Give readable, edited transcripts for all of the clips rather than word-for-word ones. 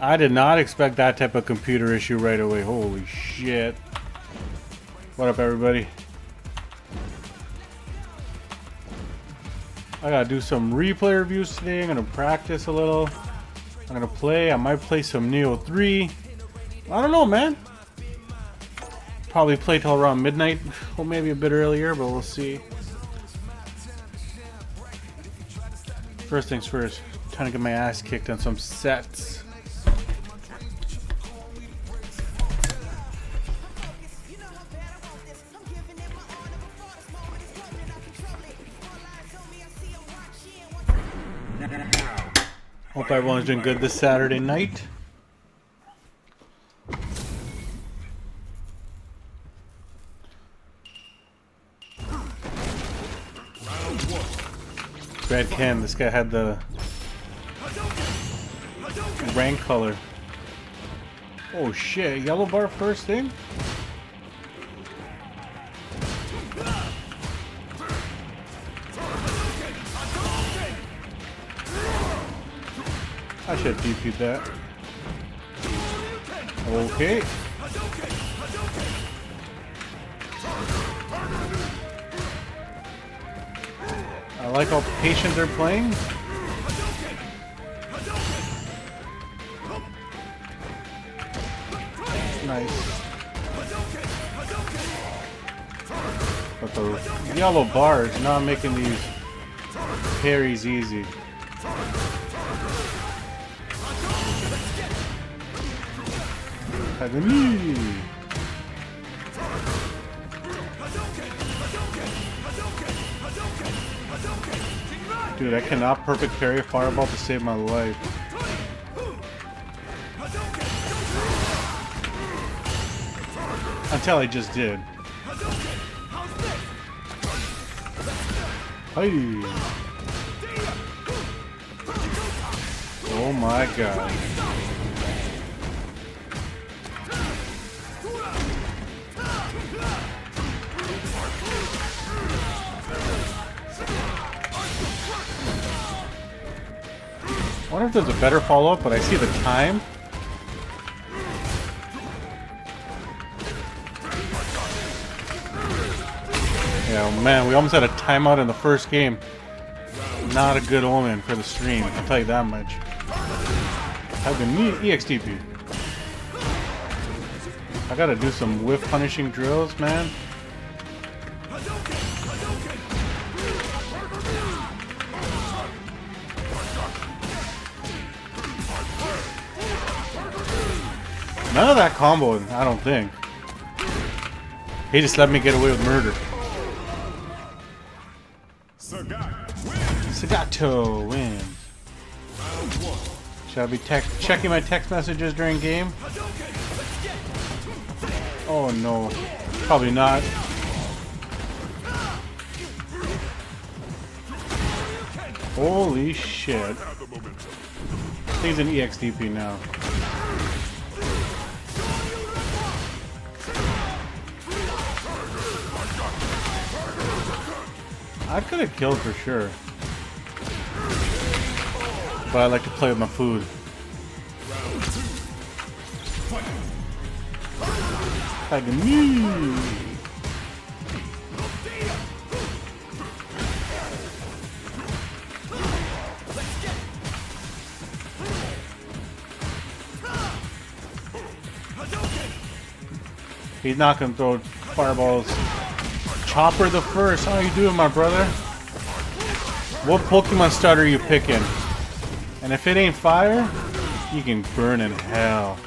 I did not expect that type of computer issue right away. Holy shit. What up, everybody? I gotta do some replay reviews today. I'm gonna practice a little. I'm gonna play. I might play some Neo 3. I don't know, man. Probably play till around midnight. Or maybe a bit earlier, but we'll see. First things first. Trying to get my ass kicked on some sets. Hope everyone's doing good this Saturday night. Red Ken, this guy had the rank color. Oh shit, yellow bar first thing? I should have DP'd that. Okay. I like how patient they're playing. Nice. But the yellow bar is not making these parries easy. Dude, I cannot perfect parry a fireball to save my life. Until I just did. Hey. Oh my god. I wonder if there's a better follow-up, but I see the time. Yeah, man, we almost had a timeout in the first game. Not a good omen for the stream, I'll tell you that much. I've been EXTP. I gotta do some whiff punishing drills, man. None of that comboing, I don't think. He just let me get away with murder. Sagato wins. Should I be checking my text messages during game? Oh no, probably not. Holy shit. He's an EXDP now. I could have killed for sure. But I like to play with my food. Like me. He's not gonna throw fireballs. Chopper the first. How you doing, my brother? What Pokemon starter are you picking? And if it ain't fire, you can burn in hell.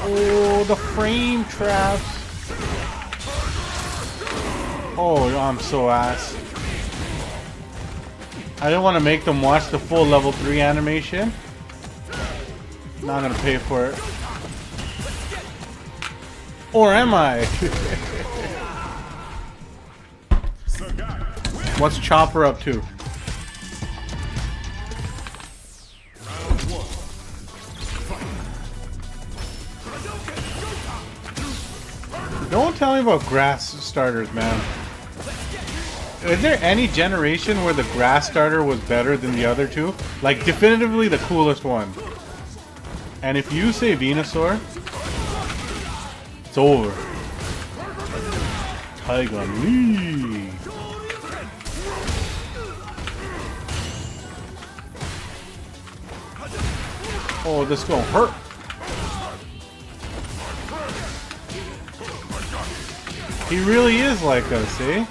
Oh, the frame traps. Oh, I'm so ass. I didn't want to make them watch the full level 3 animation. Not gonna pay for it. Or am I? What's Chopper up to? Don't tell me about grass starters, man. Is there any generation where the grass starter was better than the other two? Like, definitively the coolest one. And if you say Venusaur, it's over. Tiger Lee. Oh, this gonna hurt. He really is like us, eh?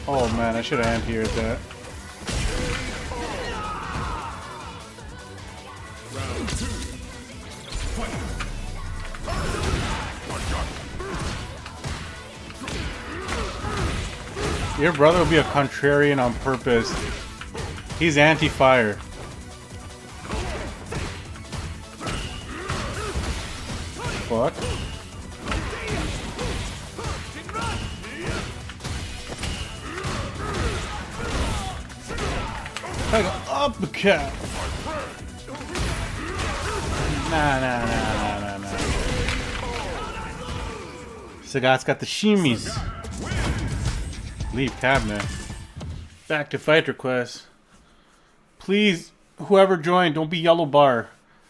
Oh man, I should have anti-aired that. Your brother will be a contrarian on purpose. He's anti-fire. Fuck. Like up the cat. Nah. Sagat's got the shimmies. Leave cabinet. Back to fight requests. Please, whoever joined, don't be yellow bar.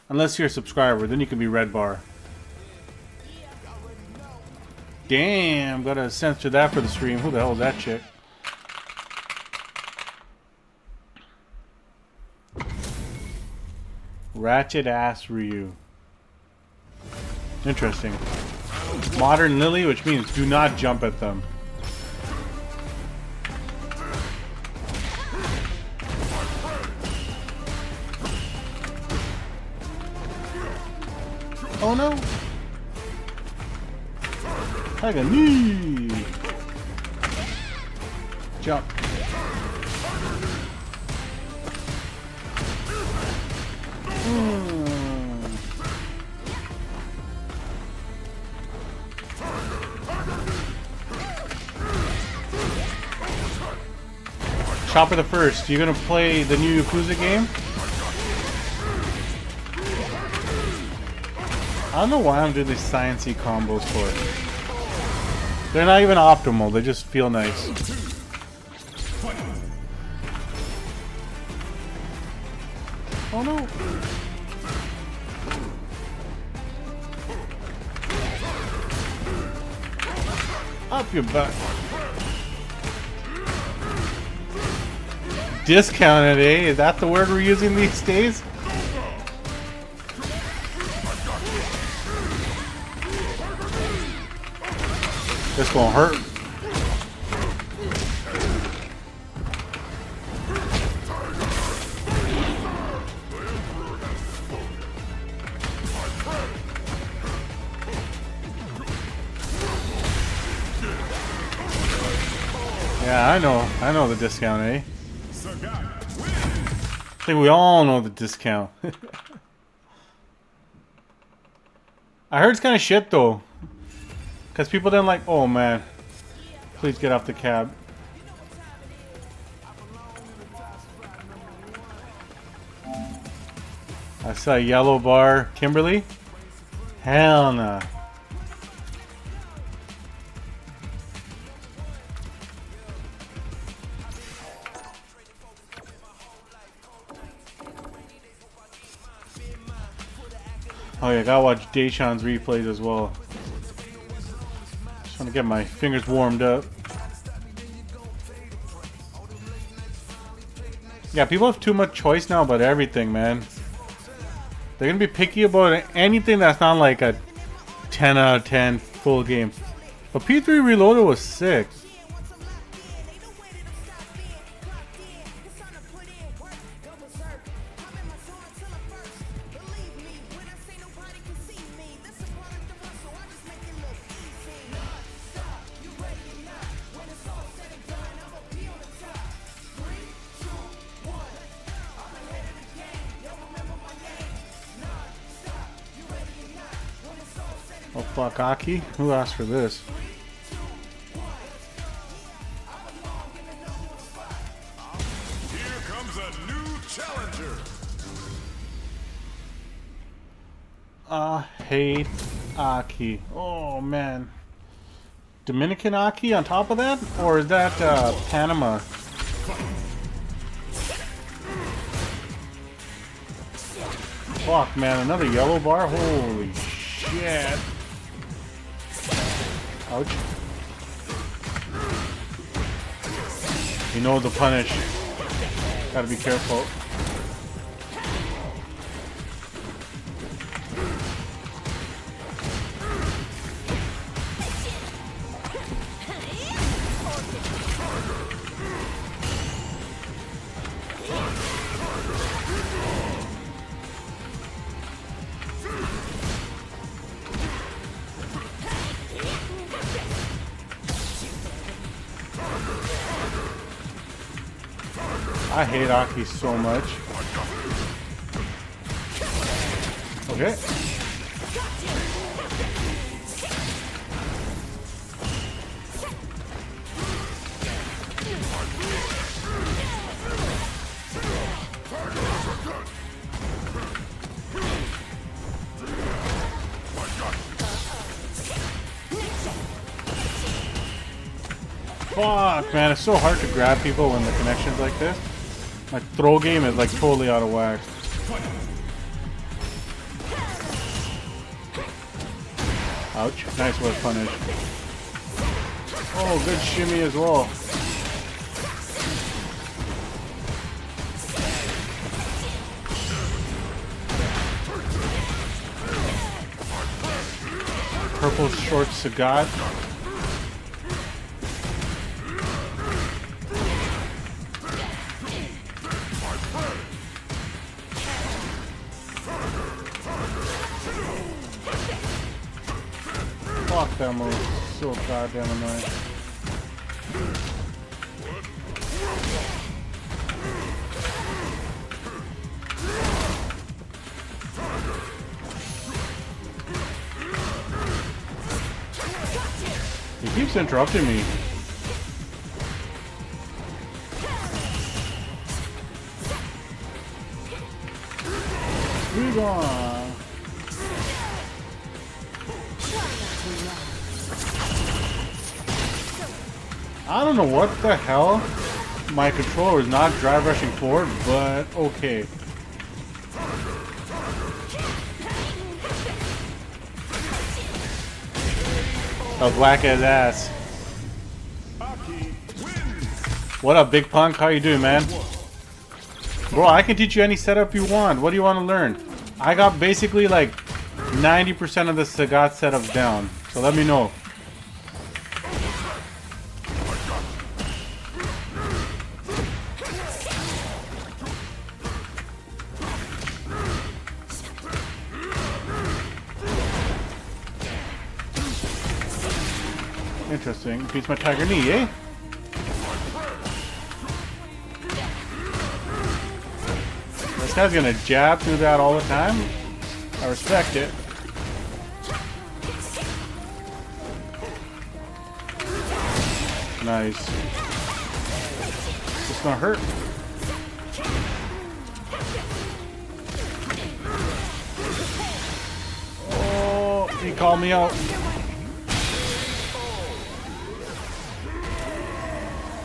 Unless you're a subscriber, then you can be red bar. Damn, gotta censor that for the stream. Who the hell is that chick? Ratchet ass Ryu. Interesting. Modern Lily, which means do not jump at them. Oh no! Tiger knee! Jump. Chopper the First, you gonna play the new Yakuza game? I don't know why I'm doing these sciencey combos for. They're not even optimal, they just feel nice. Oh no! Up your butt. Discounted, eh? Is that the word we're using these days? This won't hurt. Yeah, I know the discount, eh? I think we all know the discount. I heard it's kind of shit though. Because people didn't like, oh man, please get off the cab. I saw yellow bar. Kimberly? Hell nah. Oh yeah, gotta watch Deshawn's replays as well. Just want to get my fingers warmed up. Yeah, people have too much choice now about everything, man. They're gonna be picky about anything that's not like a 10 out of 10 full game. But P3 Reloaded was sick. Oh fuck, Aki? Who asked for this? Here comes a new challenger. I hate Aki. Oh man. Dominican Aki on top of that? Or is that Panama? Fuck, man, another yellow bar? Holy shit. Ouch. You know the punish. Gotta be careful. I hate Aki so much. Okay. Fuck, man, it's so hard to grab people when the connection's like this. My throw game is like totally out of whack. Ouch. Nice whip punish. Oh, good shimmy as well. Purple short Sagat. Fuck that move. So goddamn annoying. He keeps interrupting me. Move on. I don't know what the hell. My controller is not drive rushing forward, but okay. That was whack his ass. What up, big punk? How you doing, man? Bro, I can teach you any setup you want. What do you want to learn? I got basically like 90% of the Sagat setups down. So let me know. Interesting. Beats my tiger knee, eh? This guy's gonna jab through that all the time. I respect it. Nice. It's gonna hurt. Oh, he called me out.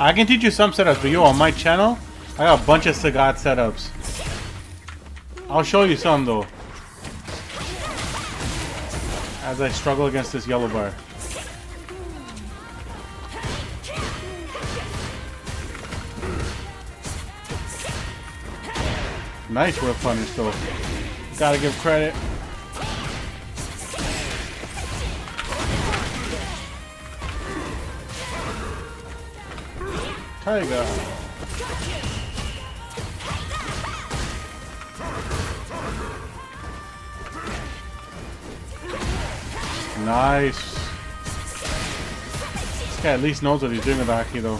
I can teach you some setups, but yo, on my channel, I got a bunch of Sagat setups. I'll show you some though. As I struggle against this yellow bar. Nice whip punish though. Gotta give credit. Tiger. Nice. This guy at least knows what he's doing with the Haki though.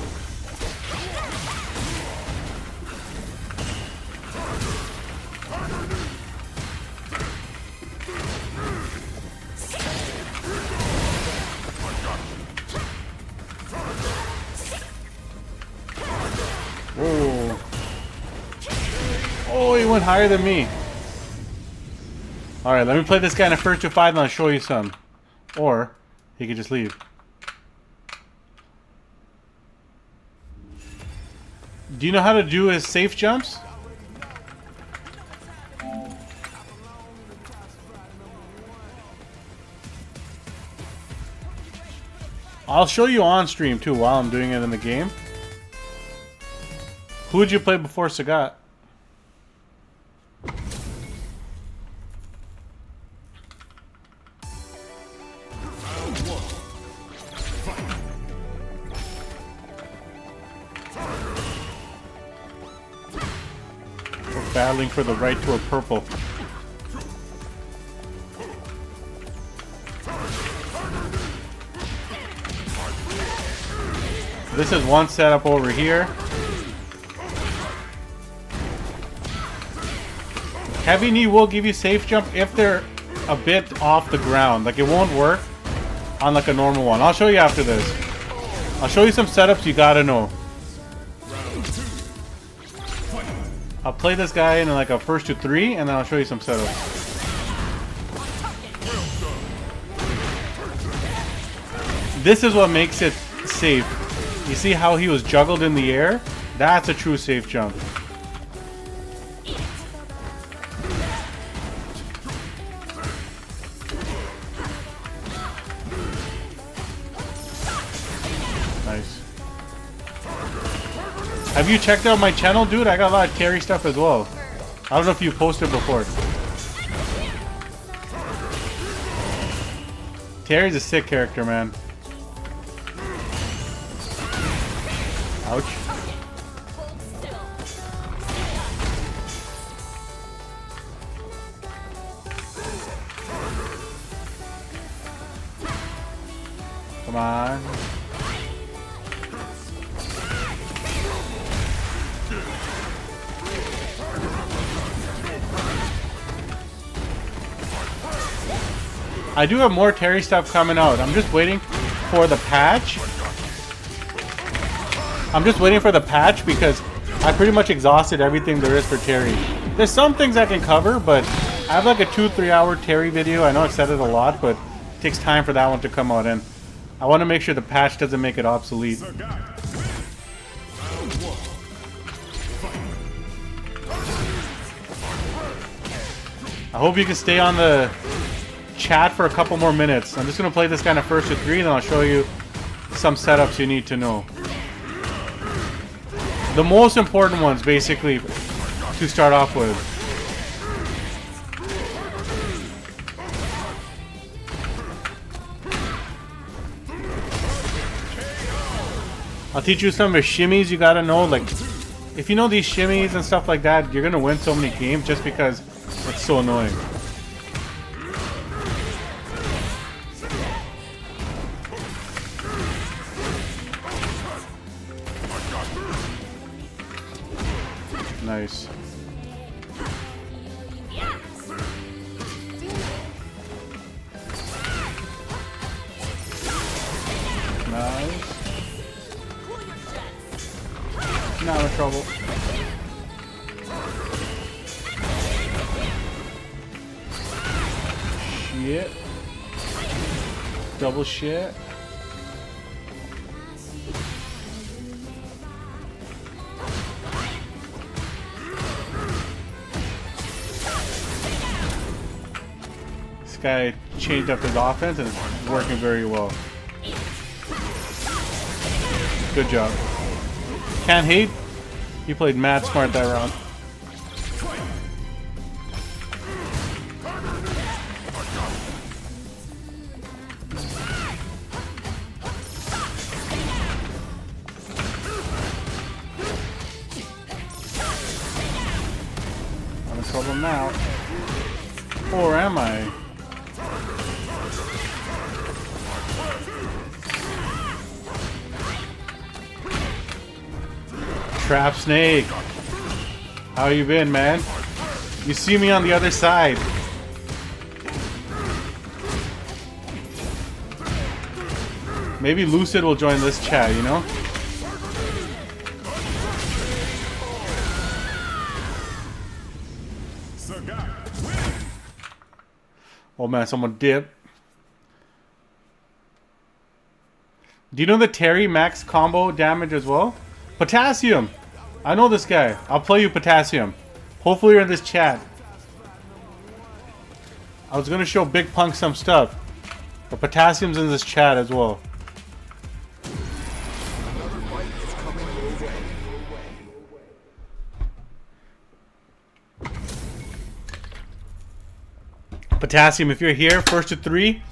Whoa. Oh, he went higher than me. Alright, let me play this guy in a first to 5 and I'll show you some. Or, he could just leave. Do you know how to do his safe jumps? I'll show you on stream too while I'm doing it in the game. Who would you play before Sagat? We're battling for the right to a purple. This is one setup over here. Heavy knee will give you safe jump if they're a bit off the ground. Like, it won't work on like a normal one. I'll show you after this. I'll show you some setups you gotta know. I'll play this guy in like a first to 3, and then I'll show you some setups. This is what makes it safe. You see how he was juggled in the air? That's a true safe jump. Nice. Have you checked out my channel, dude? I got a lot of Terry stuff as well. I don't know if you posted before. Terry's a sick character, man. Ouch. Come on. I do have more Terry stuff coming out. I'm just waiting for the patch. Because I pretty much exhausted everything there is for Terry. There's some things I can cover, but I have like a 2-3 hour Terry video. I know I said it a lot, but it takes time for that one to come out, and I want to make sure the patch doesn't make it obsolete. I hope you can stay on the chat for a couple more minutes. I'm just going to play this kind of first to 3, then I'll show you some setups you need to know. The most important ones, basically, to start off with. I'll teach you some of the shimmies you gotta know. Like, if you know these shimmies and stuff like that, you're gonna win so many games just because it's so annoying. Nice. Nice. Not in trouble. Shit. Double shit. This guy changed up his offense and it's working very well. Good job. Can't hate. He played mad smart that round. I'm in trouble now. Or am I? Trap Snake. How you been, man? You see me on the other side. Maybe Lucid will join this chat, you know? Oh man, someone dipped. Do you know the Terry max combo damage as well? Potassium! I know this guy. I'll play you Potassium. Hopefully you're in this chat. I was gonna show Big Punk some stuff, but Potassium's in this chat as well. Potassium, if you're here, first to 3,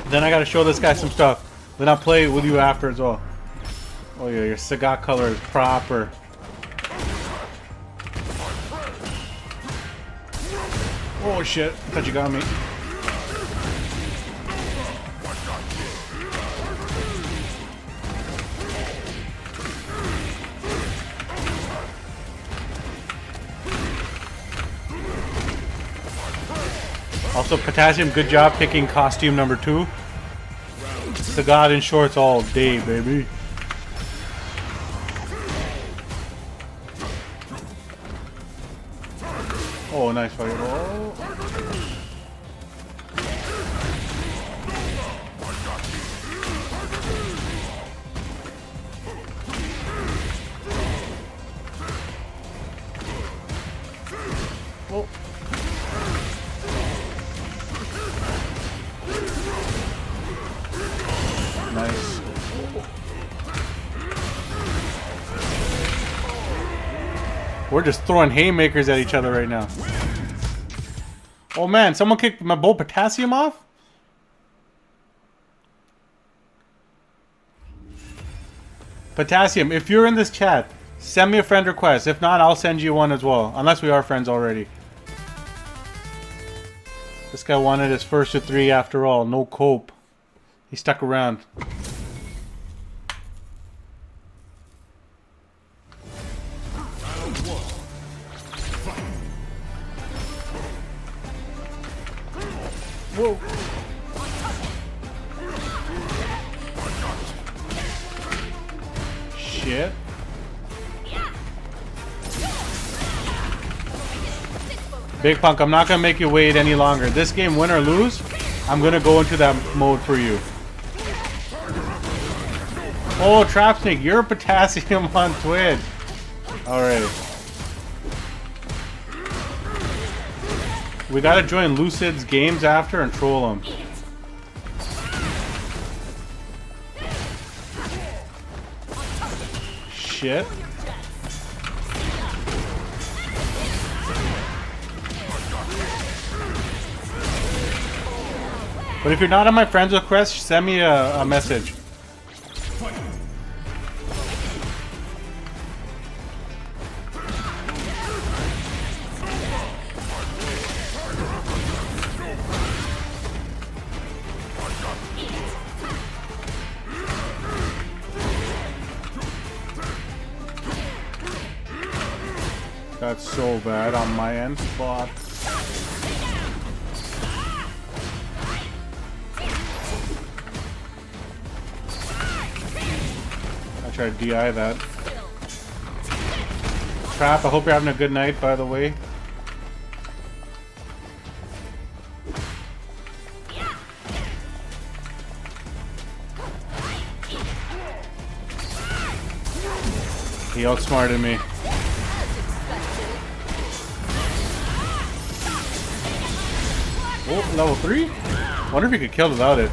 then I gotta show this guy some stuff. Then I'll play with you after as well. Oh yeah, your cigar color is proper. Oh shit, I thought you got me. Also, Potassium, good job picking costume number 2. Cigar in shorts all day, baby. Oh, nice fireball. Oh. Nice. We're just throwing haymakers at each other right now. Oh man, someone kicked my bowl Potassium off? Potassium, if you're in this chat, send me a friend request. If not, I'll send you one as well. Unless we are friends already. This guy wanted his first to 3 after all. No cope. He stuck around. Whoa. Shit. Big Punk, I'm not gonna make you wait any longer. This game, win or lose, I'm gonna go into that mode for you. Oh, Trap Snake, you're a Potassium on Twitch. Alright. We gotta join Lucid's games after and troll him. Shit. But if you're not on my friends request, send me a message. That's so bad on my end spot. I tried to DI that. Trap, I hope you're having a good night, by the way. He outsmarted me. Oh, level 3? Wonder if you could kill without it.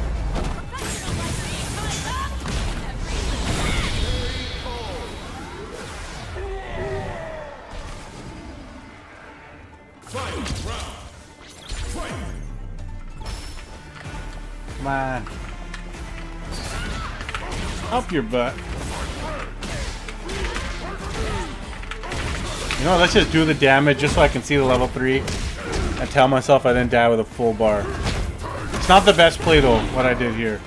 Come on. Up your butt. You know, let's just do the damage just so I can see the level 3 and tell myself I didn't die with a full bar. It's not the best play though, what I did here.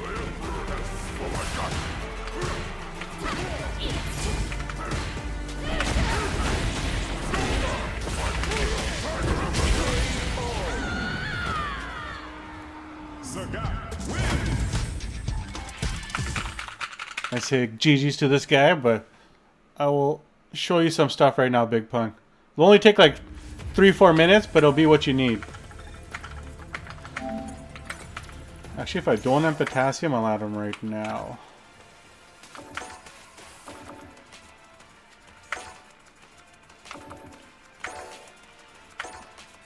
I say GG's to this guy, but I will show you some stuff right now, Big Punk. It'll only take like 3-4 minutes, but it'll be what you need. Actually, if I don't have Potassium, I'll add him right now.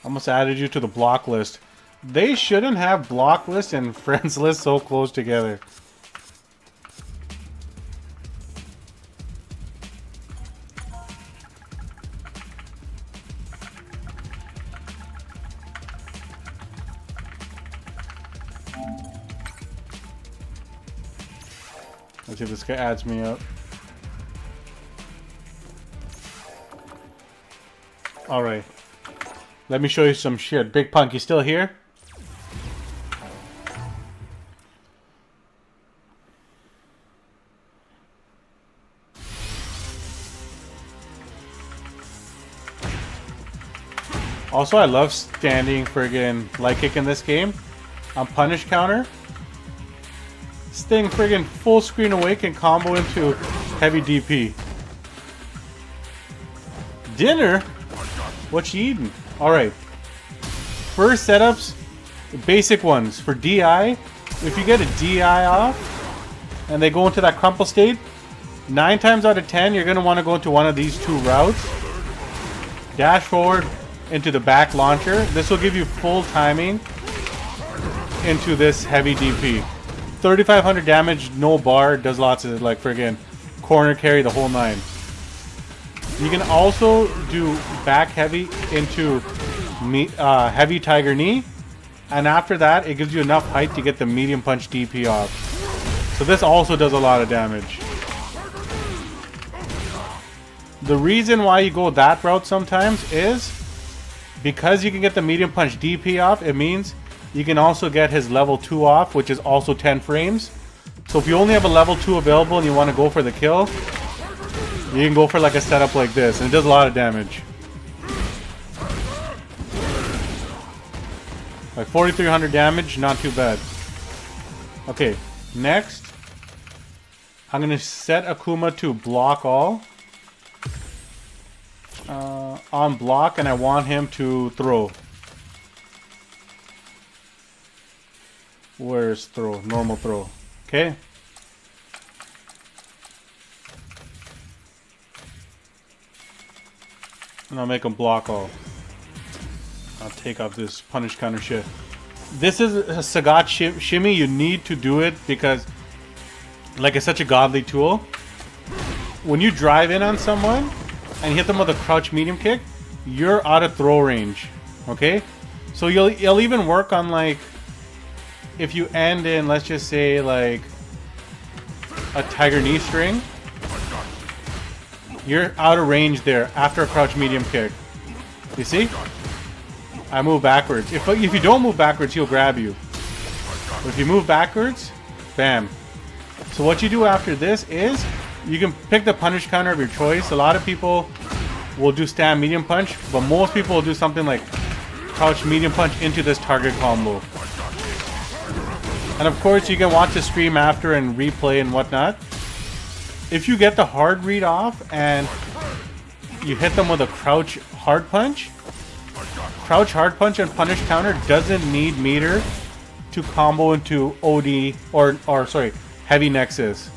Almost added you to the block list. They shouldn't have block list and friends list so close together. Let's see if this guy adds me up. Alright. Let me show you some shit. Big Punk, you still here? Also, I love standing friggin' light kick in this game. On punish counter. This thing friggin' full screen away can combo into heavy DP. Dinner? What you eating? Alright. First setups, basic ones. For DI, if you get a DI off and they go into that crumple state, 9 times out of 10 you're going to want to go into one of these two routes. Dash forward into the back launcher. This will give you full timing into this heavy DP. 3500 damage, no bar, does lots of like friggin' corner carry the whole 9. You can also do back heavy into heavy tiger knee, and after that it gives you enough height to get the medium punch DP off. So this also does a lot of damage. The reason why you go that route sometimes is because you can get the medium punch DP off. It means you can also get his level 2 off, which is also 10 frames. So if you only have a level 2 available and you want to go for the kill, you can go for like a setup like this, and it does a lot of damage. Like 4300 damage, not too bad. Okay, next I'm gonna set Akuma to block all. On block, and I want him to throw. Where's throw? Normal throw. Okay. And I'll make him block all. I'll take off this punish counter shit. This is a Sagat shimmy. You need to do it because like it's such a godly tool. When you drive in on someone and hit them with a crouch medium kick, you're out of throw range. Okay? So you'll even work on like if you end in, let's just say like a tiger knee string, you're out of range there after a crouch medium kick. You see? I move backwards. If you don't move backwards, he'll grab you. But if you move backwards, bam. So what you do after this is you can pick the punish counter of your choice. A lot of people will do stand medium punch, but most people will do something like crouch medium punch into this target combo. And of course you can watch the stream after and replay and whatnot. If you get the hard read off and you hit them with a crouch hard punch, crouch hard punch and punish counter doesn't need meter to combo into OD or sorry, heavy nexus.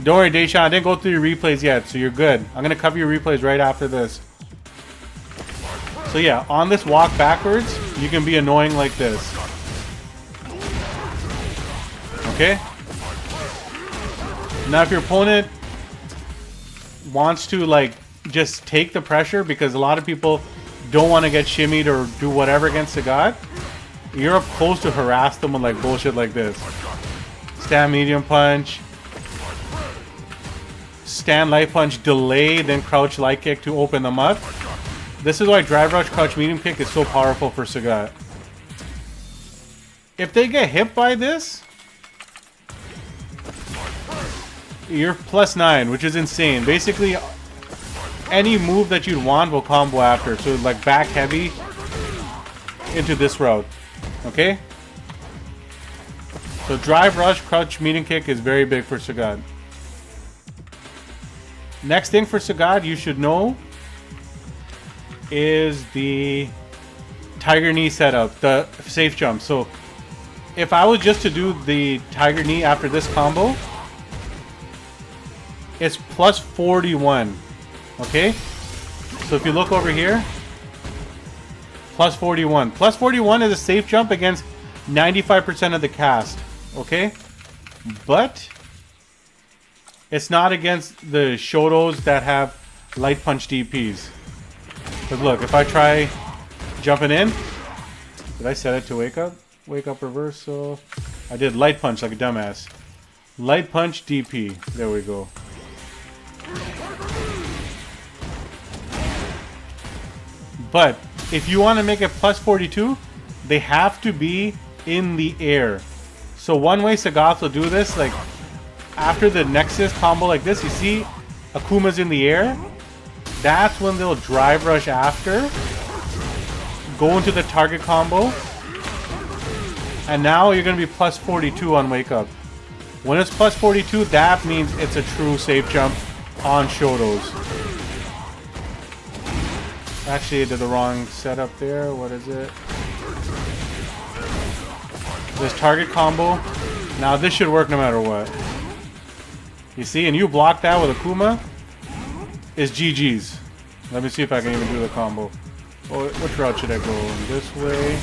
Don't worry, Deshaun, I didn't go through your replays yet, so you're good. I'm gonna cover your replays right after this. So yeah, on this walk backwards, you can be annoying like this. Okay? Now if your opponent wants to like just take the pressure, because a lot of people don't want to get shimmied or do whatever against the god, you're up close to harass them with like bullshit like this. Stand medium punch, stand light punch, delay, then crouch light kick to open them up. This is why drive rush crouch medium kick is so powerful for Sagat. If they get hit by this, you're +9, which is insane. Basically, any move that you'd want will combo after. So like back heavy into this route. Okay? So drive rush, crouch medium kick is very big for Sagat. Next thing for Sagat you should know is the tiger knee setup, the safe jump. So if I was just to do the tiger knee after this combo, it's +41. Okay? So if you look over here, Plus 41. Plus 41 is a safe jump against 95% of the cast. Okay? But it's not against the Shotos that have light punch DPs. Because look, if I try jumping in, did I set it to wake up? Wake up reversal. I did light punch like a dumbass. Light punch DP. There we go. But if you want to make it plus 42, they have to be in the air. So one way Sagoth will do this, like after the Nexus combo like this, you see Akuma's in the air. That's when they'll drive rush after, go into the target combo, and now you're going to be plus 42 on wake up. When it's plus 42, that means it's a true safe jump on Shotos. Actually, I did the wrong setup there. What is it? This target combo. Now this should work no matter what. You see, and you block that with Akuma, is GG's. Let me see if I can even do the combo. Oh, which route should I go? This way.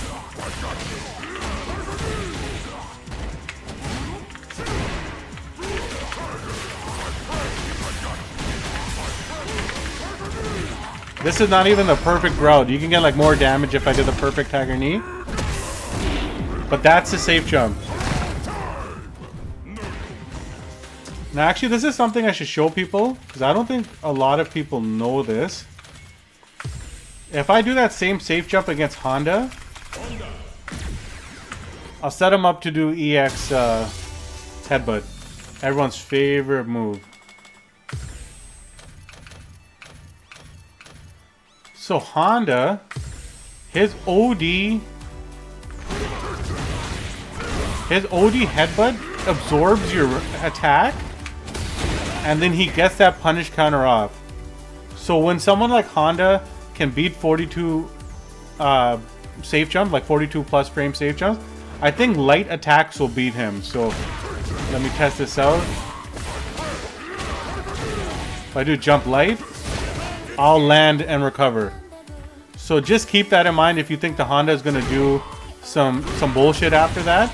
This is not even the perfect route. You can get like more damage if I did the perfect Tiger Knee. But that's a safe jump. Now actually this is something I should show people, because I don't think a lot of people know this. If I do that same safe jump against Honda, I'll set him up to do EX headbutt. Everyone's favorite move. So Honda, his OD headbutt absorbs your attack, and then he gets that punish counter off. So when someone like Honda can beat 42 safe jump, like 42 plus frame safe jumps, I think light attacks will beat him. So let me test this out. If I do jump light, I'll land and recover. So just keep that in mind if you think the Honda is going to do some bullshit after that.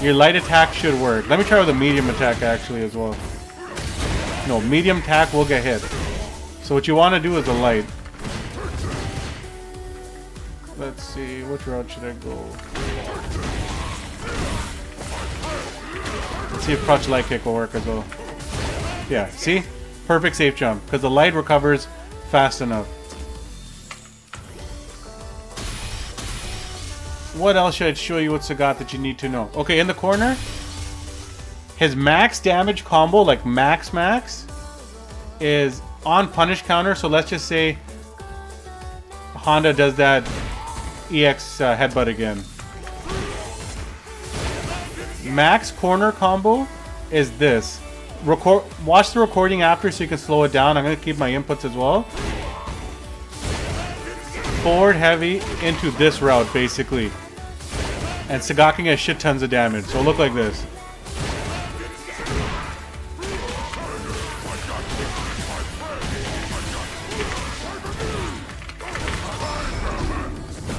Your light attack should work. Let me try with a medium attack actually as well. No, medium attack will get hit. So what you want to do is a light. Let's see, which route should I go? Let's see if crutch light kick will work as well. Yeah, see? Perfect safe jump, because the light recovers fast enough. What else should I show you with Sagat that you need to know? Okay, in the corner, his max damage combo, like max, is on punish counter. So let's just say Honda does that EX headbutt again. Max corner combo is this. Watch the recording after so you can slow it down. I'm going to keep my inputs as well. Forward heavy into this route basically. And Sagat can get shit tons of damage. So it'll look like this.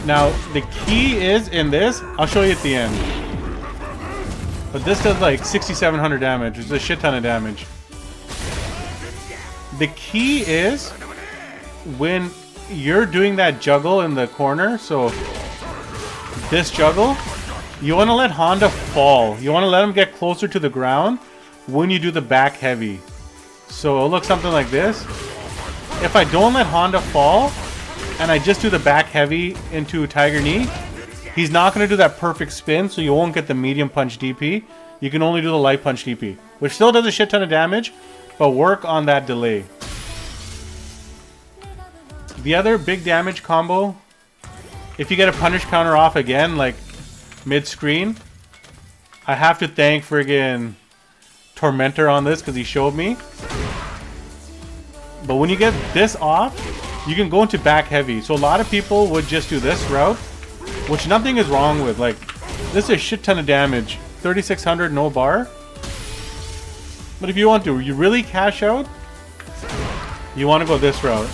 Now, the key is in this, I'll show you at the end. But this does like 6,700 damage, which is a shit ton of damage. The key is when you're doing that juggle in the corner, so this juggle, you want to let Honda fall. You want to let him get closer to the ground when you do the back heavy. So it'll look something like this. If I don't let Honda fall, and I just do the back heavy into Tiger Knee, he's not going to do that perfect spin, so you won't get the medium punch DP. You can only do the light punch DP, which still does a shit ton of damage, but work on that delay. The other big damage combo, if you get a punish counter off again, like mid-screen, I have to thank friggin' Tormentor on this because he showed me. But when you get this off, you can go into back heavy. So a lot of people would just do this route, which nothing is wrong with. Like, this is a shit ton of damage. 3,600 no bar. But if you want to, you really cash out, you want to go this route.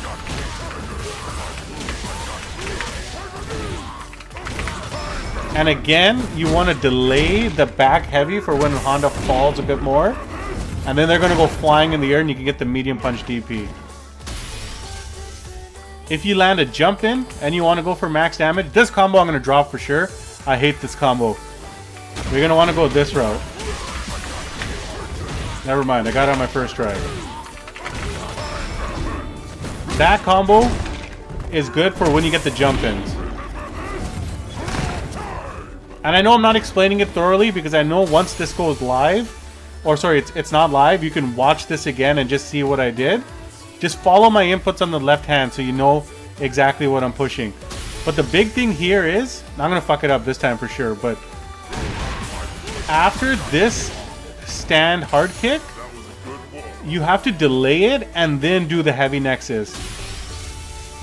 And again, you want to delay the back heavy for when Honda falls a bit more. And then they're going to go flying in the air and you can get the medium punch DP. If you land a jump in and you want to go for max damage, this combo I'm going to drop for sure. I hate this combo. You're going to want to go this route. Never mind, I got it on my first try. That combo is good for when you get the jump ins. And I know I'm not explaining it thoroughly because I know once this goes live, or sorry, it's not live, you can watch this again and just see what I did. Just follow my inputs on the left hand so you know exactly what I'm pushing. But the big thing here is, I'm going to fuck it up this time for sure, but after this stand hard kick, you have to delay it and then do the heavy nexus.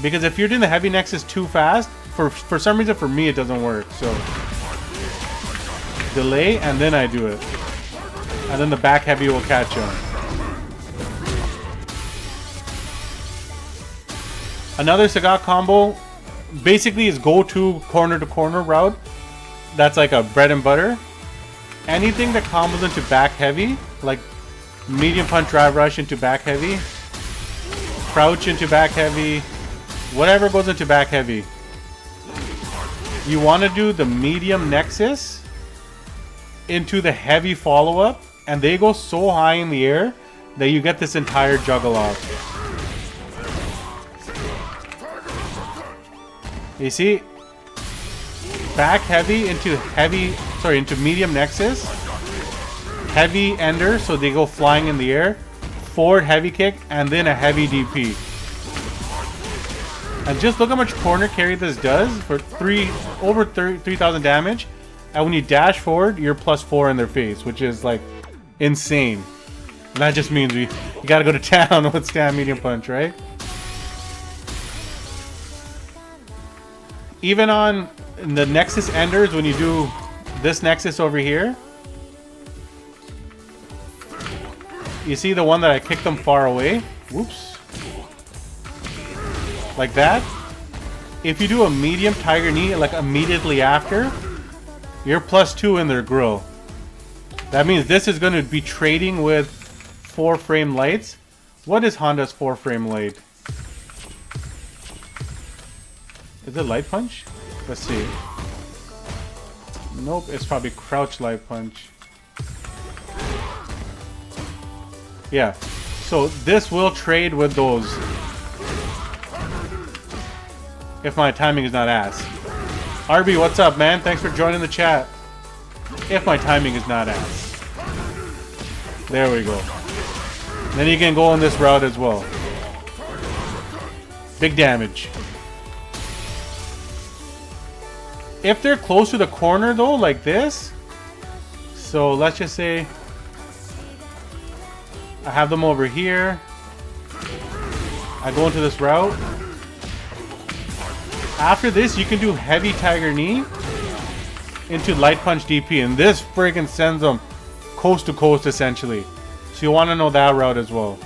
Because if you're doing the heavy nexus too fast, for some reason for me it doesn't work. So delay and then I do it. And then the back heavy will catch on. Another Sagat combo basically is go to corner route. That's like a bread and butter. Anything that combos into back heavy, like medium punch drive rush into back heavy, crouch into back heavy, whatever goes into back heavy. You want to do the medium nexus into the heavy follow-up, and they go so high in the air that you get this entire juggle off. You see? Back heavy into medium nexus, heavy ender, so they go flying in the air, forward heavy kick, and then a heavy DP. And just look how much corner carry this does for over 3,000 damage. And when you dash forward, you're +4 in their face, which is like insane. And that just means you gotta go to town with stand medium punch, right? Even on the Nexus Enders, when you do this Nexus over here, you see the one that I kicked them far away? Whoops. Like that. If you do a medium Tiger Knee like immediately after, you're +2 in their grill. That means this is going to be trading with 4-frame lights. What is Honda's 4-frame light? Is it light punch? Let's see. Nope, it's probably crouch light punch. Yeah, so this will trade with those. If my timing is not ass. RB, what's up, man? Thanks for joining the chat. If my timing is not ass. There we go. Then you can go on this route as well. Big damage. If they're close to the corner though, like this, so let's just say I have them over here, I go into this route. After this, you can do heavy Tiger Knee into light punch DP, and this friggin' sends them coast to coast essentially. So you want to know that route as well.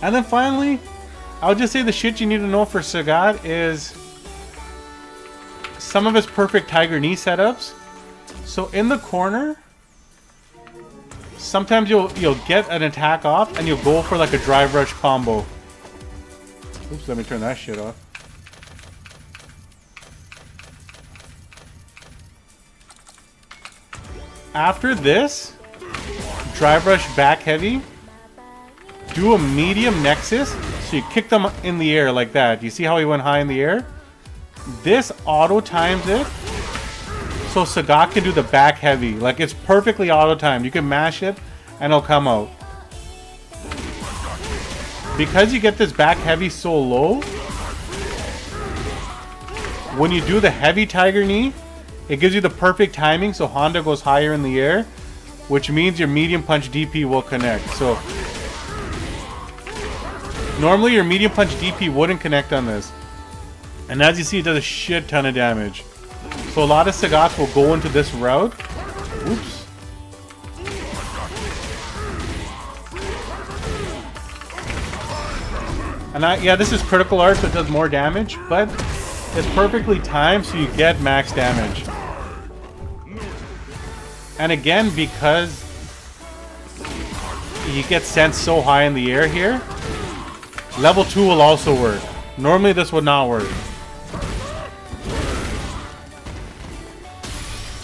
And then finally, I'll just say the shit you need to know for Sagat is some of his perfect Tiger Knee setups. So in the corner, sometimes you'll get an attack off and you'll go for like a drive rush combo. Oops, let me turn that shit off. After this, drive rush back heavy, do a medium nexus, so you kick them in the air like that. You see how he went high in the air? This auto times it, so Sagat can do the back heavy. Like, it's perfectly auto timed. You can mash it and it'll come out. Because you get this back heavy so low, when you do the heavy Tiger Knee, it gives you the perfect timing, so Honda goes higher in the air, which means your medium punch DP will connect. So normally your medium punch DP wouldn't connect on this. And as you see, it does a shit ton of damage. So a lot of Sagats will go into this route. Oops. And yeah, this is critical art, so it does more damage, but is perfectly timed so you get max damage. And again, because you get sent so high in the air here, level 2 will also work. Normally this would not work.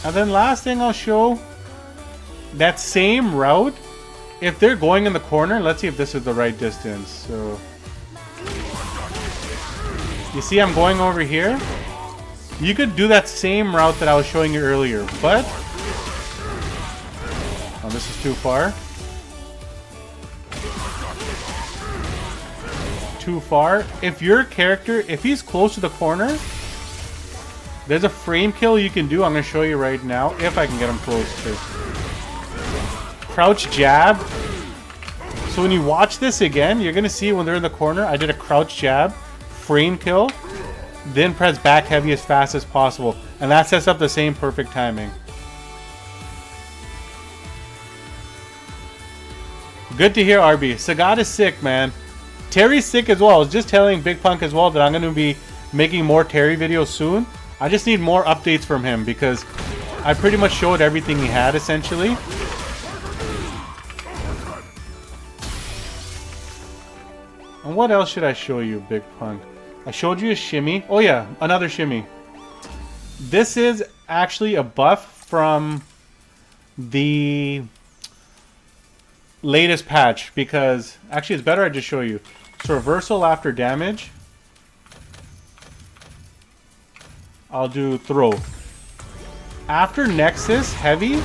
And then last thing I'll show, that same route, if they're going in the corner, let's see if this is the right distance. So you see I'm going over here. You could do that same route that I was showing you earlier, but oh, this is too far. Too far. If your character, if he's close to the corner, there's a frame kill you can do. I'm going to show you right now if I can get him close to. Crouch jab. So when you watch this again, you're going to see when they're in the corner, I did a crouch jab, frame kill, then press back heavy as fast as possible. And that sets up the same perfect timing. Good to hear, RB. Sagat is sick, man. Terry's sick as well. I was just telling Big Punk as well that I'm going to be making more Terry videos soon. I just need more updates from him because I pretty much showed everything he had, essentially. And what else should I show you, Big Punk? I showed you a shimmy. Oh yeah, another shimmy. This is actually a buff from the latest patch because actually it's better I just show you. So reversal after damage. I'll do throw. After Nexus heavy,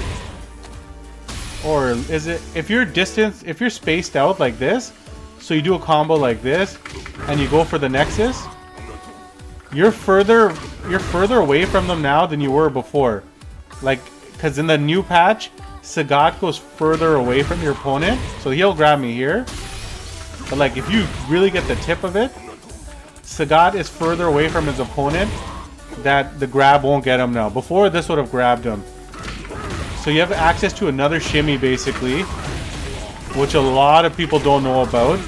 or is it if you're distance, if you're spaced out like this, so you do a combo like this and you go for the Nexus, you're further away from them now than you were before. Like, because in the new patch, Sagat goes further away from your opponent, so he'll grab me here. But like, if you really get the tip of it, Sagat is further away from his opponent that the grab won't get him now. Before, this would have grabbed him. So you have access to another shimmy, basically, which a lot of people don't know about,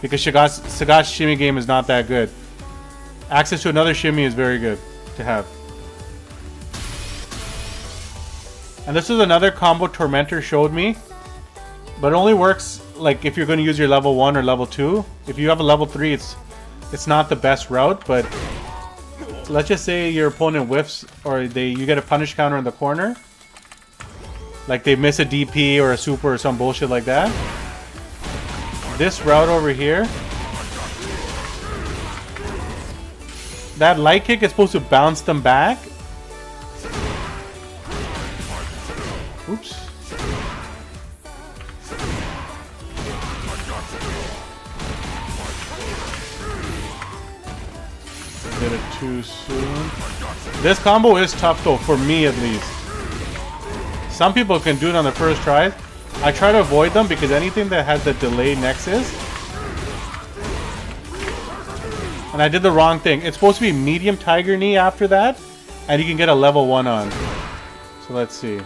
because Sagat's shimmy game is not that good. Access to another shimmy is very good to have. And this is another combo Tormentor showed me, but it only works like if you're going to use your level 1 or level 2. If you have a level 3, it's not the best route, but let's just say your opponent whiffs or you get a punish counter in the corner. Like they miss a DP or a super or some bullshit like that. This route over here, that light kick is supposed to bounce them back. Oops. Did it too soon. This combo is tough though, for me at least. Some people can do it on the first try. I try to avoid them because anything that has the delay nexus. And I did the wrong thing. It's supposed to be medium tiger knee after that, and you can get a level 1 on. So let's see.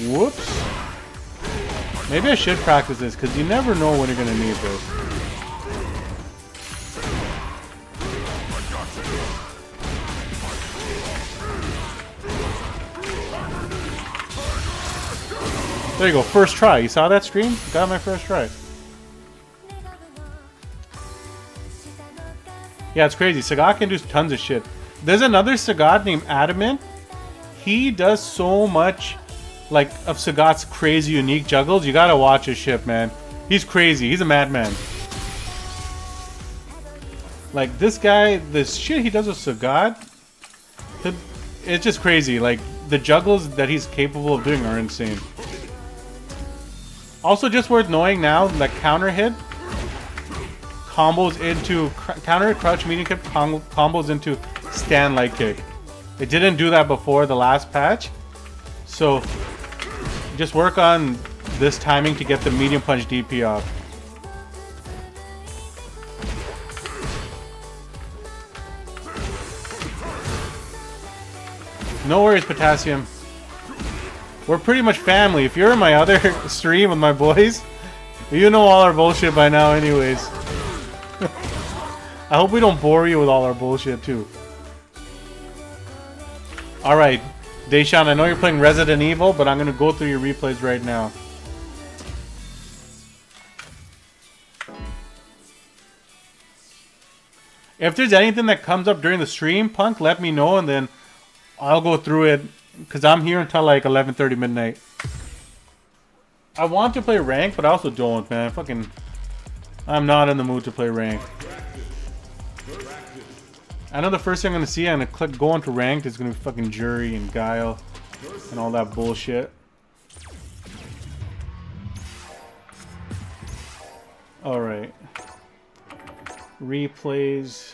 Whoops. Maybe I should practice this because you never know when you're going to need this. There you go, first try. You saw that stream? Got my first try. Yeah, it's crazy. Sagat can do tons of shit. There's another Sagat named Adamant. He does so much like of Sagat's crazy unique juggles. You gotta watch his shit, man. He's crazy. He's a madman. Like this guy, the shit he does with Sagat, it's just crazy. Like the juggles that he's capable of doing are insane. Also, just worth knowing now, like counter hit combos into counter hit, crouch medium kick combos into stand light kick. It didn't do that before the last patch, so just work on this timing to get the medium punch DP off. No worries, Potassium. We're pretty much family. If you're in my other stream with my boys, You know all our bullshit by now anyways. I hope we don't bore you with all our bullshit too. Alright, Deshaun, I know you're playing Resident Evil, but I'm going to go through your replays right now. If there's anything that comes up during the stream, Punk, let me know and then I'll go through it. Because I'm here until like 11:30 midnight. I want to play rank, but I also don't, man. I'm not in the mood to play rank. I know the first thing I'm going to see, I'm going to click go into ranked. It's going to be fucking Jury and Guile and all that bullshit. Alright. Replays.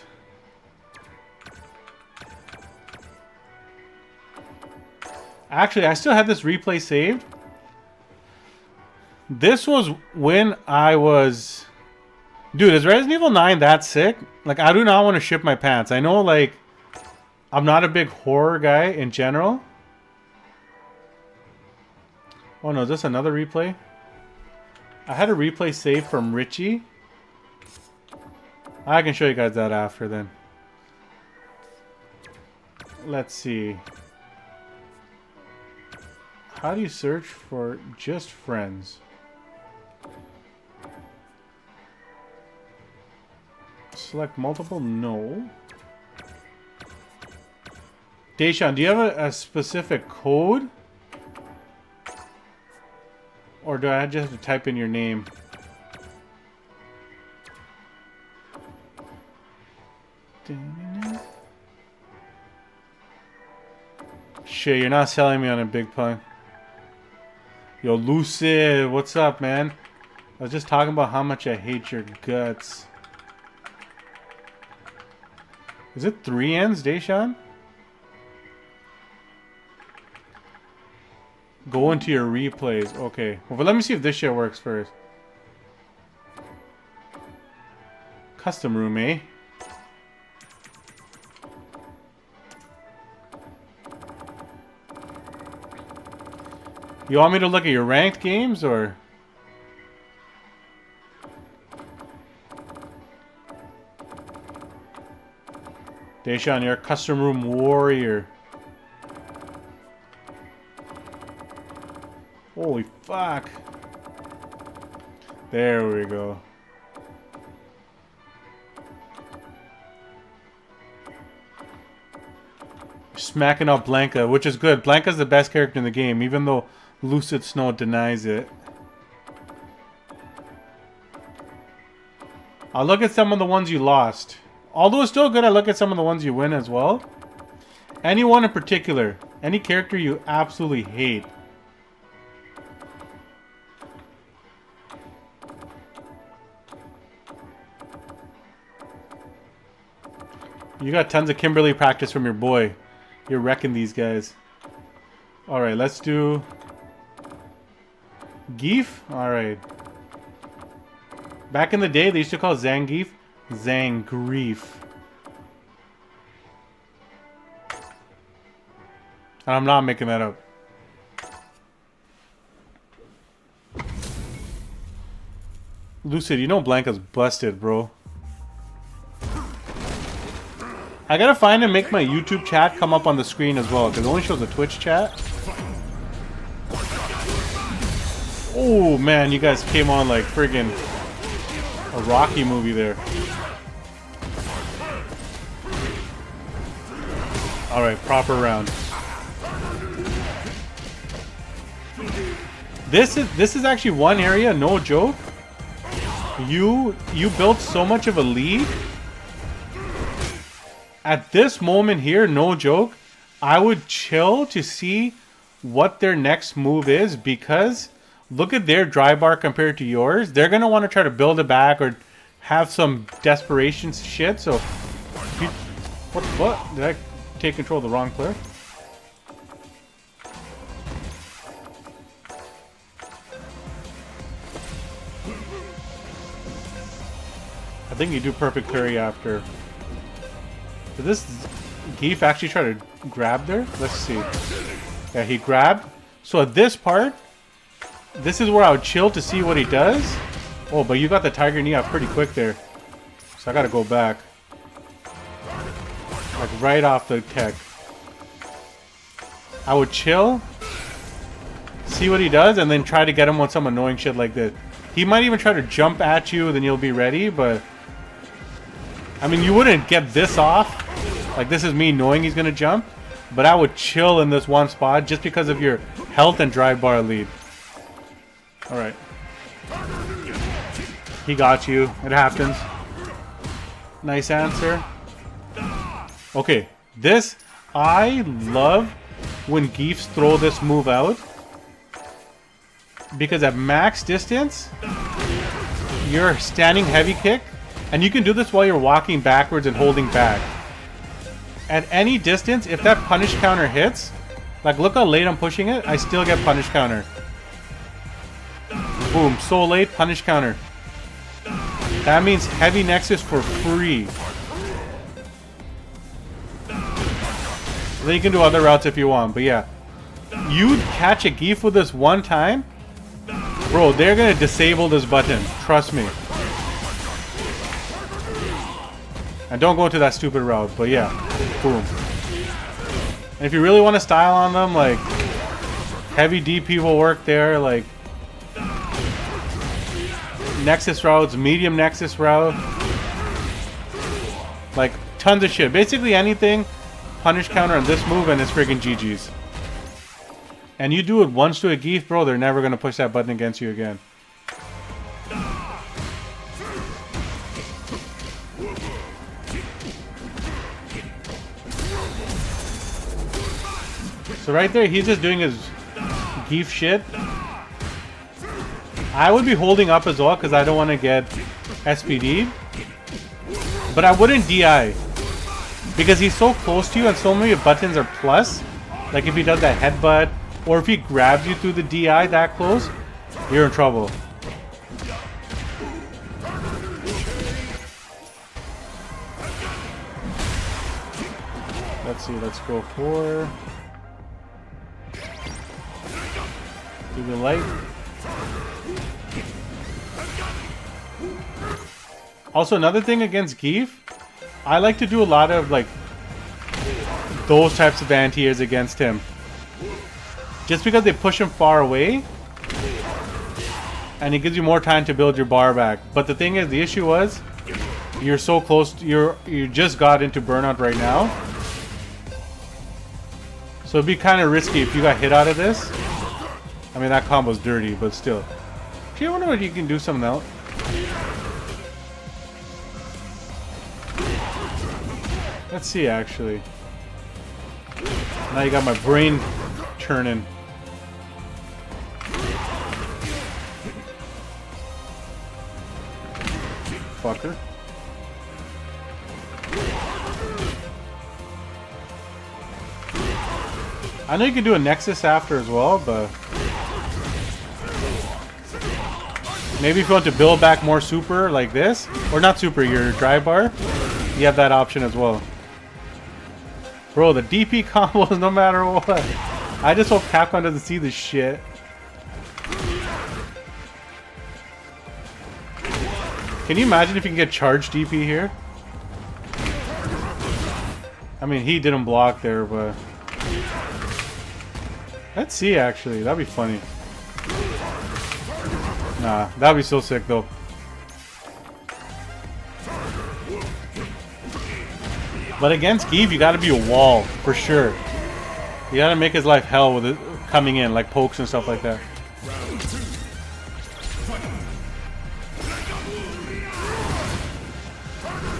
Actually, I still have this replay saved. This was when I was... Dude, is Resident Evil 9 that sick? Like, I do not want to shit my pants. I know, like, I'm not a big horror guy in general. Oh no, is this another replay? I had a replay saved from Richie. I can show you guys that after then. Let's see. How do you search for just friends? Select multiple? No. Deshaun, do you have a specific code? Or do I just have to type in your name? Shit, you're not selling me on a big pun. Yo, Lucid, what's up, man? I was just talking about how much I hate your guts. Is it 3 ends, Deshaun? Go into your replays. Okay. Well, but let me see if this shit works first. Custom room, eh? You want me to look at your ranked games, or? Deshaun, you're a custom room warrior. Holy fuck. There we go. Smacking up Blanca, which is good. Blanca's the best character in the game, even though Lucid Snow denies it. I'll look at some of the ones you lost. Although it's still good, I look at some of the ones you win as well. Any one in particular. Any character you absolutely hate. You got tons of Kimberly practice from your boy. You're wrecking these guys. Alright, let's do... Geef? Alright. Back in the day, they used to call Zangief Zangief. And I'm not making that up. Lucid, you know Blanca's busted, bro. I gotta find and make my YouTube chat come up on the screen as well, because it only shows the Twitch chat. Oh man, you guys came on like friggin' a Rocky movie there. Alright, proper round. This is actually one area, no joke. You built so much of a lead. At this moment here, no joke, I would chill to see what their next move is, because look at their dry bar compared to yours. They're going to want to try to build it back or have some desperation shit. So, what? Did I take control of the wrong player? I think you do perfect parry after. Did this Geef actually try to grab there? Let's see. Yeah, he grabbed. So at this part, this is where I would chill to see what he does. Oh, but you got the tiger knee out pretty quick there. So I gotta go back. Like right off the tech. I would chill. See what he does, and then try to get him with some annoying shit like this. He might even try to jump at you, then you'll be ready, but... I mean, you wouldn't get this off. Like, this is me knowing he's gonna jump. But I would chill in this one spot just because of your health and drive bar lead. Alright. He got you. It happens. Nice answer. Okay. This, I love when Geefs throw this move out. Because at max distance, you're standing heavy kick. And you can do this while you're walking backwards and holding back. At any distance, if that punish counter hits, like look how late I'm pushing it, I still get punish counter. Boom, so late, punish counter. That means heavy nexus for free. Then you can do other routes if you want, but yeah. You'd catch a Geef with this one time, bro, they're gonna disable this button, trust me. And don't go to that stupid route, but yeah, boom. And if you really want to style on them, like, heavy DP will work there, like, Nexus routes, medium Nexus route, like, tons of shit. Basically anything, punish counter on this move and it's friggin' GG's. And you do it once to a Geef, bro, they're never gonna push that button against you again. So right there, he's just doing his Geef shit. I would be holding up as well because I don't want to get SPD. But I wouldn't DI. Because he's so close to you and so many buttons are plus. Like if he does that headbutt, or if he grabs you through the DI that close, you're in trouble. Let's see, let's go for... Do the light. Also, another thing against Geef, I like to do a lot of like those types of anti-airs against him. Just because they push him far away, and it gives you more time to build your bar back. But the thing is, the issue was, you're so close. You just got into burnout right now, so it'd be kind of risky if you got hit out of this. I mean, that combo's dirty, but still. Gee, I wonder if you can do something else. Let's see, actually. Now you got my brain churning. Fucker. I know you can do a Nexus after as well, but... Maybe if you want to build back more super like this, or not super, your drive bar, you have that option as well. Bro, the DP combos no matter what. I just hope Capcom doesn't see this shit. Can you imagine if you can get charged DP here? I mean, he didn't block there, but... Let's see, actually. That'd be funny. Nah, that'd be so sick, though. But against Geef, you gotta be a wall, for sure. You gotta make his life hell with it coming in, like pokes and stuff like that.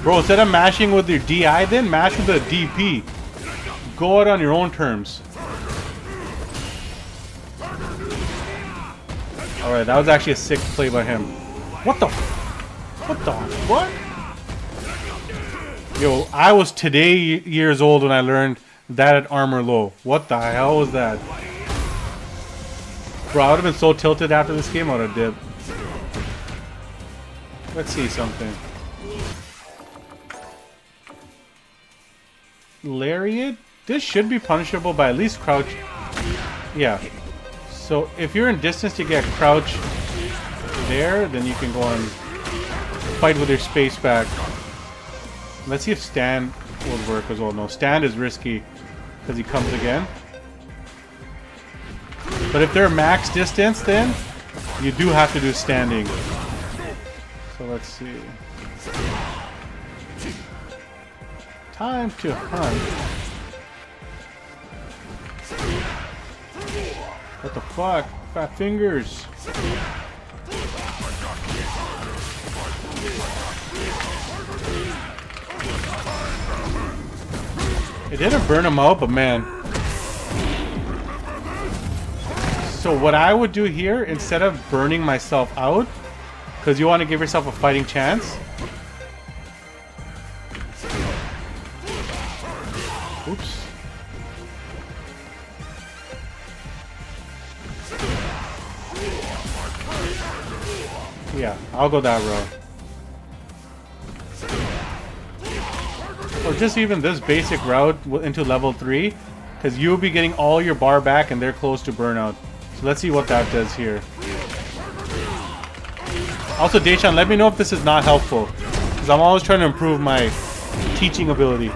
Bro, instead of mashing with your DI, then mash with the DP. Go out on your own terms. Alright, that was actually a sick play by him. What the? What the? What? Yo, I was today years old when I learned that at armor low. What the hell was that? Bro, I would have been so tilted after this game, I would have dipped. Let's see something. Lariat? This should be punishable by at least crouch. Yeah. So if you're in distance to get crouch there, then you can go and fight with your space back. Let's see if stand would work as well. No, stand is risky because he comes again. But if they're max distance, then you do have to do standing. So let's see. Time to hunt. What the fuck? Fat fingers. It didn't burn him out, but man. So what I would do here, instead of burning myself out, because you want to give yourself a fighting chance. Oops. Yeah, I'll go that route. Or just even this basic route into level 3, because you'll be getting all your bar back and they're close to burnout. So let's see what that does here. Also, Daishan, let me know if this is not helpful, because I'm always trying to improve my teaching ability.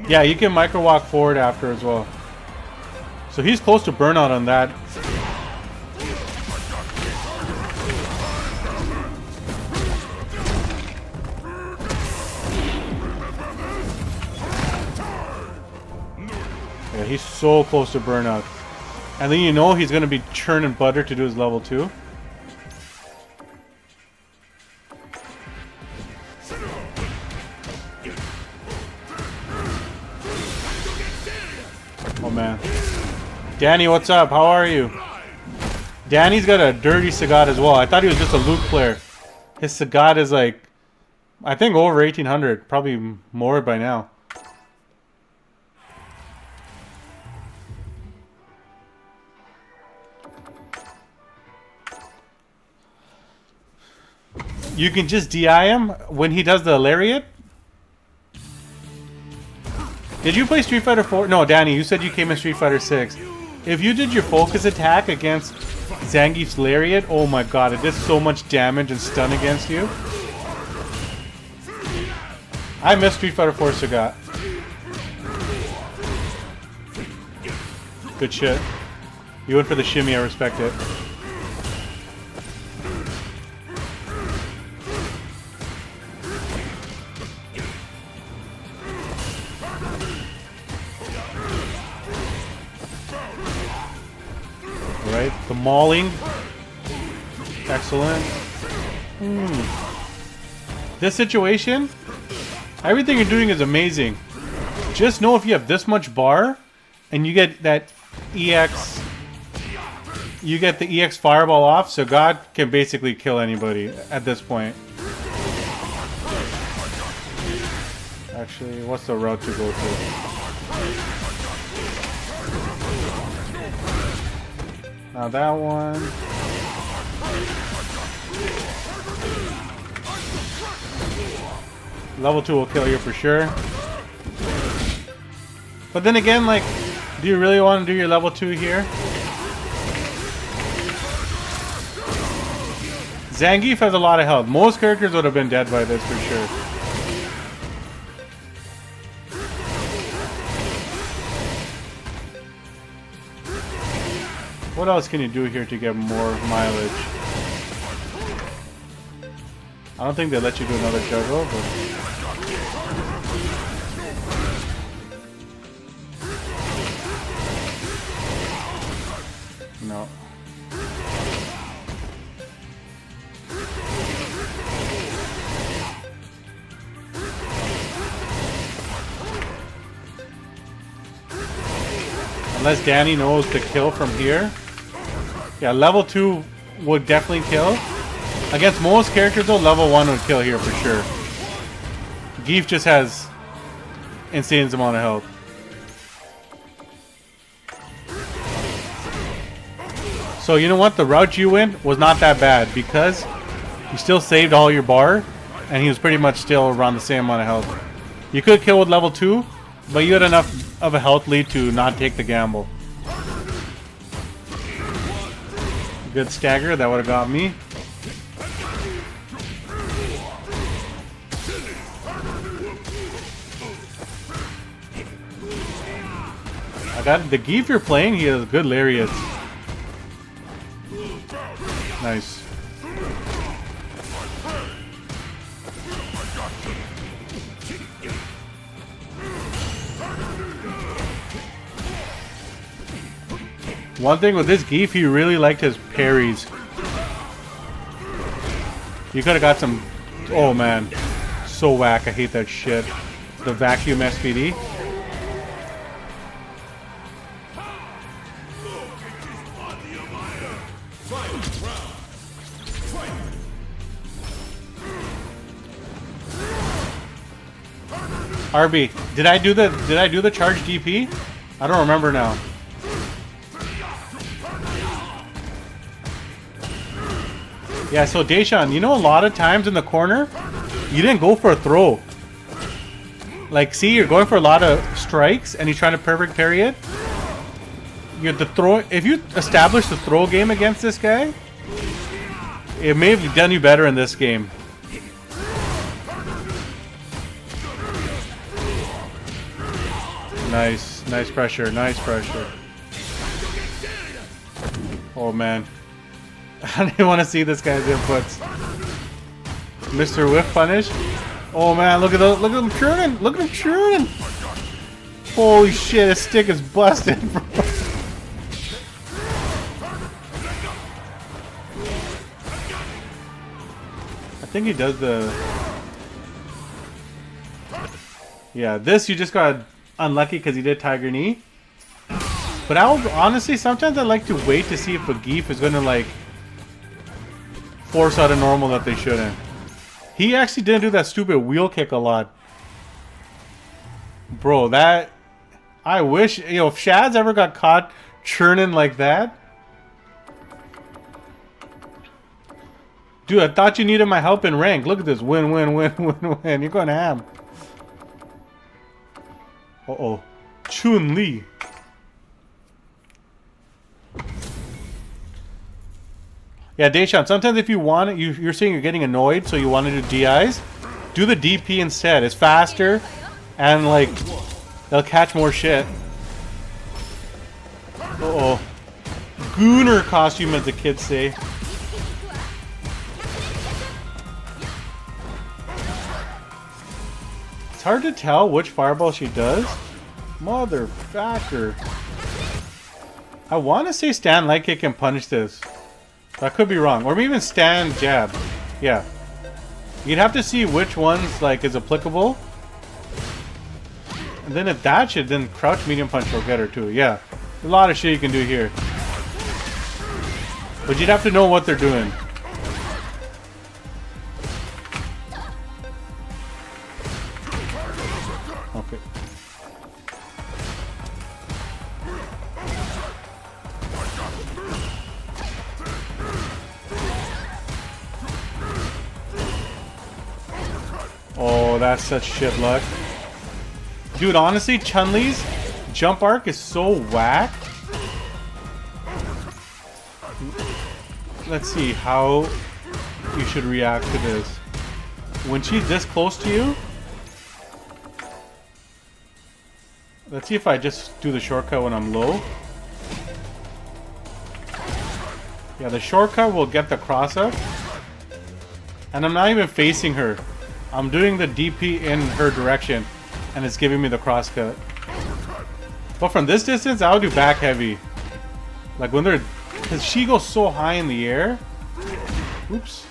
Yeah, you can micro walk forward after as well. So he's close to burnout on that. Yeah, he's so close to burnout. And then you know he's going to be churning butter to do his level 2. Oh man. Danny, what's up? How are you? Danny's got a dirty Sagat as well. I thought he was just a loot player. His Sagat is like, I think over 1800. Probably more by now. You can just DI him when he does the lariat. Did you play Street Fighter 4? No, Danny, you said you came in Street Fighter 6. If you did your focus attack against Zangief's lariat, oh my god, it did so much damage and stun against you. I miss Street Fighter 4 Sagat. Good shit. You went for the shimmy, I respect it. Alright, the mauling. Excellent. This situation, everything you're doing is amazing. Just know if you have this much bar and you get that EX, you get the EX fireball off, so God can basically kill anybody at this point. Actually, what's the route to go to? Now that one. Level 2 will kill you for sure. But then again, like, do you really want to do your level 2 here? Zangief has a lot of health. Most characters would have been dead by this for sure. What else can you do here to get more mileage? I don't think they let you do another juggle, but... No. Unless Danny knows to kill from here. Yeah, level 2 would definitely kill. Against most characters though, level 1 would kill here for sure. Geef just has insane amount of health. So you know what? The route you went was not that bad because you still saved all your bar and he was pretty much still around the same amount of health. You could kill with level 2, but you had enough of a health lead to not take the gamble. Good stagger, that would have got me. I got the Geef you're playing, he has good lariats. Nice. One thing with this Geef, he really liked his parries. You could have got some... Oh man. So whack, I hate that shit. The vacuum SPD. RB, did I do the charge DP? I don't remember now. Yeah, so Deshaun, you know a lot of times in the corner, you didn't go for a throw. Like, see, you're going for a lot of strikes, and you're trying to perfect parry it. If you establish the throw game against this guy, it may have done you better in this game. Nice, nice pressure, nice pressure. Oh man. I didn't want to see this guy's inputs. Mr. Whiff punish. Oh man, look at him churning! Look at him churning! Holy shit, his stick is busted, bro. I think he does the... Yeah, this you just got unlucky because he did Tiger Knee. But honestly, sometimes I like to wait to see if a Geef is going to like force out a normal that they shouldn't. He actually didn't do that stupid wheel kick a lot. Bro, that... I wish, you know, if Shad's ever got caught churning like that. Dude, I thought you needed my help in rank. Look at this. Win, win, win, win, win. You're going to ham. Uh-oh. Chun-Li. Yeah, Deshaun, sometimes if you want it, you're saying you're getting annoyed, so you want to do DIs, do the DP instead. It's faster, and like, they'll catch more shit. Uh-oh. Gooner costume, as the kids say. It's hard to tell which fireball she does. Motherfucker. I want to say Stan light kick can punish this. I could be wrong. Or maybe even Stan jab. Yeah. You'd have to see which ones like is applicable. And then if that shit, then crouch medium punch will get her too. Yeah. A lot of shit you can do here. But you'd have to know what they're doing. Okay. Oh, that's such shit luck. Dude, honestly, Chun-Li's jump arc is so whack. Let's see how you should react to this. When she's this close to you, let's see if I just do the shortcut when I'm low. Yeah, the shortcut will get the cross up. And I'm not even facing her. I'm doing the DP in her direction, and it's giving me the cross cut. But from this distance, I'll do back heavy. Like when they're... Because she goes so high in the air. Oops.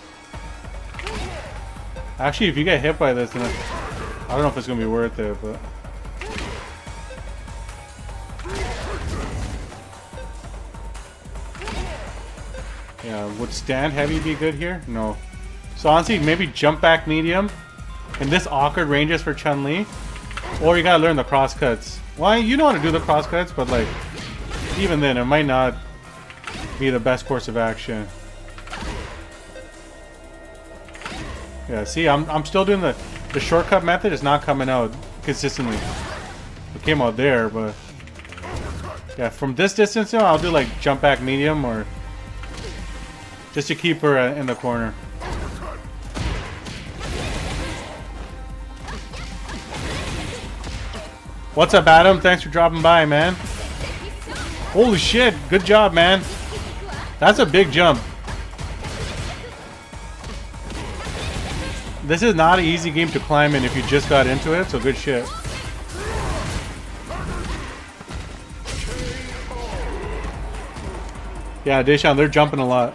Actually, if you get hit by this, then I don't know if it's going to be worth it, but... Yeah, would stand heavy be good here? No. So honestly, maybe jump back medium. In this awkward ranges for Chun-Li. Or you gotta learn the cross cuts. Well, you know how to do the cross cuts, but like, even then, it might not be the best course of action. Yeah, see, I'm still doing the shortcut method. Is not coming out consistently. It came out there, but yeah, from this distance, you know, I'll do like jump back medium or just to keep her in the corner. What's up, Adam? Thanks for dropping by, man. Holy shit, good job, man. That's a big jump. This is not an easy game to climb in if you just got into it, so good shit. Yeah, Deshaun, they're jumping a lot.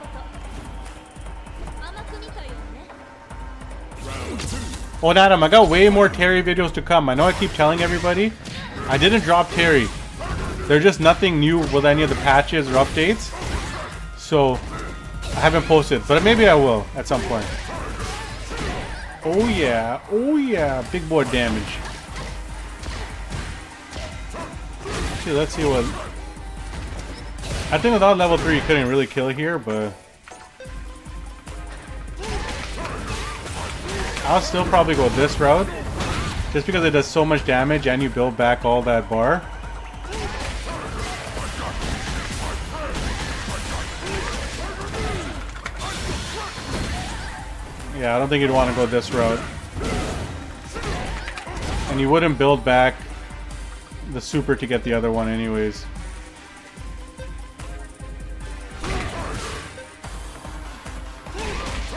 Oh, and Adam, I got way more Terry videos to come. I know I keep telling everybody. I didn't drop Terry. There's just nothing new with any of the patches or updates. So, I haven't posted. But maybe I will at some point. Oh yeah. Oh yeah. Big boy damage. Actually, let's see what... I think without level 3 you couldn't really kill here, but... I'll still probably go this route. Just because it does so much damage and you build back all that bar. Yeah, I don't think you'd want to go this route. And you wouldn't build back the super to get the other one anyways.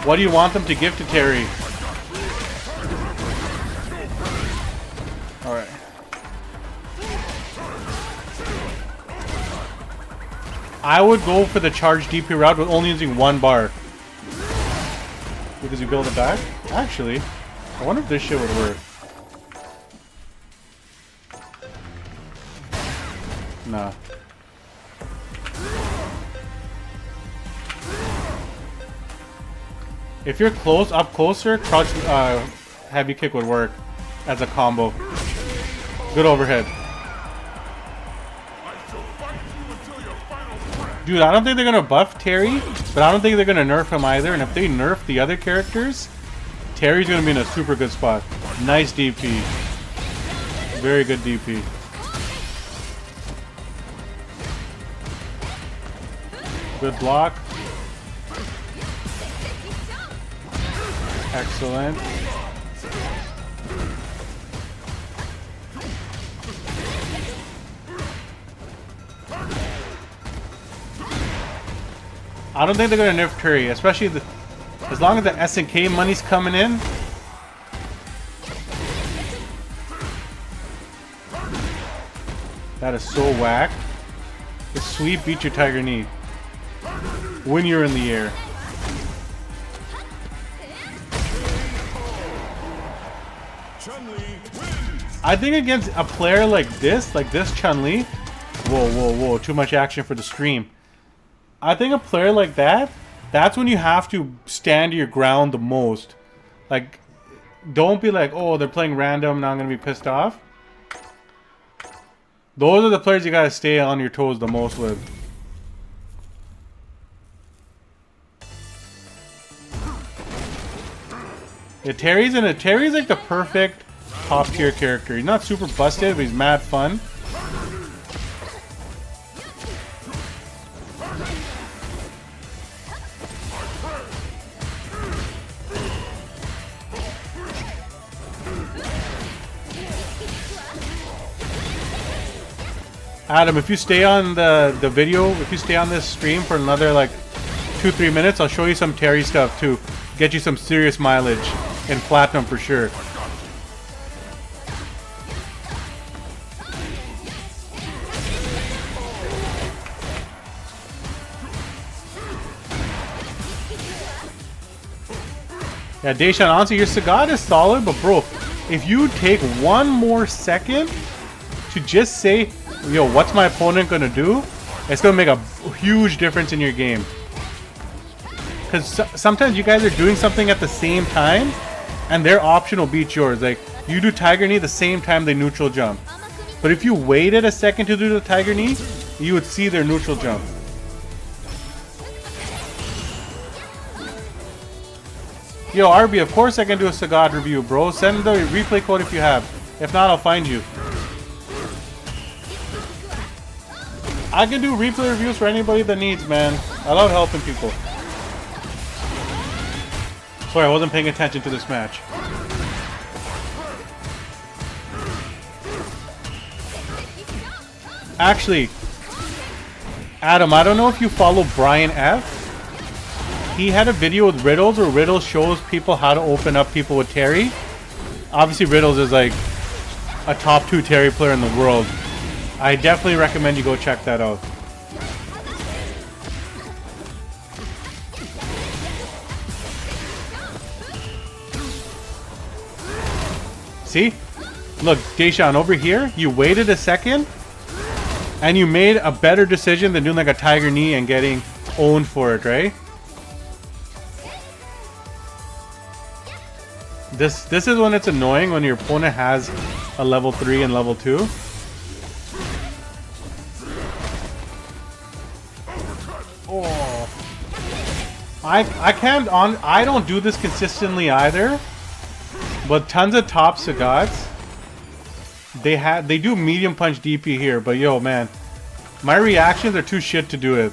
What do you want them to give to Terry? Alright. I would go for the charge DP route with only using one bar. Because you build it back? Actually, I wonder if this shit would work. Nah. If you're close, up closer, crouch, heavy kick would work as a combo. Good overhead. Dude, I don't think they're gonna buff Terry, but I don't think they're gonna nerf him either. And if they nerf the other characters, Terry's gonna be in a super good spot. Nice DP. Very good DP. Good block. Excellent. I don't think they're gonna nerf Terry, especially as long as the SNK money's coming in. That is so whack. The sweep beat your Tiger Knee when you're in the air. I think against a player like this Chun-Li, whoa, too much action for the stream. I think a player like that, that's when you have to stand your ground the most. Like, don't be like, oh, they're playing random, now I'm gonna be pissed off. Those are the players you gotta stay on your toes the most with. Yeah, Terry's like the perfect top tier character. He's not super busted, but he's mad fun. Adam, if you stay on the video, if you stay on this stream for another like 2-3 minutes, I'll show you some Terry stuff too. Get you some serious mileage in platinum for sure. Yeah, Deshaun, honestly, your Sagat is solid, but bro, if you take one more second to just say, yo, what's my opponent gonna do? It's gonna make a huge difference in your game. Because sometimes you guys are doing something at the same time, and their option will beat yours. Like, you do Tiger Knee the same time they neutral jump. But if you waited a second to do the Tiger Knee, you would see their neutral jump. Yo, RB, of course I can do a Sagat review, bro. Send the replay code if you have. If not, I'll find you. I can do replay reviews for anybody that needs, man. I love helping people. Sorry, I wasn't paying attention to this match. Actually, Adam, I don't know if you follow Brian F. He had a video with Riddles where Riddles shows people how to open up people with Terry. Obviously, Riddles is like a top 2 Terry player in the world. I definitely recommend you go check that out. See? Look, Deshaun, over here, you waited a second and you made a better decision than doing like a tiger knee and getting owned for it, right? This is when it's annoying, when your opponent has a level 3 and level 2. Oh. I don't do this consistently either. But tons of top Sagats, they do medium punch DP here, but yo man, my reactions are too shit to do it.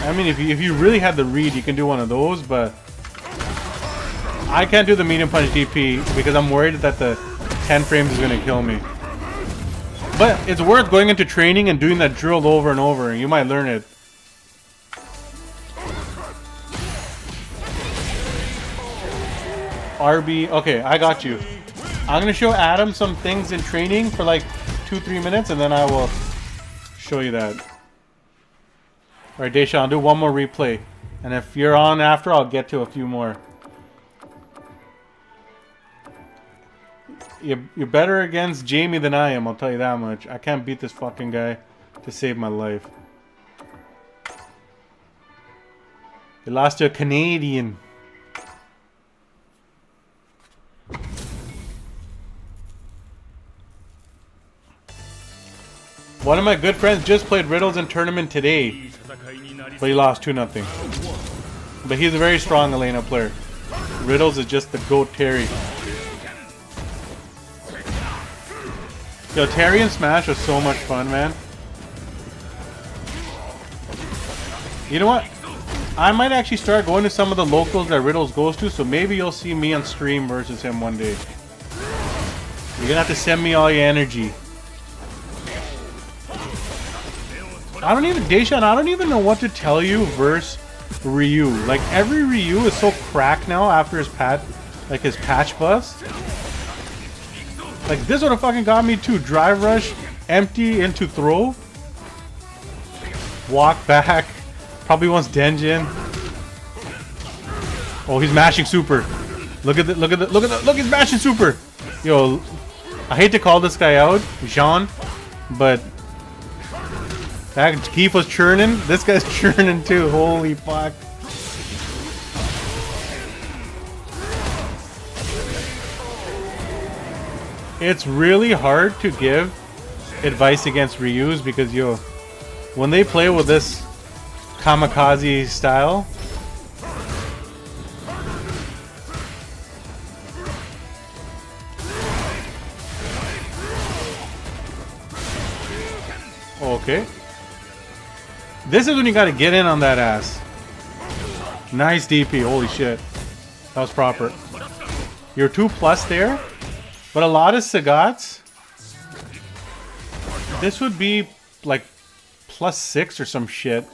I mean, if you really had the read, you can do one of those, but I can't do the medium punch DP because I'm worried that the 10 frames is gonna kill me. But it's worth going into training and doing that drill over and over, and you might learn it. RB, okay, I got you. I'm gonna show Adam some things in training for like 2-3 minutes, and then I will show you that. Alright, Deshaun, I'll do one more replay. And if you're on after, I'll get to a few more. You're better against Jamie than I am, I'll tell you that much. I can't beat this fucking guy to save my life. You lost to a Canadian. One of my good friends just played Riddles in tournament today, but he lost 2-0. But he's a very strong Elena player. Riddles is just the GOAT Terry. Yo, Terry and Smash was so much fun, man. You know what? I might actually start going to some of the locals that Riddles goes to, so maybe you'll see me on stream versus him one day. You're gonna have to send me all your energy. Deshaun, I don't even know what to tell you versus Ryu. Like, every Ryu is so cracked now after his patch bust. Like, this would have fucking got me too. Drive rush, empty into throw. Walk back. Probably wants Denjin. Oh, he's mashing super. Look, he's mashing super. Yo, I hate to call this guy out, Jean, but that Keith was churning. This guy's churning too. Holy fuck. It's really hard to give advice against Ryus because, yo, when they play with this kamikaze style, okay. This is when you gotta get in on that ass. Nice DP, holy shit. That was proper. You're 2+ there, but a lot of Sagats, this would be like +6 or some shit.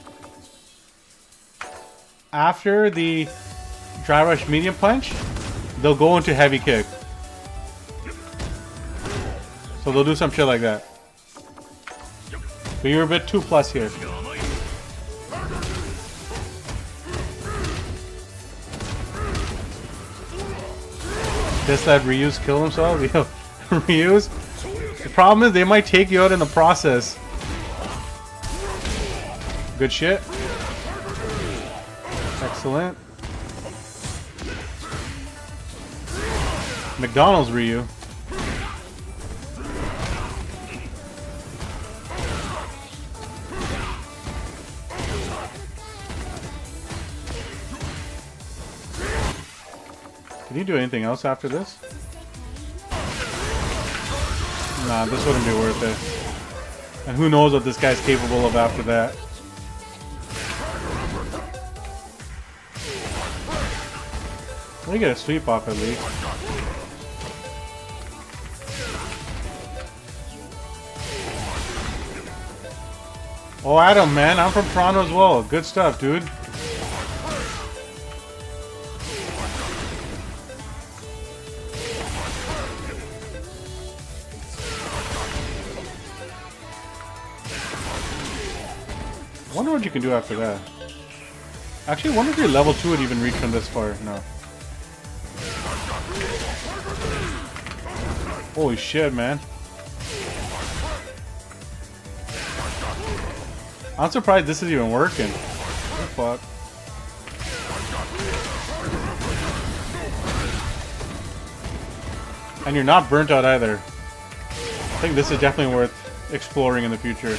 After the dry rush medium punch, they'll go into heavy kick. So they'll do some shit like that. But you're a bit 2+ here. Just let Ryu's kill himself? Yo, Ryu's? The problem is they might take you out in the process. Good shit. Excellent. McDonald's Ryu. Can you do anything else after this? Nah, this wouldn't be worth it. And who knows what this guy's capable of after that. Let me get a sweep off at least. Oh, Adam, man, I'm from Toronto as well. Good stuff, dude. I wonder what you can do after that. Actually, I wonder if your level 2 would even reach from this far. No. Holy shit, man. I'm surprised this is even working. What the fuck? And you're not burnt out either. I think this is definitely worth exploring in the future.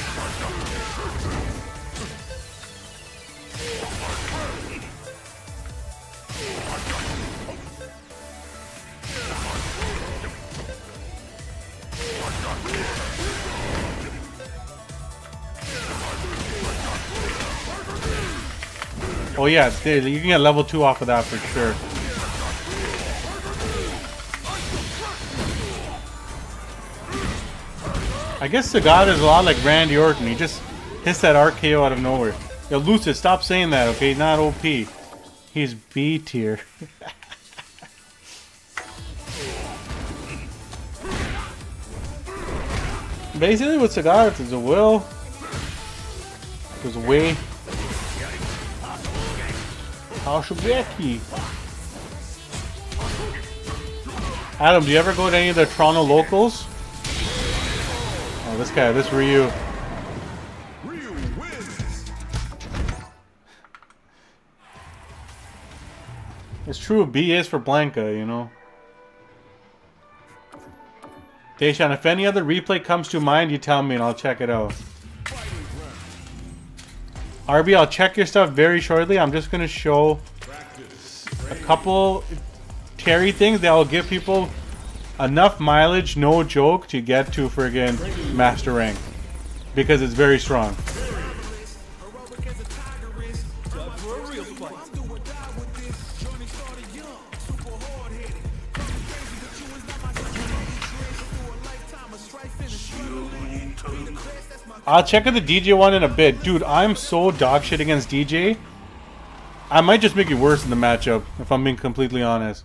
Oh yeah, you can get level 2 off of that for sure. I guess Sagat is a lot like Randy Orton. He just hits that RKO out of nowhere. Yo, Lucid, stop saying that, okay? He's not OP. He's B tier. Basically, with Sagat, there's a will. There's a way. Becky. Adam, do you ever go to any of the Toronto locals? Oh, this guy, this Ryu. Ryu wins. It's true, B is for Blanca, you know. Deshaun, if any other replay comes to mind, you tell me and I'll check it out. RB, I'll check your stuff very shortly. I'm just going to show a couple Terry things that will give people enough mileage, no joke, to get to friggin' Master Rank. Because it's very strong. I'll check out the DJ one in a bit. Dude, I'm so dog shit against DJ. I might just make it worse in the matchup, if I'm being completely honest.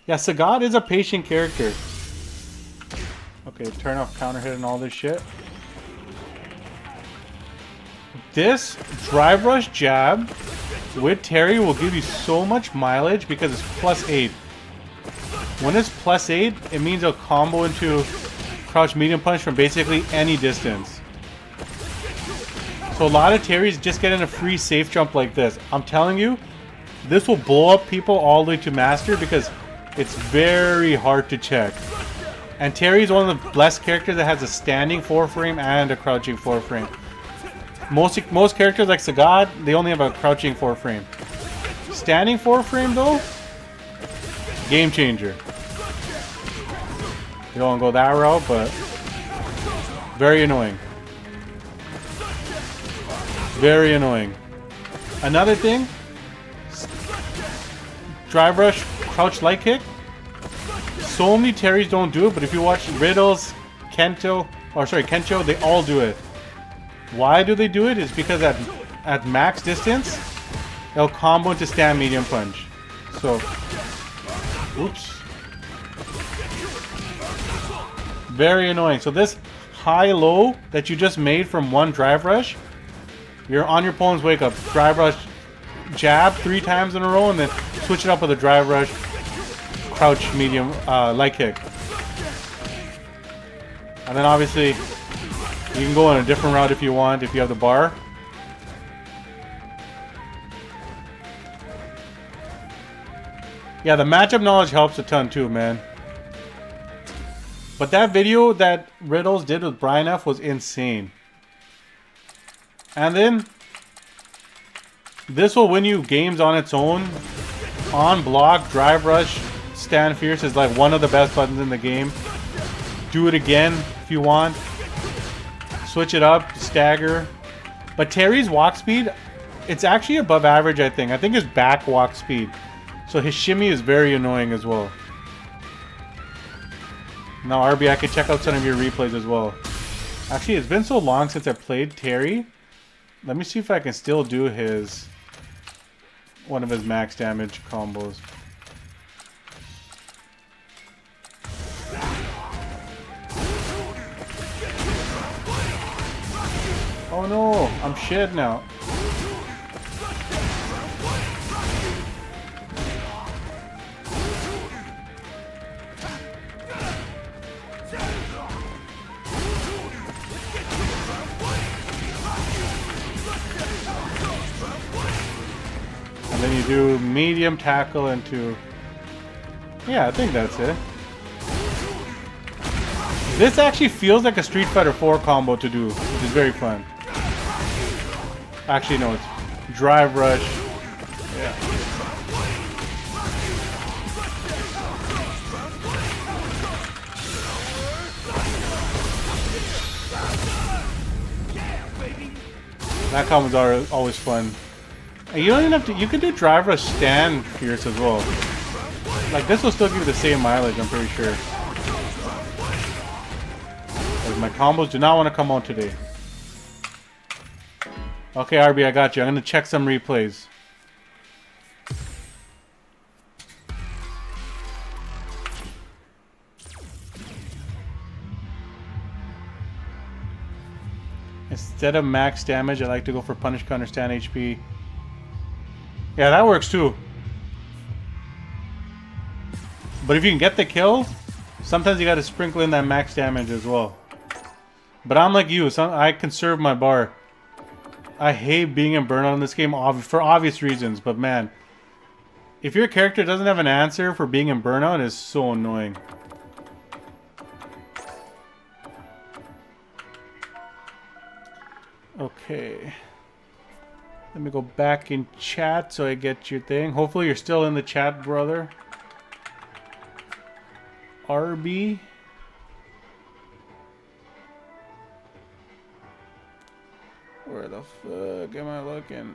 Yeah, Sagat is a patient character. Okay, turn off counter hit and all this shit. This drive rush jab with Terry will give you so much mileage because it's +8. When it's +8, it means it'll combo into crouch medium punch from basically any distance. So a lot of Terry's just getting a free safe jump like this. I'm telling you, this will blow up people all the way to master because it's very hard to check. And Terry's one of the blessed characters that has a standing 4-frame and a crouching 4-frame. Most characters like Sagat, they only have a crouching 4-frame. Standing 4-frame though, game changer. You don't want to go that route, but very annoying. Very annoying. Another thing, drive rush, crouch light kick. So many Terrys don't do it, but if you watch Riddles, Kento, they all do it. Why do they do it? It's because at max distance, they'll combo into stand medium punch. So, oops. Very annoying. So this high-low that you just made from one drive rush, you're on your opponent's wake up. Drive rush, jab 3 times in a row, and then switch it up with a drive rush, crouch medium light kick. And then obviously, you can go in a different route if you want, if you have the bar. Yeah, the matchup knowledge helps a ton too, man. But that video that Riddles did with Brian F was insane. And then, this will win you games on its own. On block, drive rush, stand fierce is like one of the best buttons in the game. Do it again if you want. Switch it up, stagger. But Terry's walk speed It's actually above average, I think. I think his back walk speed. So his shimmy is very annoying as well. Now, RB, I can check out some of your replays as well. Actually, it's been so long since I played Terry. Let me see if I can still do his... one of his max damage combos. Oh no, I'm shit now. And then you do medium tackle into... yeah, I think that's it. This actually feels like a Street Fighter 4 combo to do, which is very fun. Actually, no, it's Drive Rush. Yeah. That combo's are always fun. And you don't even have to. You can do Drive Rush stand fierce as well. Like this will still give you the same mileage, I'm pretty sure. Because my combos do not want to come out today. Okay, RB, I got you. I'm gonna check some replays. Instead of max damage, I like to go for punish, counter, stand HP. Yeah, that works too. But if you can get the kill, sometimes you gotta sprinkle in that max damage as well. But I'm like you, so I conserve my bar. I hate being in burnout in this game for obvious reasons, but man, if your character doesn't have an answer for being in burnout, it's so annoying. Okay. Let me go back in chat so I get your thing. Hopefully you're still in the chat, brother. RB. Where the fuck am I looking?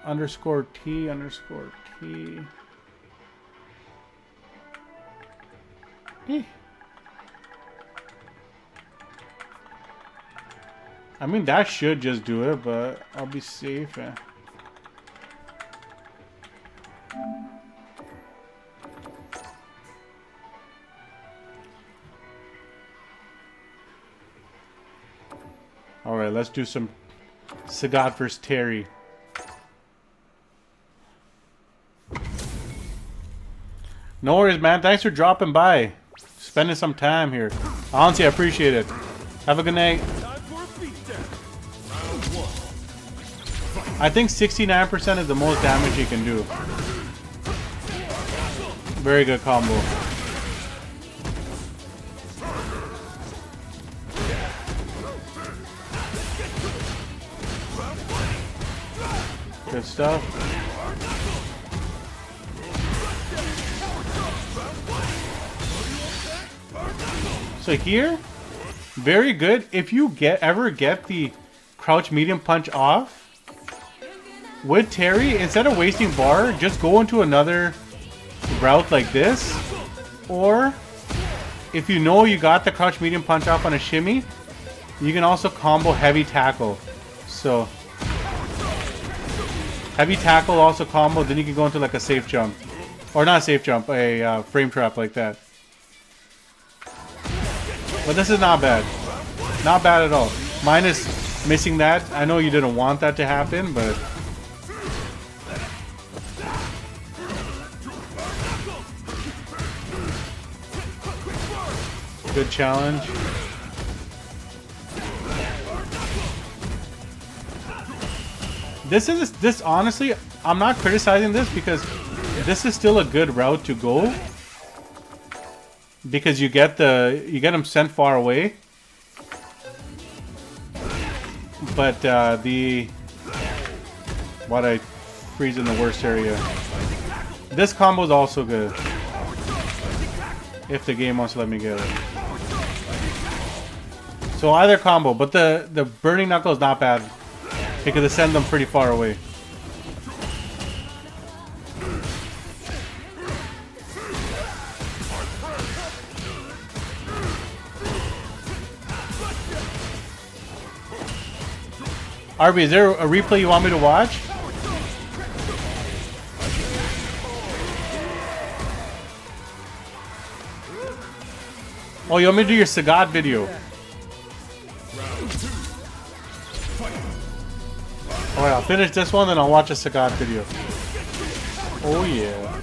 Underscore T, underscore T. Eh. I mean, that should just do it, but I'll be safe. Alright, let's do some Sagat versus Terry. No worries, man. Thanks for dropping by. Spending some time here. Honestly, I appreciate it. Have a good night. I think 69% is the most damage you can do. Very good combo. Good stuff. So here, very good. If you ever get the crouch medium punch off, with Terry, instead of wasting bar, just go into another route like this. Or, if you know you got the crouch medium punch off on a shimmy, you can also combo heavy tackle. So, heavy tackle also combo, then you can go into like a safe jump. Or not a safe jump, a frame trap like that. But this is not bad. Not bad at all. Minus missing that. I know you didn't want that to happen, but... good challenge. This honestly, I'm not criticizing this because this is still a good route to go. Because you get them sent far away. But what I freeze in the worst area. This combo is also good. If the game wants to let me get it. So either combo, but the burning knuckle is not bad. It could send them pretty far away. Arby, is there a replay you want me to watch? Oh, you want me to do your Sagat video? Alright, I'll finish this one, then I'll watch a Sagat video. Oh yeah.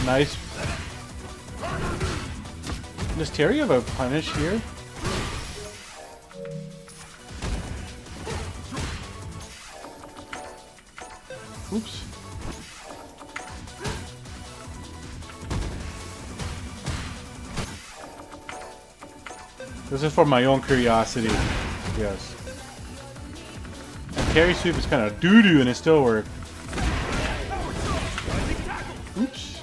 Nice. Does Terry have a punish here? Oops. This is for my own curiosity. Yes. And carry sweep is kind of doo-doo and it still worked. Oops.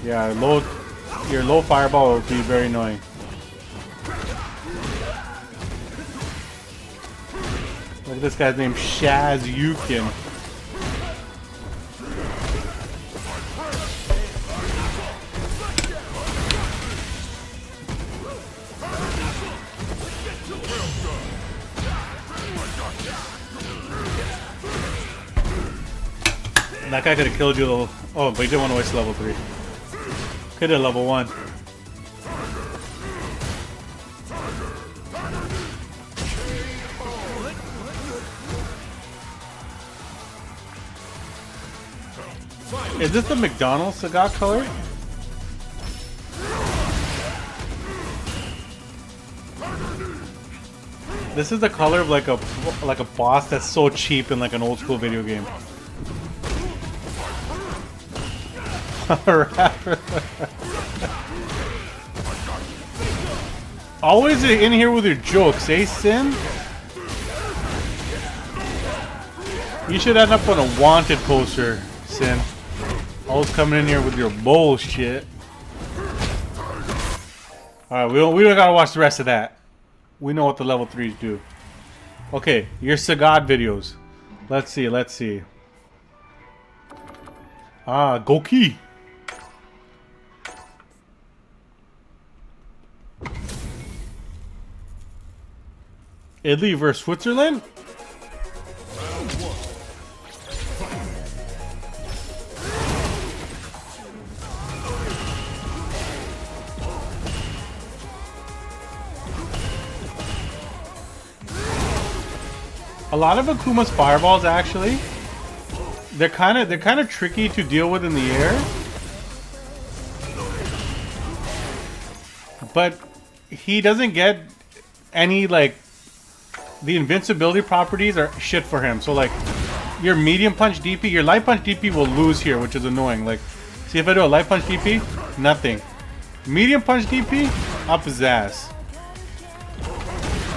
Yeah, your low fireball will be very annoying. Look at this guy's name, Shaz Yukin. That guy could have killed you. Oh, but he didn't want to waste level 3. Could have level 1. Is this the McDonald's Sagat color? This is the color of like a boss that's so cheap in like an old school video game. Always in here with your jokes, eh, Sin? You should end up on a wanted poster, Sin. Always coming in here with your bullshit. Alright, we don't gotta watch the rest of that. We know what the level 3s do. Okay, your Sagat videos. Let's see. Ah, Goki. Italy versus Switzerland? A lot of Akuma's fireballs actually, they're kind of tricky to deal with in the air. But he doesn't get any like the invincibility properties are shit for him. So like your medium punch DP, your light punch DP will lose here, which is annoying. Like, see if I do a light punch DP, nothing. Medium punch DP, up his ass.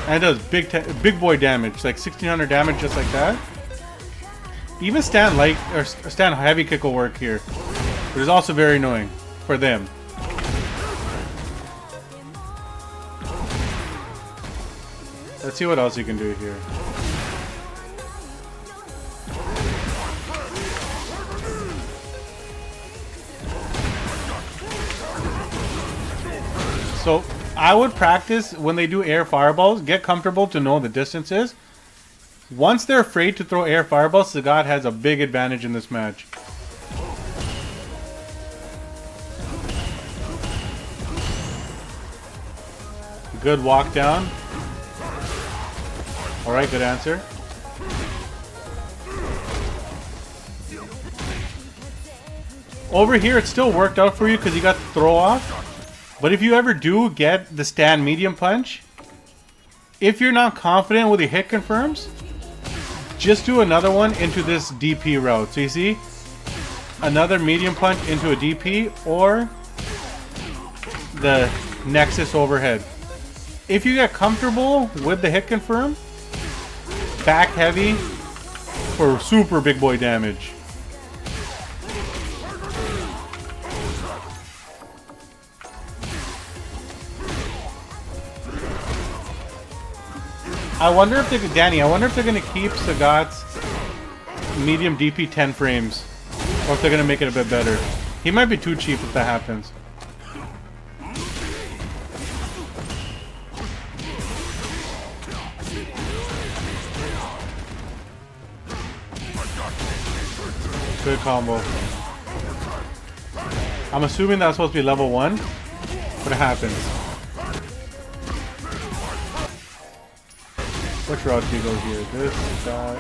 And it does big boy damage, like 1600 damage just like that. Even stand light or stand heavy kick will work here. But it's also very annoying for them. Let's see what else you can do here. So I would practice when they do air fireballs, get comfortable to know the distances. Once they're afraid to throw air fireballs, Sagat has a big advantage in this match. Good walk down. Alright, good answer. Over here, it still worked out for you because you got the throw off. But if you ever do get the stand medium punch, if you're not confident with your hit confirms, just do another one into this DP route. So you see, another medium punch into a DP or the Nexus overhead. if you get comfortable with the hit confirm, back heavy for super big boy damage. I wonder if they could, Danny, I wonder if they're going to keep Sagat's medium DP 10 frames. Or if they're going to make it a bit better. He might be too cheap if that happens. Good combo. I'm assuming that's supposed to be level 1. But it happens. Which route do you go here? This, that.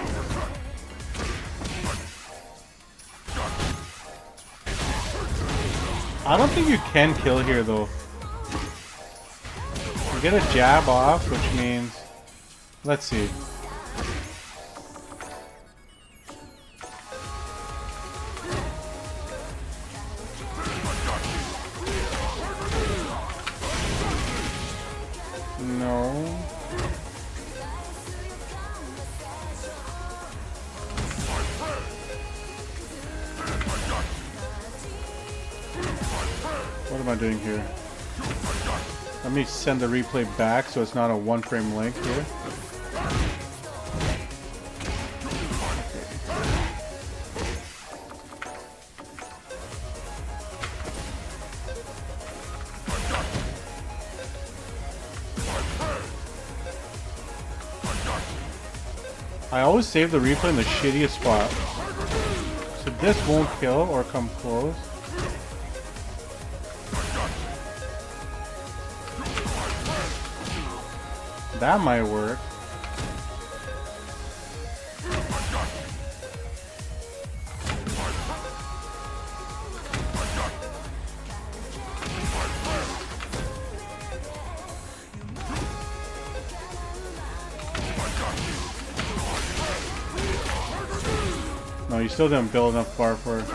I don't think you can kill here though. You get a jab off, which means... Let's see. No. What am I doing here? Let me send the replay back so it's not a one frame length here. I always save the replay in the shittiest spot. So this won't kill or come close. That might work. No, you still didn't build enough bar for it.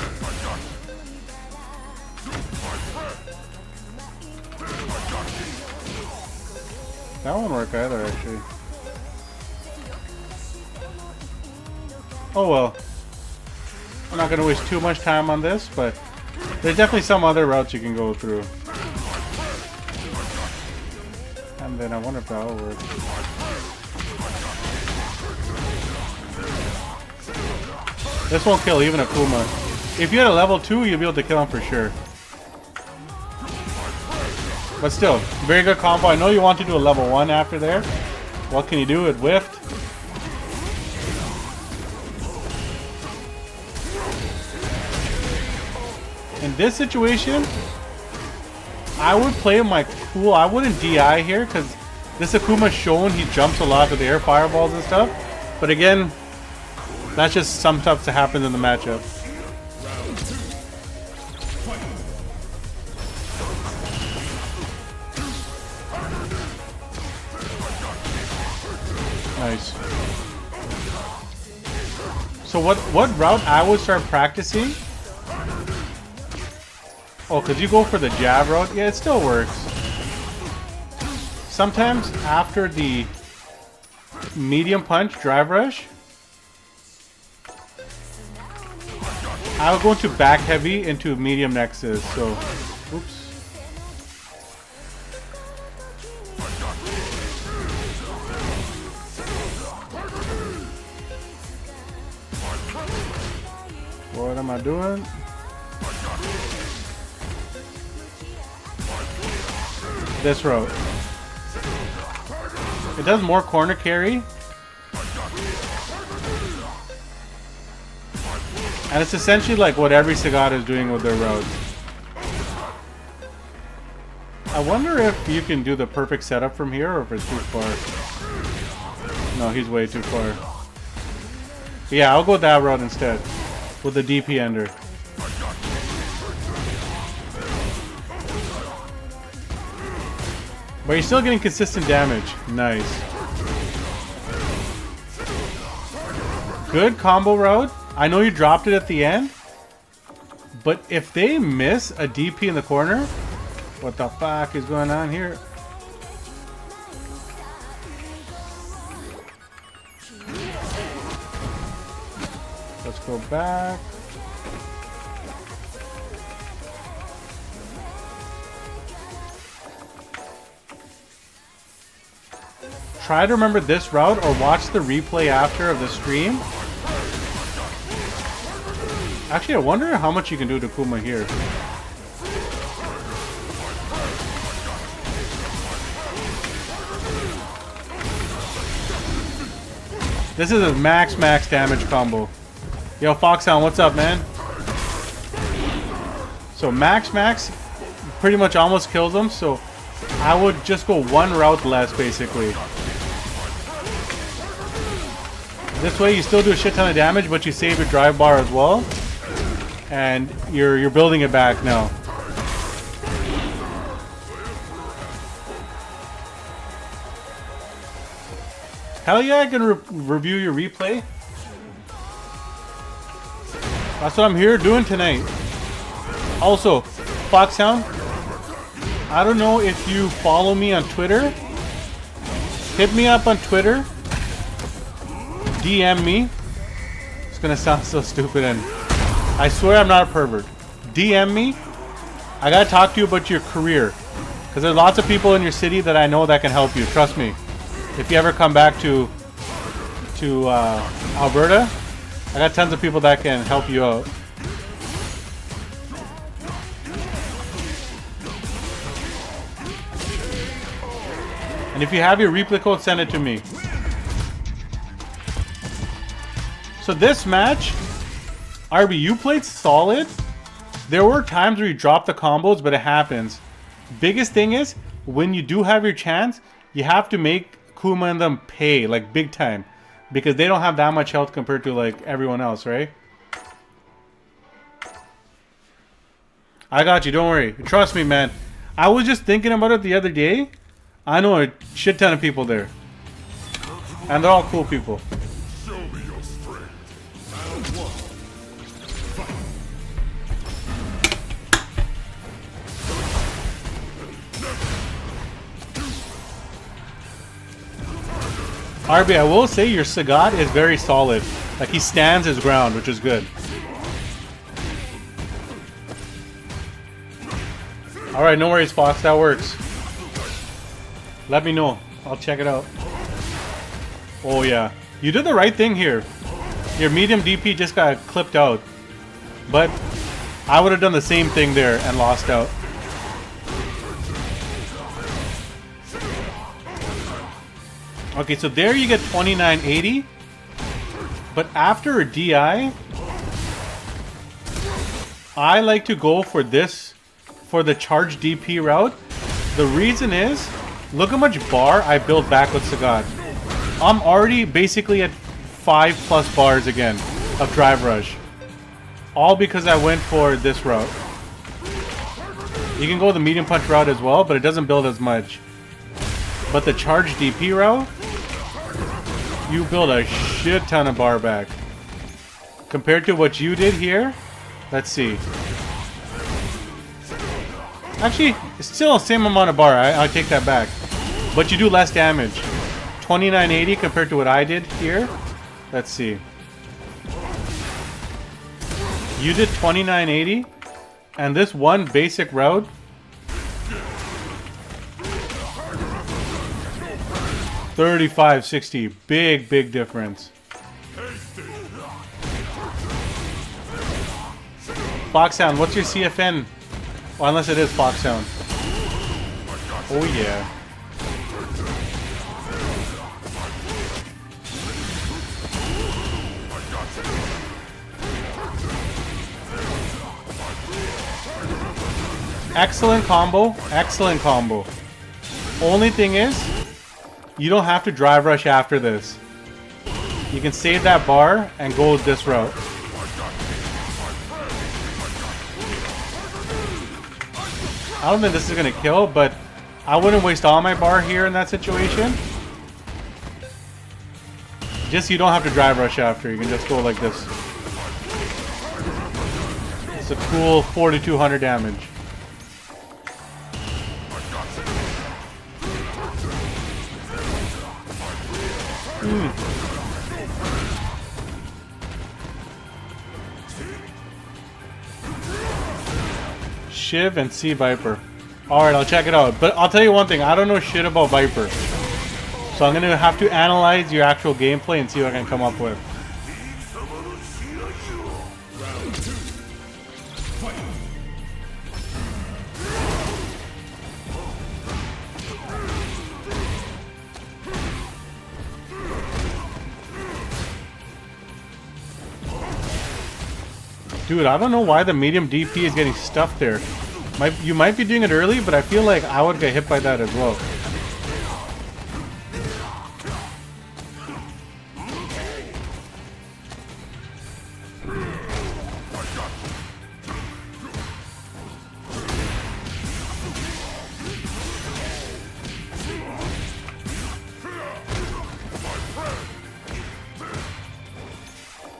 That won't work either, actually. Oh well. I'm not going to waste too much time on this, but there's definitely some other routes you can go through. And then I wonder if that'll work. This won't kill even a Kuma. If you had a level 2, you'll be able to kill him for sure. But still, very good combo. I know you want to do a level 1 after there. What can you do? It whiffed. In this situation, I would play my cool. I wouldn't DI here because this Akuma's shown he jumps a lot with the air fireballs and stuff. But again, that's just some stuff that happens in the matchup. Nice. So what route I would start practicing? Oh, because you go for the jab route? Yeah, it still works. Sometimes after the medium punch drive rush, I would go into back heavy into medium nexus. So, oops. What am I doing? This route. It does more corner carry. And it's essentially like what every Sagat is doing with their routes. I wonder if you can do the perfect setup from here or if it's too far. No, he's way too far. Yeah, I'll go that route instead. With the DP ender. But you're still getting consistent damage. Nice. Good combo route. I know you dropped it at the end. But if they miss a DP in the corner, what the fuck is going on here? Go back. Try to remember this route or watch the replay after of the stream. Actually, I wonder how much you can do to Kuma here. This is a max damage combo. Yo, Foxhound, what's up, man? So max pretty much almost kills them, so I would just go one route less, basically. This way you still do a shit ton of damage, but you save your drive bar as well. And you're building it back now. Hell yeah, I can review your replay. That's what I'm here doing tonight. Also, Foxhound, I don't know if you follow me on Twitter. Hit me up on Twitter. DM me. It's gonna sound so stupid, and I swear I'm not a pervert. DM me. I gotta talk to you about your career, because there's lots of people in your city that I know that can help you. Trust me. If you ever come back to Alberta, I got tons of people that can help you out. And if you have your replay code, send it to me. So this match, RB, you played solid. There were times where you dropped the combos, but it happens. Biggest thing is, when you do have your chance, you have to make Kuma and them pay, like big time. Because they don't have that much health compared to like everyone else, right? I got you, don't worry. Trust me, man. I was just thinking about it the other day. I know a shit ton of people there. And they're all cool people. Show me your strength. Round one. RB, I will say your Sagat is very solid. Like, he stands his ground, which is good. Alright, no worries, Fox. That works. Let me know. I'll check it out. Oh, yeah. You did the right thing here. Your medium DP just got clipped out. But I would have done the same thing there and lost out. Okay, so there you get 2980. But after a DI, I like to go for this, for the charge DP route. The reason is, look how much bar I built back with Sagat. I'm already basically at 5+ bars again of drive rush. All because I went for this route. You can go the medium punch route as well, but it doesn't build as much. But the charge DP route, you build a shit ton of bar back. Compared to what you did here, let's see. Actually, it's still the same amount of bar. I'll take that back. But you do less damage. 2980 compared to what I did here. Let's see. You did 2980, and this one basic route, $35.60. Big difference. Foxhound, what's your CFN? Well, unless it is Foxhound. Oh yeah. Excellent combo. Excellent combo. Only thing is, you don't have to drive rush after this. You can save that bar and go this route. I don't think this is going to kill, but I wouldn't waste all my bar here in that situation. Just so you don't have to drive rush after. You can just go like this. It's a cool 4,200 damage. Shiv and C Viper. Alright, I'll check it out. But I'll tell you one thing, I don't know shit about Viper. So I'm gonna have to analyze your actual gameplay and see what I can come up with. Dude, I don't know why the medium DP is getting stuffed there. You might be doing it early, but I feel like I would get hit by that as well.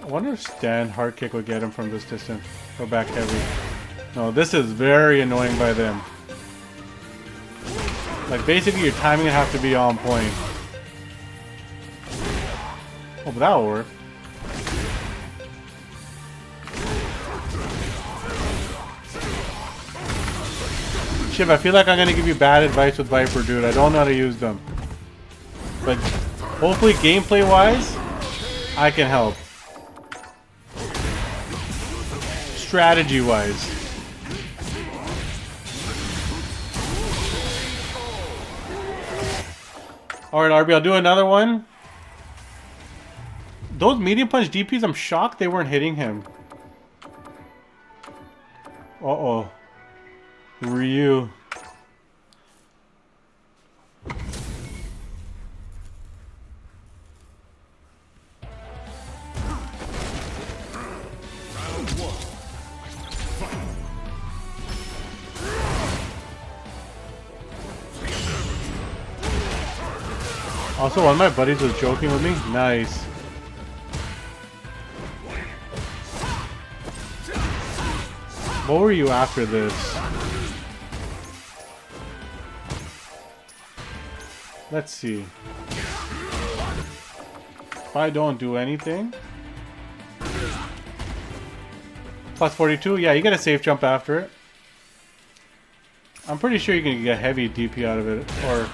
I wonder if stand hard kick would get him from this distance. Go back heavy. No, this is very annoying by them. Like basically your timing would have to be on point. Oh, but that'll work. Shiv, I feel like I'm gonna give you bad advice with Viper, dude. I don't know how to use them. But hopefully gameplay wise, I can help. Strategy wise. Alright, RB, I'll do another one. Those medium punch DPs, I'm shocked they weren't hitting him. Uh-oh. Ryu. Also, one of my buddies was joking with me. Nice. What were you after this? Let's see. If I don't do anything. Plus 42? Yeah, you get a safe jump after it. I'm pretty sure you can get heavy DP out of it. Or...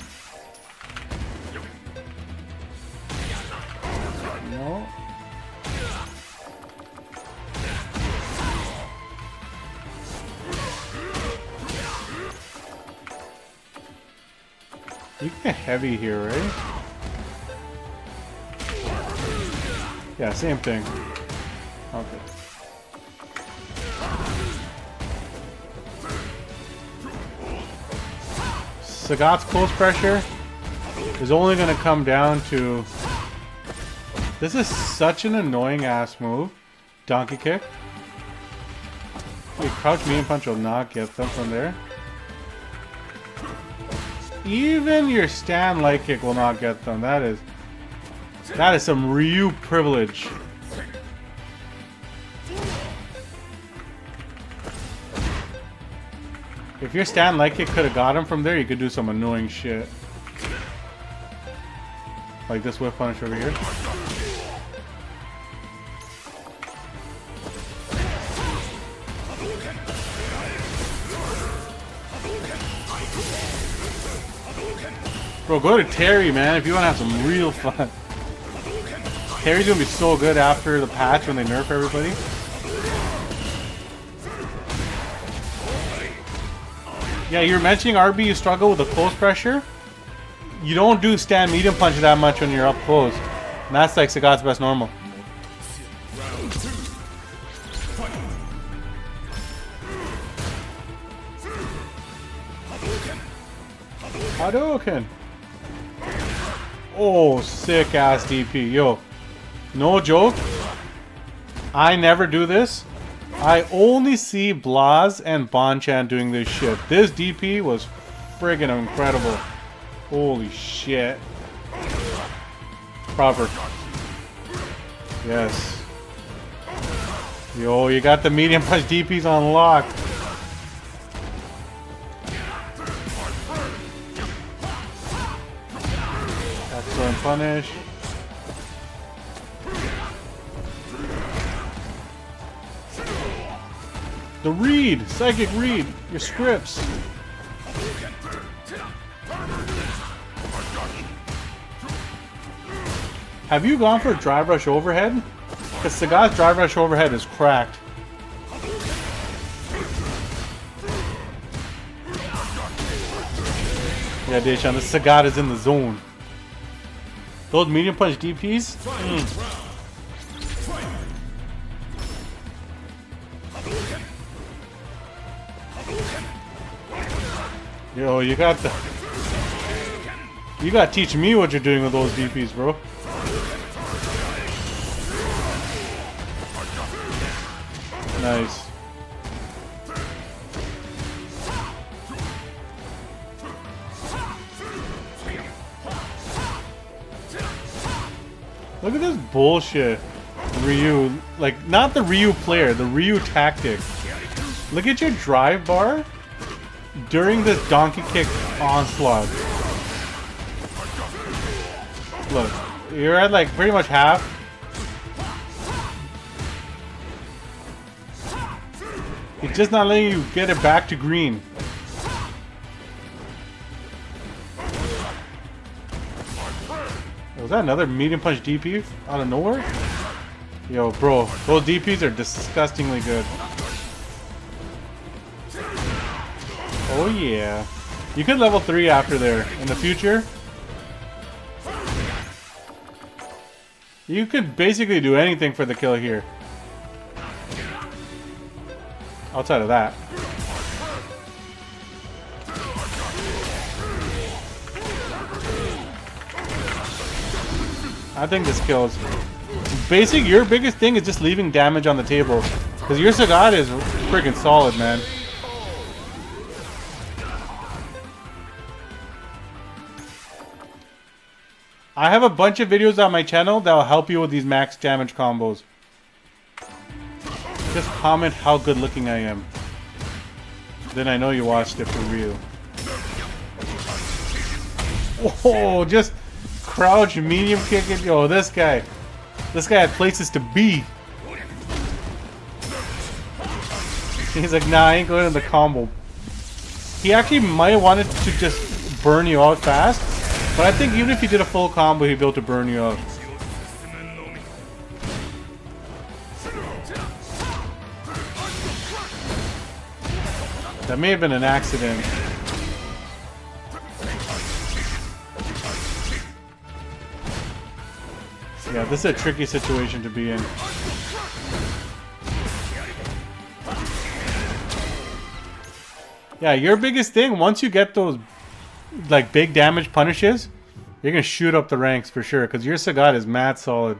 no. You can get heavy here, right? Yeah, same thing. Okay. Sagat's close pressure is only going to come down to... This is such an annoying ass move. Donkey kick. Wait, crouch medium punch will not get them from there. Even your stand light kick will not get them. That is some Ryu privilege. If your stand light kick could have got him from there, you could do some annoying shit. Like this whip punish over here. Bro, go to Terry, man, if you want to have some real fun. Terry's gonna be so good after the patch when they nerf everybody. Yeah, you were mentioning RB, you struggle with the close pressure. You don't do stand medium punch that much when you're up close. And that's like Sagat's best normal. Hadouken! Oh, sick ass DP. Yo, no joke. I never do this. I only see Blaz and Bonchan doing this shit. This DP was friggin' incredible. Holy shit. Proper. Yes. Yo, you got the medium punch DPs on lock. Excellent punish. The read! Psychic read! Your scripts! Have you gone for a drive rush overhead? Because Sagat's drive rush overhead is cracked. Yeah, Deshaun, the Sagat is in the zone. Those medium punch DPs? Yo, you gotta teach me what you're doing with those DPs, bro. Nice. Look at this bullshit. Ryu. Like, not the Ryu player, the Ryu tactic. Look at your drive bar during this donkey kick onslaught. Look, you're at like pretty much half. He's just not letting you get it back to green. Was that another medium punch DP out of nowhere? Yo, bro, those DPs are disgustingly good. Oh yeah. You could level 3 after there in the future. You could basically do anything for the kill here. Outside of that. I think this kills. Basic, your biggest thing is just leaving damage on the table. Because your Sagat is freaking solid, man. I have a bunch of videos on my channel that will help you with these max damage combos. Just comment how good looking I am. Then I know you watched it for real. Oh, just crouch, medium kick it. Yo, this guy had places to be. He's like, nah, I ain't going to the combo. He actually might have wanted to just burn you out fast. But I think even if he did a full combo, he'd be able to burn you out. That may have been an accident. Yeah, this is a tricky situation to be in. Yeah, your biggest thing, once you get those like big damage punishes, you're gonna shoot up the ranks for sure, because your Sagat is mad solid.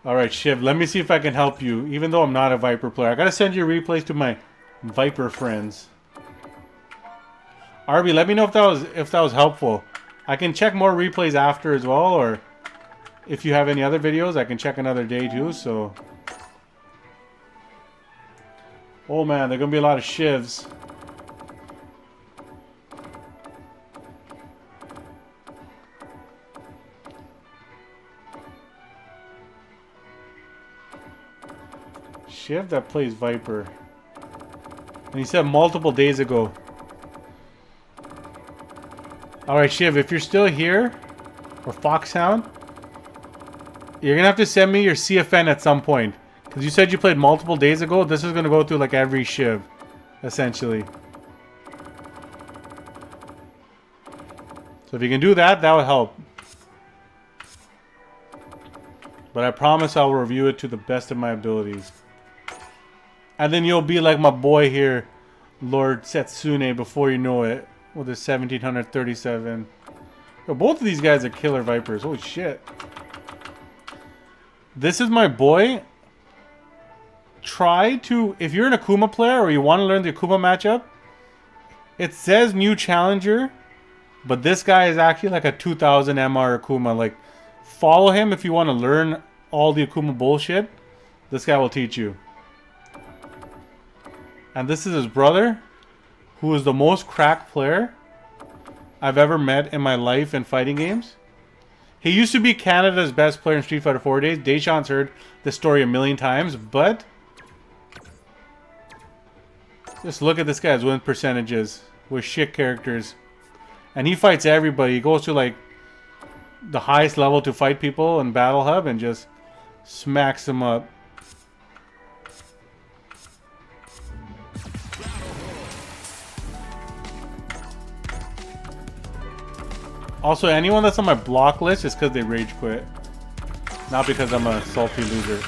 Alright, Shiv, let me see if I can help you, even though I'm not a Viper player. I gotta send your replays to my Viper friends. Arby, let me know if that was helpful. I can check more replays after as well, or if you have any other videos, I can check another day too, so. Oh man, there are gonna be a lot of Shivs. Shiv that plays Viper. And he said multiple days ago. Alright, Shiv, if you're still here, or Foxhound, you're gonna have to send me your CFN at some point. Because you said you played multiple days ago. This is going to go through like every Shiv, essentially. So if you can do that, that would help. But I promise I'll review it to the best of my abilities. And then you'll be like my boy here, Lord Setsune, before you know it. With his 1737. Yo, both of these guys are killer Vipers. Holy shit. This is my boy. Try to, if you're an Akuma player or you want to learn the Akuma matchup, it says new challenger, but this guy is actually like a 2000 MR Akuma. Like, follow him if you want to learn all the Akuma bullshit. This guy will teach you. And this is his brother, who is the most cracked player I've ever met in my life in fighting games. He used to be Canada's best player in Street Fighter 4 days. Deshawn's heard this story a million times, but just look at this guy's win percentages with shit characters. And he fights everybody. He goes to like the highest level to fight people in Battle Hub and just smacks them up. Also, anyone that's on my block list is because they rage quit. Not because I'm a salty loser.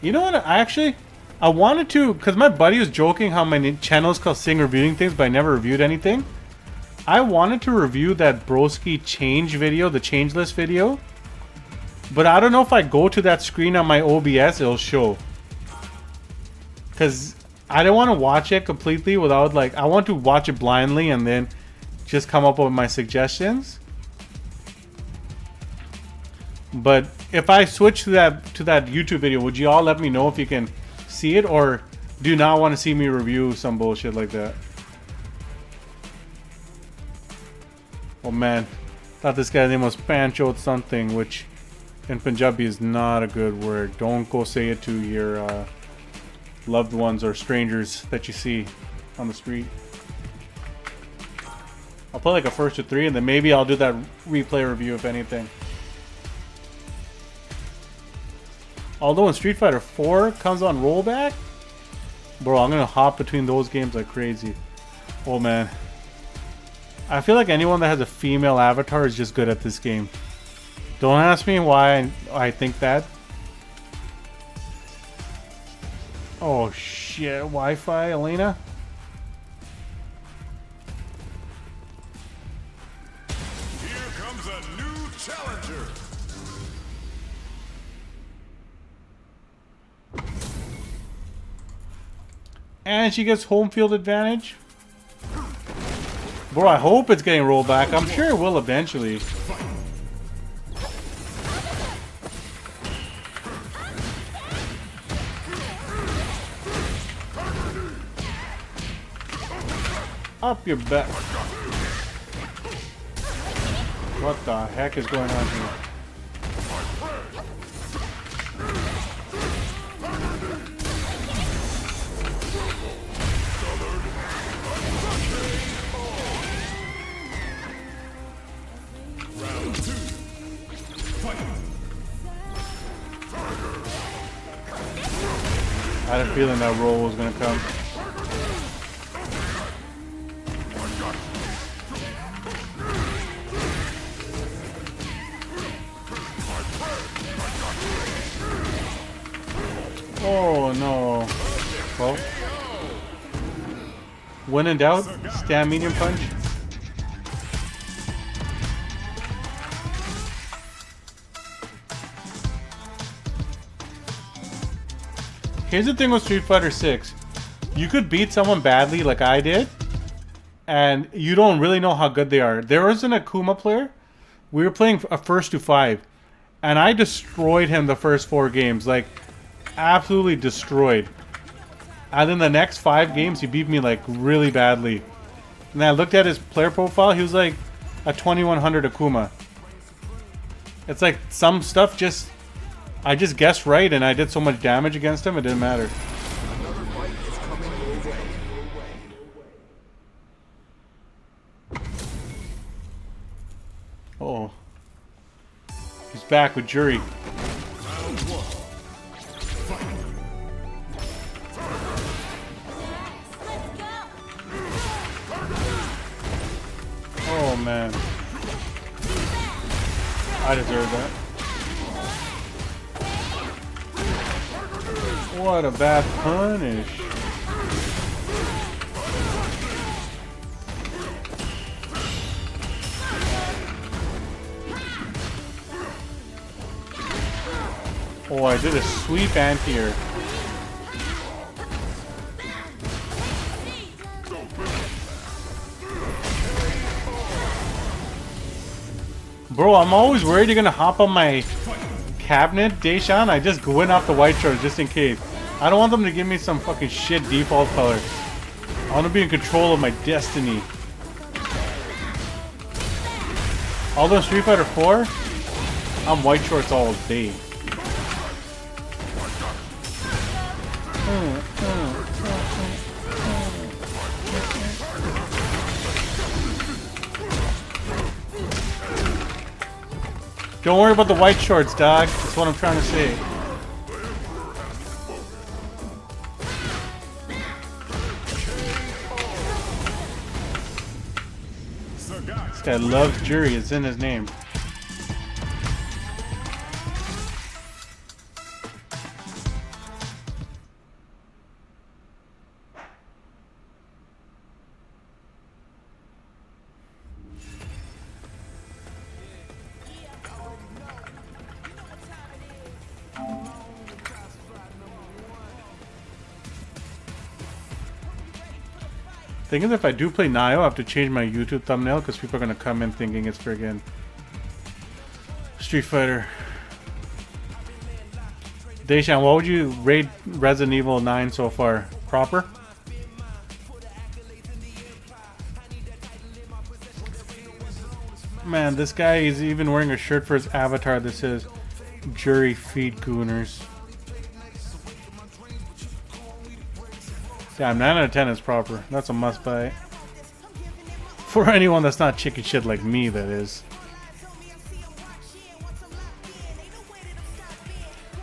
You know what? I wanted to, because my buddy was joking how my channel is called Sing Reviewing Things, but I never reviewed anything. I wanted to review that Broski change video, the change list video. But I don't know if I go to that screen on my OBS, it'll show. Because I don't want to watch it completely without, like, I want to watch it blindly and then just come up with my suggestions. But if I switch to that YouTube video, would you all let me know if you can see it, or do you not want to see me review some bullshit like that? Oh man, thought this guy's name was Pancho something, which in Punjabi is not a good word. Don't go say it to your loved ones or strangers that you see on the street. I'll play like a first to 3 and then maybe I'll do that replay review if anything. Although when Street Fighter 4 comes on rollback, bro, I'm gonna hop between those games like crazy. Oh man. I feel like anyone that has a female avatar is just good at this game. Don't ask me why I think that. Oh shit, Wi-Fi, Elena? Here comes a new challenger. And she gets home field advantage. Bro, I hope it's getting rolled back. I'm sure it will eventually. Up your back. What the heck is going on here? I had a feeling that roll was gonna come. Oh no. Well, when in doubt, stand medium punch. Here's the thing with Street Fighter 6. You could beat someone badly like I did, and you don't really know how good they are. There was an Akuma player. We were playing a first to 5, and I destroyed him the first 4 games. Like, absolutely destroyed. And then the next 5 games, he beat me like really badly. And I looked at his player profile. He was like a 2100 Akuma. It's like some stuff just... I just guessed right, and I did so much damage against him, it didn't matter. Oh. He's back with Jury. Oh man. I deserve that. What a bad punish. Oh, I did a sweep anti-air. Bro, I'm always worried you're gonna hop on my cabinet, Deshaun, I just went off the white shorts just in case. I don't want them to give me some fucking shit default color. I want to be in control of my destiny. Although Street Fighter 4, I'm white shorts all day. Don't worry about the white shorts, dog. That's what I'm trying to say. This guy loves jury. It's in his name. Thing is, if I do play Nio, I have to change my YouTube thumbnail because people are gonna come in thinking it's friggin' Street Fighter. Deshaun, what would you rate Resident Evil 9 so far? Proper? Man, this guy is even wearing a shirt for his avatar that says Jury Feed Gooners. Damn, 9 out of 10 is proper. That's a must buy. For anyone that's not chicken shit like me, that is.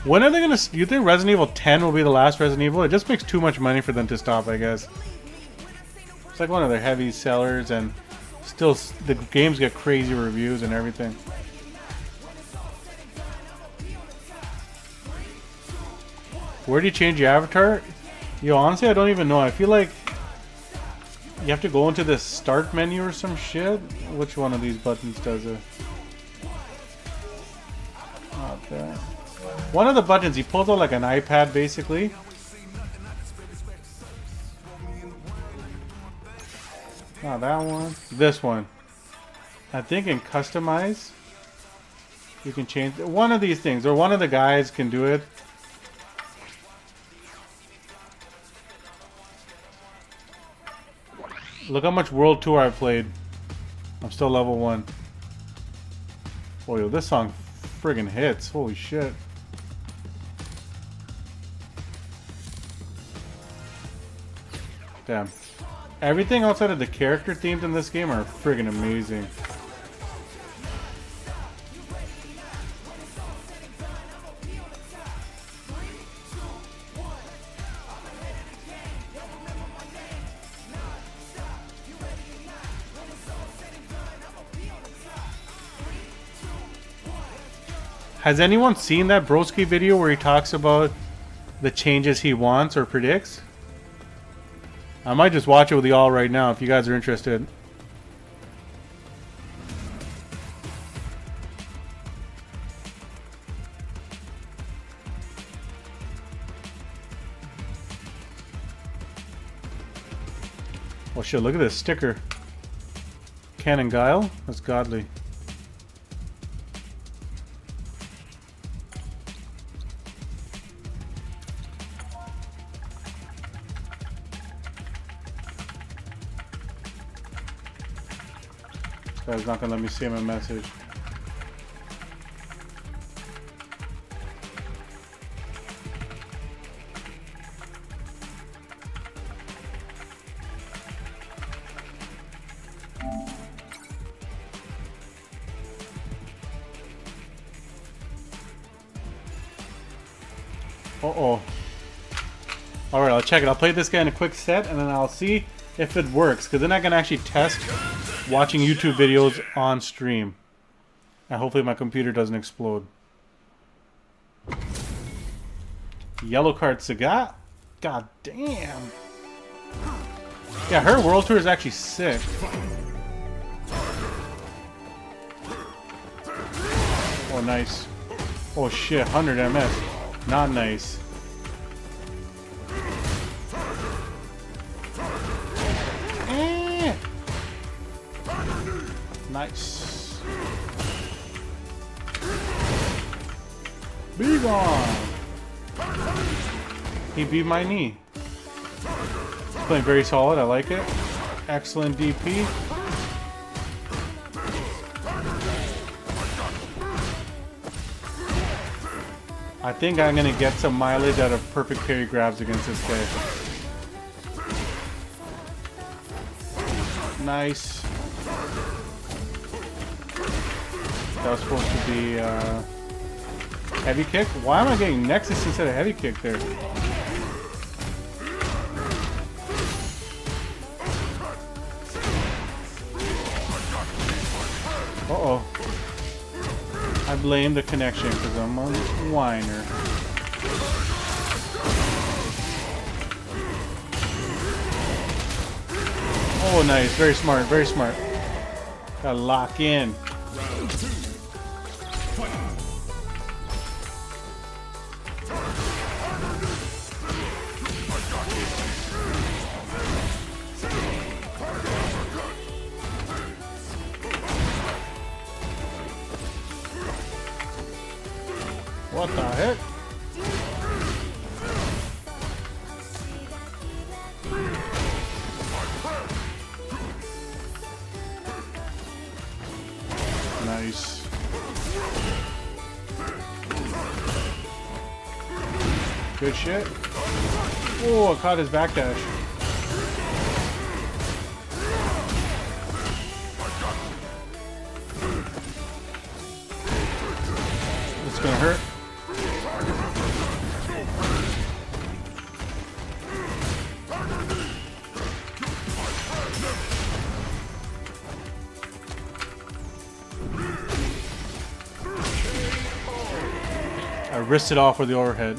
When are they gonna... You think Resident Evil 10 will be the last Resident Evil? It just makes too much money for them to stop, I guess. It's like one of their heavy sellers, and still the games get crazy reviews and everything. Where do you change your avatar? Yo, honestly, I don't even know. I feel like you have to go into the start menu or some shit. Which one of these buttons does it? Okay. One of the buttons, he pulls out like an iPad, basically. Not that one. This one. I think in customize, you can change one of these things, or one of the guys can do it. Look how much World Tour I've played. I'm still level 1. Oh, yo, this song friggin' hits. Holy shit. Damn. Everything outside of the character themes in this game are friggin' amazing. Has anyone seen that Broski video where he talks about the changes he wants or predicts? I might just watch it with y'all right now if you guys are interested. Oh shit, look at this sticker. Ken and Guile? That's godly. Guy's not gonna let me see him a message. Uh-oh. Alright, I'll check it. I'll play this guy in a quick set and then I'll see if it works, because then I can actually test watching YouTube videos on stream. And hopefully my computer doesn't explode. Yellow card Sagat? God damn. Yeah, her World Tour is actually sick. Oh, nice. Oh shit, 100 MS. Not nice. Nice. Be gone. He beat my knee. He's playing very solid. I like it. Excellent DP. I think I'm gonna get some mileage out of perfect parry grabs against this guy. Nice. That was supposed to be heavy kick. Why am I getting Nexus instead of heavy kick there? Uh-oh. I blame the connection because I'm a whiner. Oh, nice. Very smart. Very smart. Gotta lock in. Round 2. Fight. What the heck? Nice. Good shit. Oh, I caught his backdash. It's gonna hurt. I risked it off with the overhead.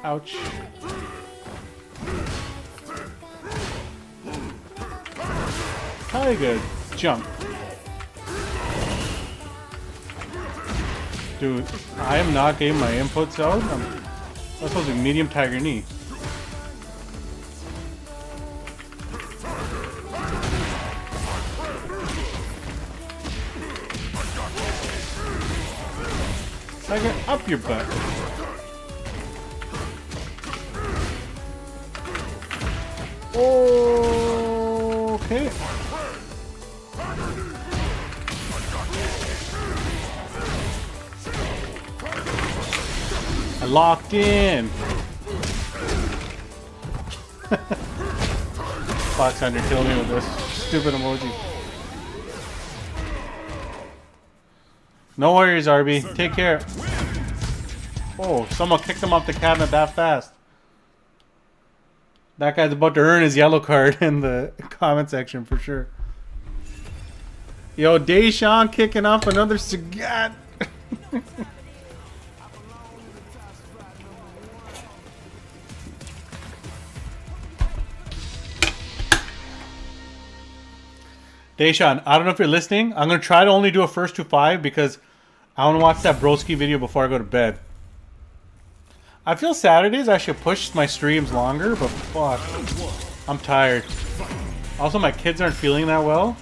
Ouch. Probably good. Jump. Dude, I am not getting my inputs out. I'm supposed to be medium tiger knee. Tiger, up your butt. Okay. I locked in. Fox Hunter killed me with this stupid emoji. No worries, RB. Take care. Oh, someone kicked him off the cabinet that fast. That guy's about to earn his yellow card in the comment section for sure. Yo, Deshaun kicking off another Sagat. Deshaun, I don't know if you're listening. I'm going to try to only do a first to 5 because I want to watch that broski video before I go to bed. I feel Saturdays I should push my streams longer, but fuck. I'm tired. Also, my kids aren't feeling that well.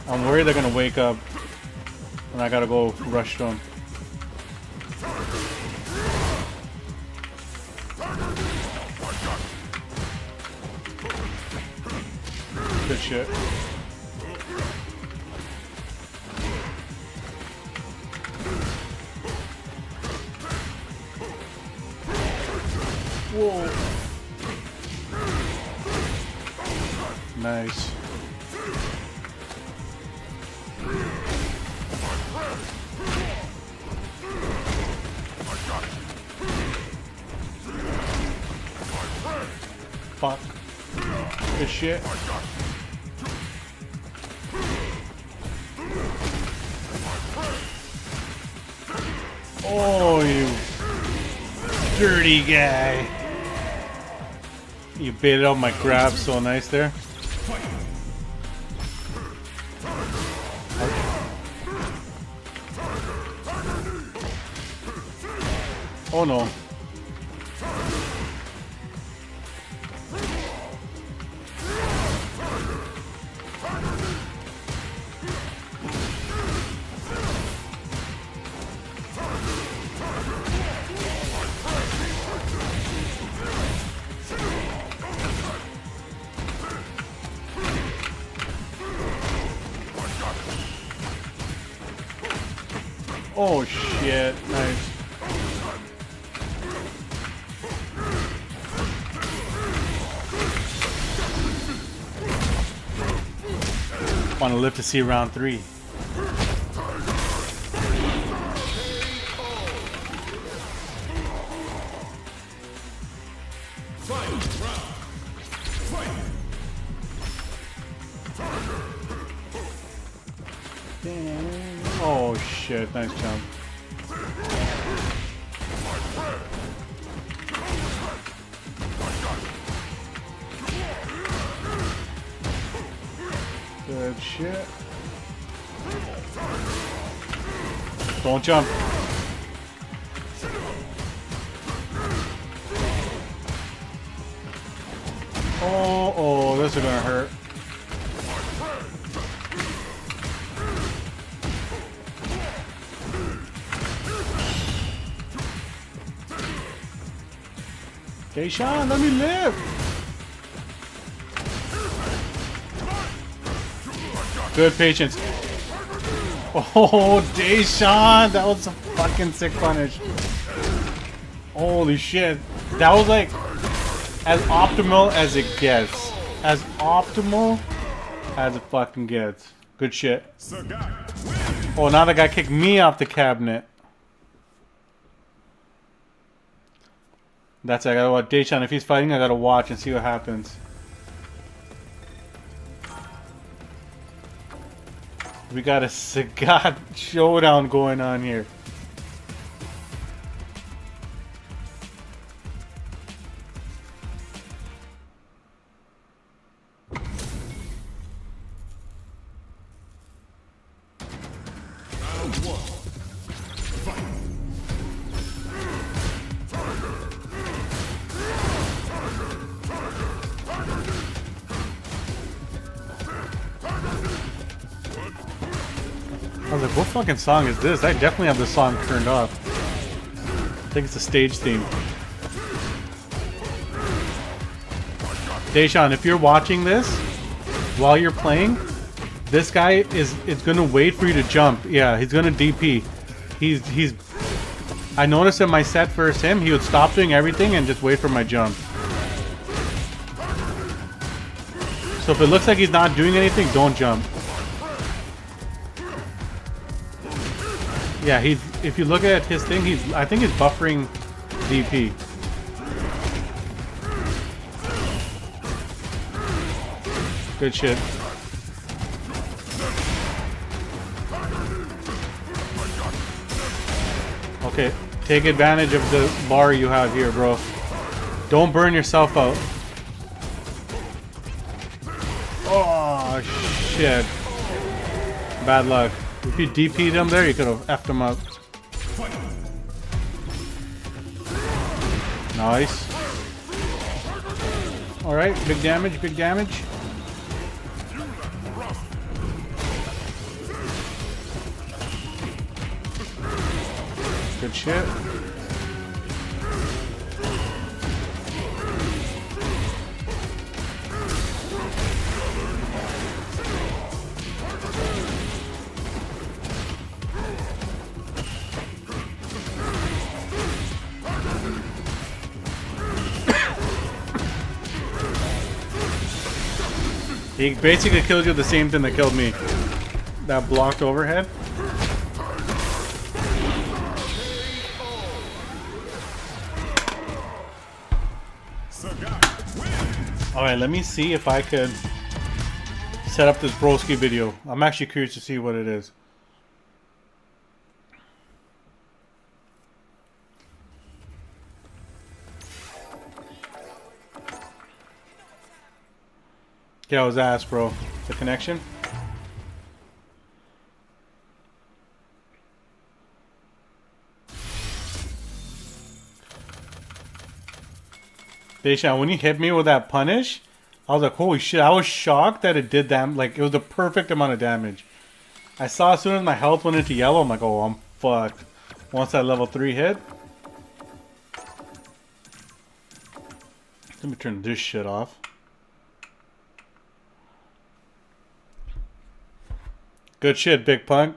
I'm worried they're going to wake up and I got to go rush them. Good shit. Whoa. Nice. Fuck. Good shit. Oh, you dirty guy. You baited out my grab so nice there. Oh no. Oh shit, nice. Want to live to see round 3. Oh shit, nice jump. Good shit. Don't jump. Oh, this is gonna hurt. Deshaun, let me live. Good patience. Oh, Deshaun, that was a fucking sick punish. Holy shit. That was like as optimal as it gets. As optimal as it fucking gets. Good shit. Oh, now the guy kicked me off the cabinet. That's it. I gotta watch Deshaun. If he's fighting, I gotta watch and see what happens. We got a Sagat showdown going on here. I was like, what fucking song is this? I definitely have this song turned off. I think it's the stage theme. Deshaun, if you're watching this while you're playing, this guy is gonna wait for you to jump. Yeah, he's gonna DP. He's I noticed in my set versus him, he would stop doing everything and just wait for my jump. So if it looks like he's not doing anything, don't jump. Yeah, if you look at his thing, I think he's buffering DP. Good shit. Okay, take advantage of the bar you have here, bro. Don't burn yourself out. Oh, shit. Bad luck. If you DP'd him there, you could have effed him up. Nice. Alright, big damage, big damage. Good shit. He basically killed you the same thing that killed me. That blocked overhead. Alright, let me see if I could set up this broski video. I'm actually curious to see what it is. Yeah, I was asked, bro. The connection? Deshaun, when you hit me with that punish, I was like, holy shit, I was shocked that it did that. Like, it was the perfect amount of damage. I saw as soon as my health went into yellow, I'm like, oh, I'm fucked. Once that level 3 hit. Let me turn this shit off. Good shit, big punk.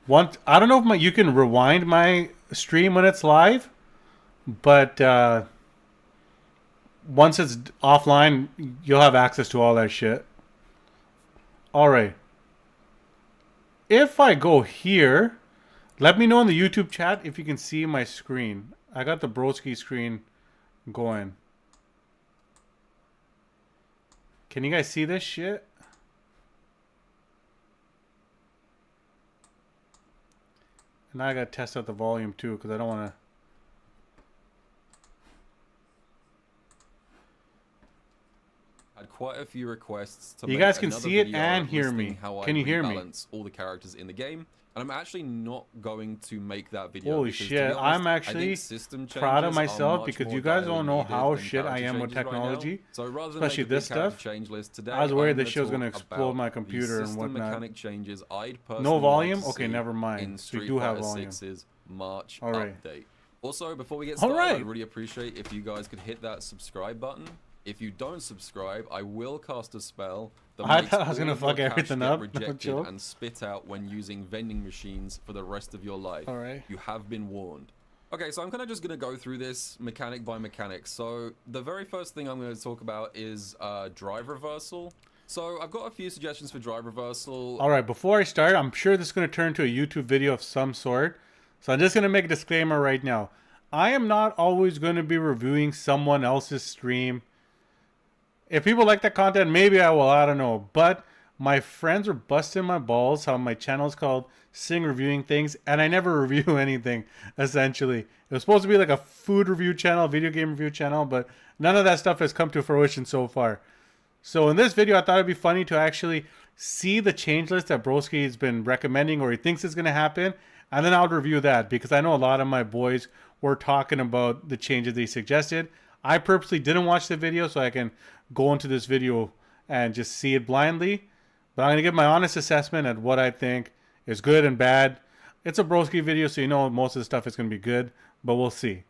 Once I don't know if you can rewind my stream when it's live, but once it's offline, you'll have access to all that shit. All right. If I go here, let me know in the YouTube chat if you can see my screen. I got the broski screen going. Can you guys see this shit? And now I gotta test out the volume too, because I don't want to. Had quite a few requests to You make guys can another see it video and hear listing me. how I Can you hear me? rebalance all the characters in the game. And I'm actually not going to make that video. Holy because, shit, to be honest, I'm actually system proud of changes are myself much because more you guys don't know direly how needed than shit I character am with changes right now. technology, So rather than especially make a big this stuff. change list today, I was worried I'm this show's gonna talk explode about my the computer and system whatnot. mechanic changes I'd personally No volume? like to Okay, see never mind. in So we Street do have Fighter volume. 6's March All right. update. Also, before we get All started, right. I'd really appreciate if you guys could hit that subscribe button. If you don't subscribe, I will cast a spell that I makes thought I was gonna all of your fuck cash everything get up. No rejected joke. and spit out when using vending machines for the rest of your life. All right. You have been warned. Okay, so I'm kind of just going to go through this mechanic by mechanic. So the very first thing I'm going to talk about is drive reversal. So I've got a few suggestions for drive reversal. All right, before I start, I'm sure this is going to turn to a YouTube video of some sort. So I'm just going to make a disclaimer right now. I am not always going to be reviewing someone else's stream. If people like that content, maybe I will, I don't know. But my friends were busting my balls how my channel is called Sing Reviewing Things, and I never review anything, essentially. It was supposed to be like a food review channel, video game review channel, but none of that stuff has come to fruition so far. So in this video, I thought it'd be funny to actually see the change list that Broski has been recommending or he thinks is going to happen, and then I'll review that because I know a lot of my boys were talking about the changes they suggested. I purposely didn't watch the video so I can go into this video and just see it blindly. But I'm going to give my honest assessment at what I think is good and bad. It's a Broski video, so you know most of the stuff is going to be good, but we'll see.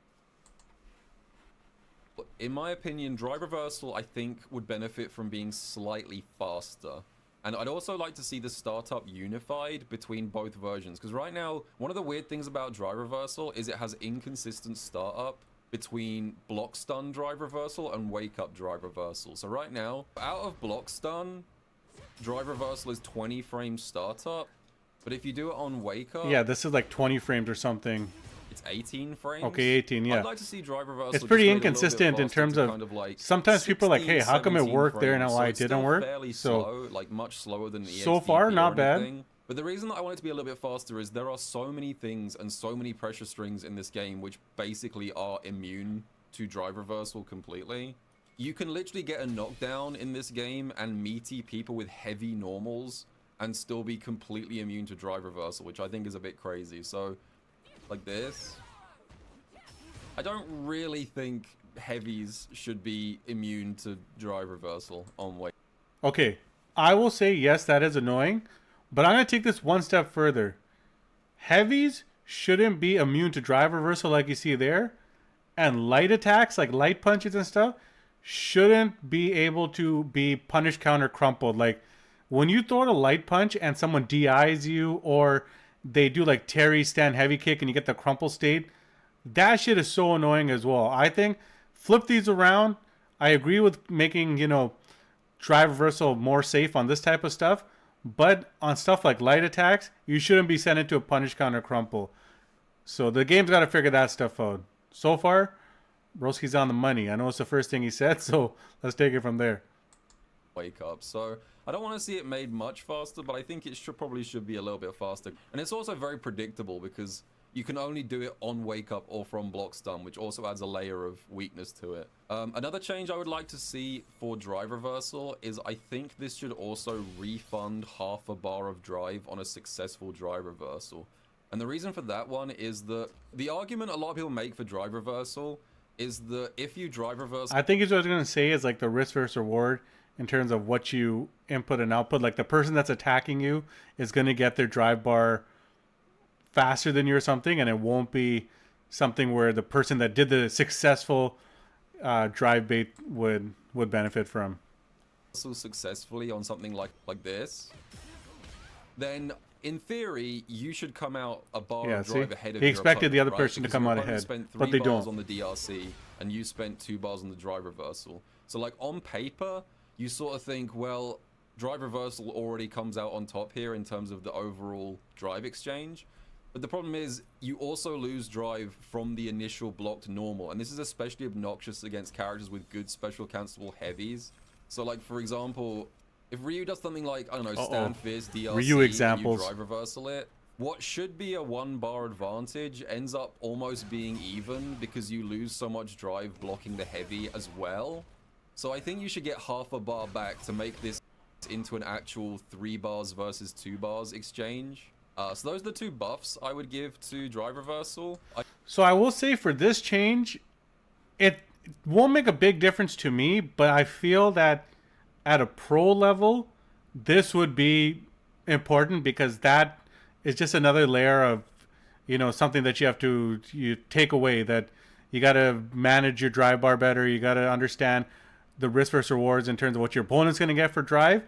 In my opinion, drive reversal, I think, would benefit from being slightly faster. And I'd also like to see the startup unified between both versions. Because right now, one of the weird things about drive reversal is it has inconsistent startup between block stun drive reversal and wake up drive reversal. So right now, out of block stun, drive reversal is 20 frames startup. But if you do it on wake up... Yeah, this is like 20 frames or something. It's 18 frames. Okay, 18, yeah. I'd like to see drive reversal. It's pretty just made a little inconsistent bit in faster terms to of kind like sometimes people are like, hey, how come it 16, worked there and frames, now so it it's didn't still work? fairly So slow, like much slower than the so far, XDP not or bad. anything. But the reason that I want it to be a little bit faster is there are so many things and so many pressure strings in this game which basically are immune to drive reversal completely. You can literally get a knockdown in this game and meaty people with heavy normals and still be completely immune to drive reversal, which I think is a bit crazy. So, like this. I don't really think heavies should be immune to drive reversal on weight. Okay, I will say yes, that is annoying, but I'm going to take this one step further. Heavies shouldn't be immune to drive reversal like you see there, and light attacks, like light punches and stuff, shouldn't be able to be punish counter crumpled. Like, when you throw a light punch and someone DIs you, or they do like Terry stand heavy kick and you get the crumple state, that shit is so annoying as well. I think flip these around. I agree with making, you know, drive reversal more safe on this type of stuff. But on stuff like light attacks, you shouldn't be sent into a punish counter crumple. So the game's got to figure that stuff out. So far, Broski's on the money. I know it's the first thing he said, so let's take it from there. Wake up. So I don't want to see it made much faster, but I think it probably should be a little bit faster. And it's also very predictable because you can only do it on wake up or from block stun, which also adds a layer of weakness to it. Another change I would like to see for drive reversal is I think this should also refund half a bar of drive on a successful drive reversal. And the reason for that one is that the argument a lot of people make for drive reversal is that if you drive reversal... I think what I was going to say is like the risk versus reward in terms of what you input and output. Like the person that's attacking you is going to get their drive bar faster than you or something, and it won't be something where the person that did the successful drive bait would benefit from. Successfully on something like this, then in theory, you should come out a bar Yeah, of see? drive ahead of He your expected opponent, the other right? person to Because come your out opponent ahead, spent but 3 they bars don't. on the DRC, and you spent 2 bars on the drive reversal. So, like, on paper, you sort of think, well, drive reversal already comes out on top here in terms of the overall drive exchange. But the problem is, you also lose drive from the initial blocked normal, and this is especially obnoxious against characters with good special cancelable heavies. So, like, for example, if Ryu does something like, I don't know, stand fierce, DRC, Ryu examples. and you drive reversal it, what should be a 1 bar advantage ends up almost being even because you lose so much drive blocking the heavy as well. So I think you should get half a bar back to make this into an actual 3 bars versus 2 bars exchange. So those are the 2 buffs I would give to drive reversal. So I will say for this change, it won't make a big difference to me, but I feel that at a pro level, this would be important because that is just another layer of, you know, something that you take away, that you got to manage your drive bar better. You got to understand the risk versus rewards in terms of what your opponent's going to get for drive.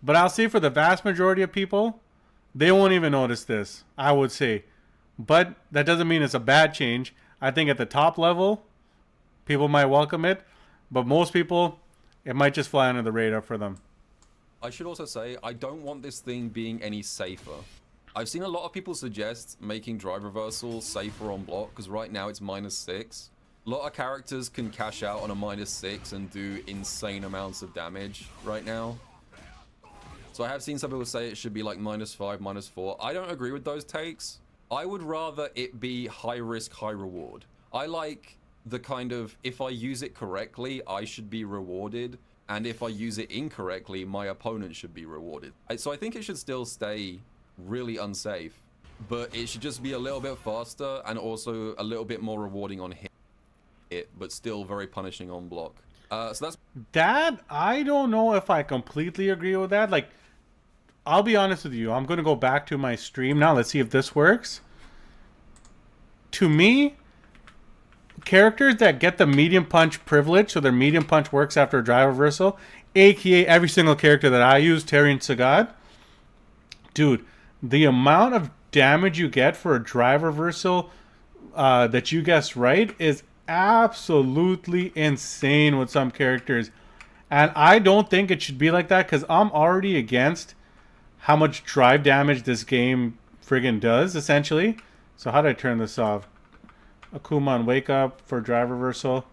But I'll say for the vast majority of people, they won't even notice this, I would say. But that doesn't mean it's a bad change. I think at the top level, people might welcome it. But most people, it might just fly under the radar for them. I should also say, I don't want this thing being any safer. I've seen a lot of people suggest making drive reversal safer on block, because right now it's -6. A lot of characters can cash out on a -6 and do insane amounts of damage right now. So I have seen some people say it should be like -5, -4. I don't agree with those takes. I would rather it be high risk, high reward. I like the kind of, if I use it correctly, I should be rewarded. And if I use it incorrectly, my opponent should be rewarded. So I think it should still stay really unsafe. But it should just be a little bit faster and also a little bit more rewarding on hit, but still very punishing on block. So that's... That, I don't know if I completely agree with that. Like, I'll be honest with you. I'm going to go back to my stream now. Let's see if this works. To me, characters that get the medium punch privilege, so their medium punch works after a drive reversal, aka every single character that I use, Terry and Sagad. Dude, the amount of damage you get for a drive reversal that you guessed right is absolutely insane with some characters. And I don't think it should be like that because I'm already against how much drive damage this game friggin' does, essentially. So how do I turn this off? Akuma on wake up for drive reversal.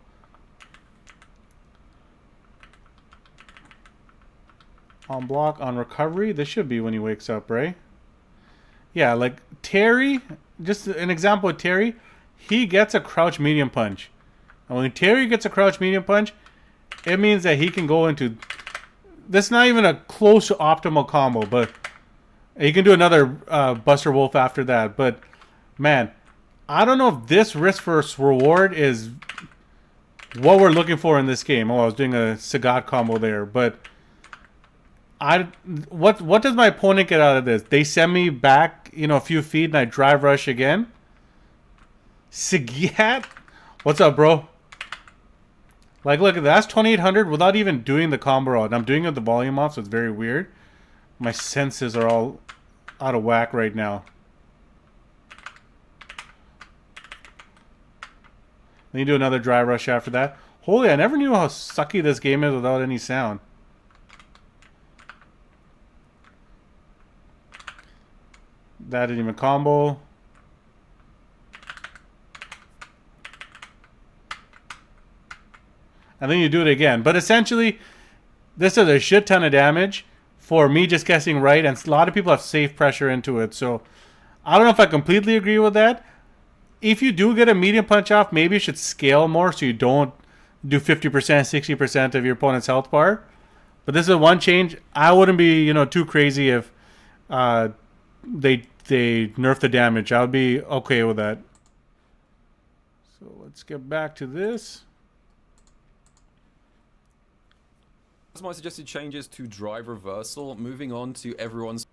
On block, on recovery. This should be when he wakes up, right? Yeah, like Terry, just an example of Terry, he gets a crouch medium punch. And when Terry gets a crouch medium punch, it means that he can go into... This is not even a close to optimal combo, but he can do another Buster Wolf after that. But, man, I don't know if this risk versus reward is what we're looking for in this game. Oh, I was doing a Sagat combo there, but what does my opponent get out of this? They send me back, you know, a few feet and I drive rush again. Sagat? What's up, bro? Like, look, that's 2800 without even doing the combo out. I'm doing it with the volume off, so it's very weird. My senses are all out of whack right now. Then you do another dry rush after that. Holy, I never knew how sucky this game is without any sound. That didn't even combo. And then you do it again. But essentially, this is a shit ton of damage for me just guessing right. And a lot of people have safe pressure into it. So I don't know if I completely agree with that. If you do get a medium punch off, maybe you should scale more so you don't do 50%, 60% of your opponent's health bar. But this is one change. I wouldn't be, you know, too crazy if they nerf the damage. I would be okay with that. So let's get back to this. That's my suggested changes to drive reversal. Moving on to everyone's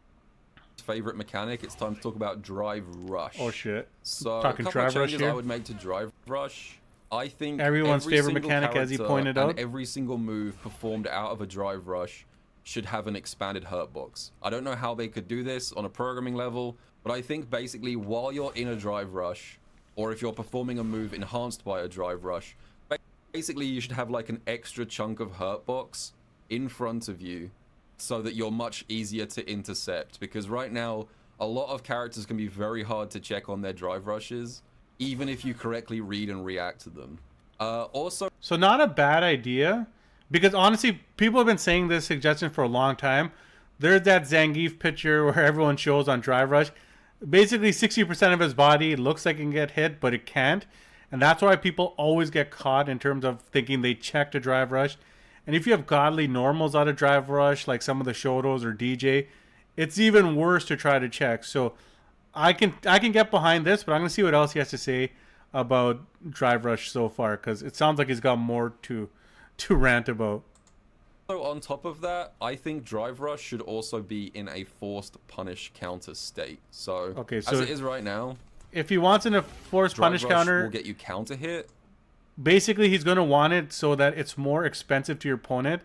favorite mechanic, it's time to talk about drive rush. Oh shit. So Talking a couple of drive rush changes here. I would make to drive rush. I think Everyone's every favorite single mechanic, as he character pointed and out. every single move performed out of a drive rush should have an expanded hurt box. I don't know how they could do this on a programming level, but I think basically while you're in a drive rush, or if you're performing a move enhanced by a drive rush, basically you should have like an extra chunk of hurt box in front of you so that you're much easier to intercept, because right now a lot of characters can be very hard to check on their drive rushes, even if you correctly read and react to them. Also, so not a bad idea, because honestly, people have been saying this suggestion for a long time. There's that Zangief picture where everyone shows on drive rush. Basically, 60% of his body looks like it can get hit, but it can't. And that's why people always get caught in terms of thinking they checked a drive rush. And if you have godly normals out of drive rush, like some of the Shotos or DJ, it's even worse to try to check. So I can get behind this, but I'm going to see what else he has to say about drive rush so far, because it sounds like he's got more to rant about. So on top of that, I think drive rush should also be in a forced punish counter state. So, okay, so as it is right now, if he wants in a forced drive punish rush counter, will get you counter hit. Basically, he's going to want it so that it's more expensive to your opponent.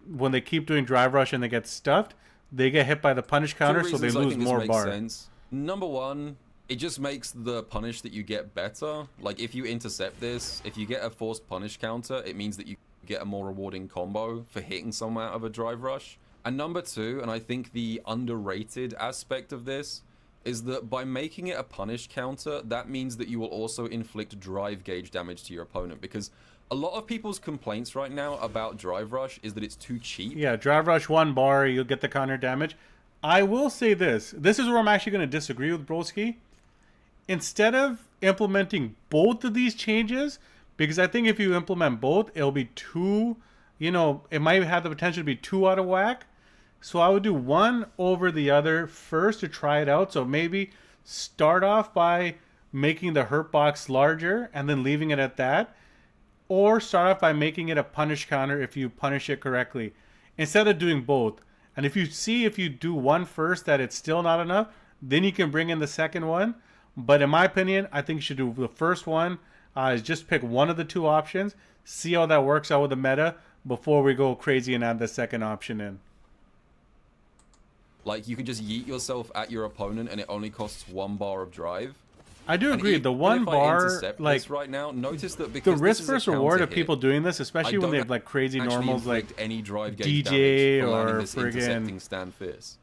When they keep doing drive rush and they get stuffed, they get hit by the punish counter, so they lose more bar. Sense. Number one, it just makes the punish that you get better. Like if you intercept this, if you get a forced punish counter, it means that you get a more rewarding combo for hitting someone out of a drive rush. And number two, and I think the underrated aspect of this, is that by making it a punish counter, that means that you will also inflict drive gauge damage to your opponent, because a lot of people's complaints right now about drive rush is that it's too cheap. Yeah, drive rush 1 bar, you'll get the counter damage. I will say this. This is where I'm actually going to disagree with Broski. Instead of implementing both of these changes, because I think if you implement both, it'll be too, it might have the potential to be too out of whack. So I would do one over the other first to try it out. So maybe start off by making the hurt box larger and then leaving it at that. Or start off by making it a punish counter if you punish it correctly, instead of doing both. And if you do one first that it's still not enough, then you can bring in the second one. But in my opinion, I think you should do the first one, is just pick one of the two options, see how that works out with the meta before we go crazy and add the second option in. Like you can just yeet yourself at your opponent and it only costs 1 bar of drive. I do agree. The 1 bar, like right now, notice that because the risk versus reward of people doing this, especially when they have like crazy normals like any drive DJ or friggin' stand fierce.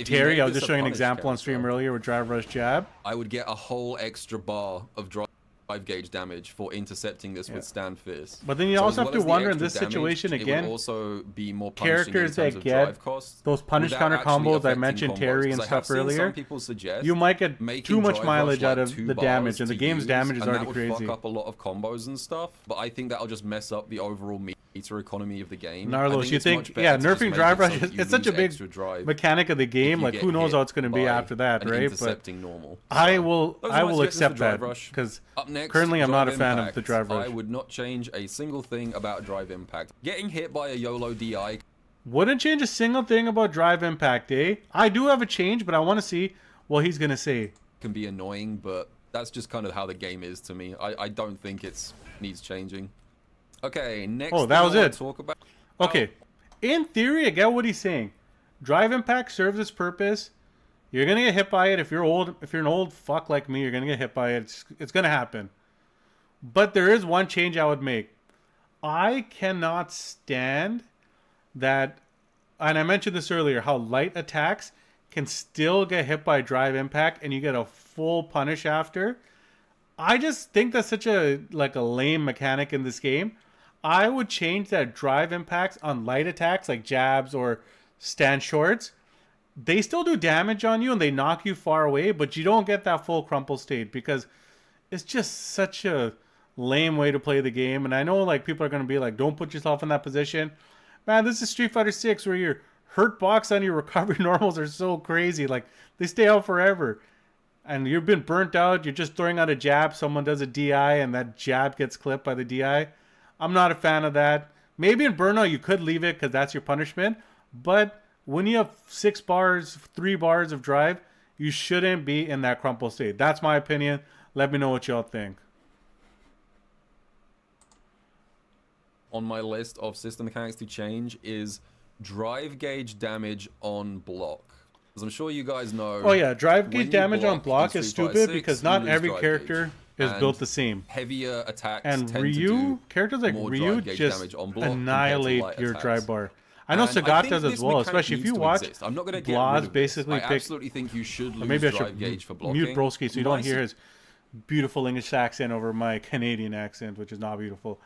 Terry, I was just showing an example on stream earlier with drive rush jab. I would get a whole extra bar of drive gauge damage for intercepting this with stand fierce. But then you also have to wonder in this situation again, it would also be more characters that get those punish counter combos I mentioned, Terry and stuff earlier, you might get too much mileage out of the damage, and the game's damage is already crazy. That would fuck up a lot of combos and stuff, but I think that'll just mess up the overall meter economy of the game. Narlos, you think, nerfing drive rush, it's such a big mechanic of the game, like who knows how it's going to be after that, right? But I will accept that, because currently I'm not a fan of the drive rush. I would not change a single thing about drive impact. Getting hit by a YOLO DI wouldn't change a single thing about drive impact, eh? I do have a change, but I want to see what he's going to say. Can be annoying, but that's just kind of how the game is to me. I don't think it needs changing. Okay, next thing that was it. Talk about. Okay, in theory, I get what he's saying. Drive impact serves its purpose. You're gonna get hit by it if you're old. If you're an old fuck like me, you're gonna get hit by it. It's gonna happen. But there is one change I would make. I cannot stand that, and I mentioned this earlier, how light attacks can still get hit by drive impact and you get a full punish after. I just think that's such a lame mechanic in this game. I would change that drive impacts on light attacks like jabs or stand shorts. They still do damage on you and they knock you far away, but you don't get that full crumple state, because it's just such a lame way to play the game. And I know people are going to be like, don't put yourself in that position. Man, this is Street Fighter 6 where your hurt box on your recovery normals are so crazy. Like, they stay out forever. And you've been burnt out. You're just throwing out a jab. Someone does a DI and that jab gets clipped by the DI. I'm not a fan of that. Maybe in burnout you could leave it because that's your punishment. But when you have 6 bars, 3 bars of drive, you shouldn't be in that crumple state. That's my opinion. Let me know what y'all think. On my list of system mechanics to change is drive gauge damage on block. As I'm sure you guys know. Oh yeah, drive when gauge you damage on block in is Street Fighter stupid 6, because you not lose every drive character gauge. is And built the same. Heavier attacks And tend to Ryu, do characters like more Ryu drive gauge just damage on block compared to annihilate light your attacks. drive bar. I know And Sagat think does as this well, mechanic especially if needs you to watch exist. I'm not going to get Blas rid of this. basically I pick. absolutely think you should lose Maybe I drive should gauge for blocking. mute Broski so you My don't hear his beautiful English accent over my Canadian accent, which is not beautiful.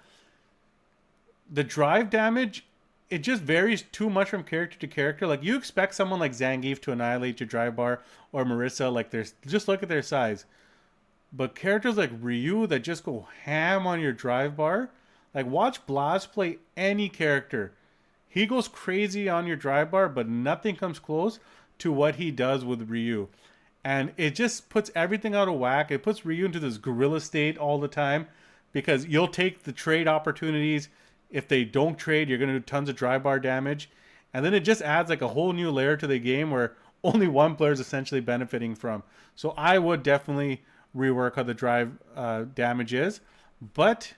The drive damage, it just varies too much from character to character. Like you expect someone like Zangief to annihilate your drive bar, or Marissa, like there's just look at their size. But characters like Ryu that just go ham on your drive bar, like watch Blas play any character. He goes crazy on your drive bar, but nothing comes close to what he does with Ryu. And it just puts everything out of whack. It puts Ryu into this gorilla state all the time because you'll take the trade opportunities. If they don't trade, you're going to do tons of drive bar damage. And then it just adds like a whole new layer to the game where only one player is essentially benefiting from. So I would definitely rework how the drive damage is. But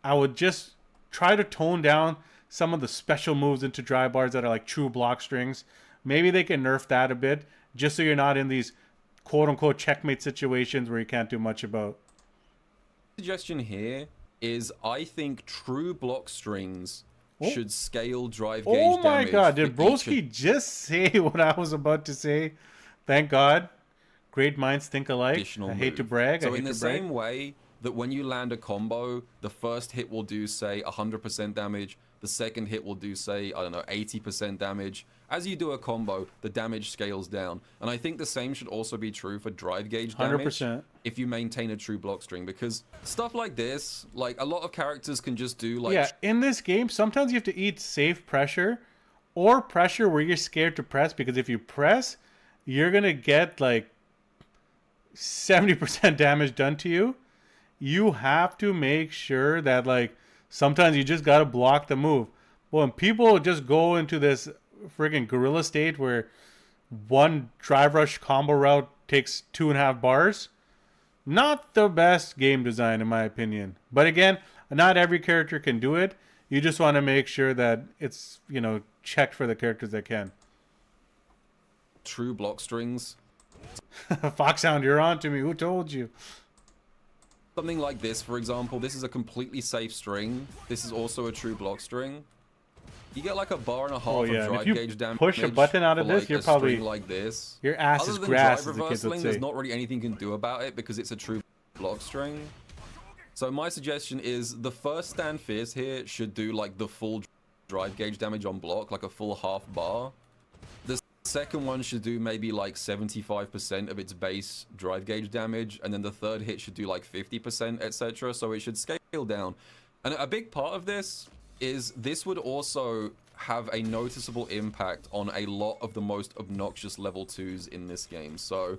I would just try to tone down some of the special moves into drive bars that are like true block strings. Maybe they can nerf that a bit just so you're not in these quote-unquote checkmate situations where you can't do much about. Suggestion here is I think true block strings should scale drive gauge Oh my damage god, did for each Broski just say what I was about to say? Thank God. Great minds think alike. additional I hate move. to brag. So I hate in the to brag. same way that when you land a combo, the first hit will do, say, 100% damage. The second hit will do, say, I don't know, 80% damage. As you do a combo, the damage scales down. And I think the same should also be true for drive gauge damage 100%. if you maintain a true block string. Because stuff like this, like a lot of characters can just do like... Yeah, in this game, sometimes you have to eat safe pressure or pressure where you're scared to press, because if you press, you're going to get like 70% damage done to you. You have to make sure that like sometimes you just got to block the move. But when people just go into this friggin' gorilla state where one drive rush combo route takes 2.5 bars, not the best game design in my opinion. But again, not every character can do it. You just want to make sure that it's, you know, checked for the characters that can. True block strings. Foxhound, you're on to me. Who told you? Something like this, for example, this is a completely safe string. This is also a true block string. You get like a bar and a half of drive if you gauge damage. push a button out of for, this, like, you're a probably string like this. your ass Other is than grass, drive as the kids would reversling, say. there's not really anything you can do about it because it's a true block string. So my suggestion is the first stand fierce here should do like the full drive gauge damage on block, like a full half bar. The second one should do maybe like 75% of its base drive gauge damage, and then the third hit should do like 50%, etc. So it should scale down. And a big part of this is this would also have a noticeable impact on a lot of the most obnoxious level 2s in this game. So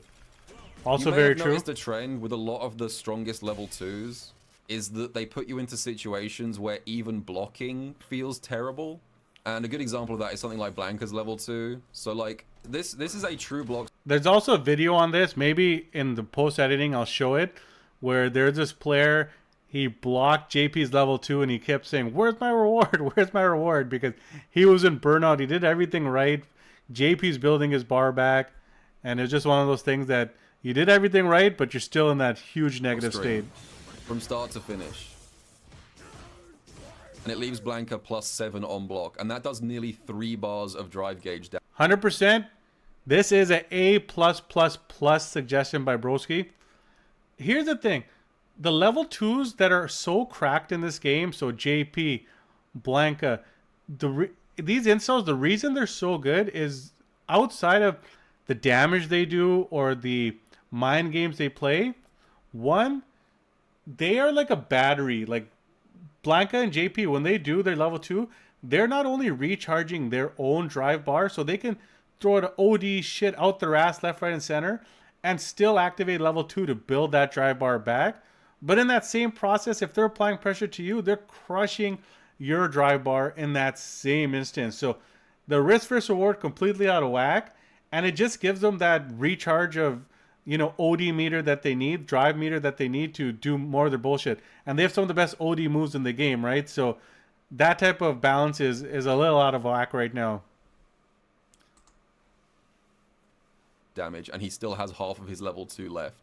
Also you may very have true. noticed a trend with a lot of the strongest level 2s is that they put you into situations where even blocking feels terrible. And a good example of that is something like Blanca's level 2. So like this is a true block. There's also a video on this. Maybe in the post editing I'll show it, where there's this player, he blocked JP's level 2 and he kept saying, "Where's my reward? Where's my reward?" Because he was in burnout. He did everything right. JP's building his bar back, and it's just one of those things that you did everything right, but you're still in that huge negative state. From start to finish. And it leaves Blanca +7 on block. And that does nearly 3 bars of drive gauge down. 100%. This is an A+++ suggestion by Broski. Here's the thing. The level 2s that are so cracked in this game, so JP, Blanca, these installs, the reason they're so good is outside of the damage they do or the mind games they play, one, they are like a battery. Like Blanca and JP, when they do their level 2, they're not only recharging their own drive bar, so they can throw an OD shit out their ass left, right, and center and still activate level 2 to build that drive bar back. But in that same process, if they're applying pressure to you, they're crushing your drive bar in that same instance. So the risk versus reward completely out of whack, and it just gives them that recharge of, you know, OD meter that they need, drive meter that they need to do more of their bullshit. And they have some of the best OD moves in the game, right? So that type of balance is a little out of whack right now. Damage, and he still has half of his level 2 left.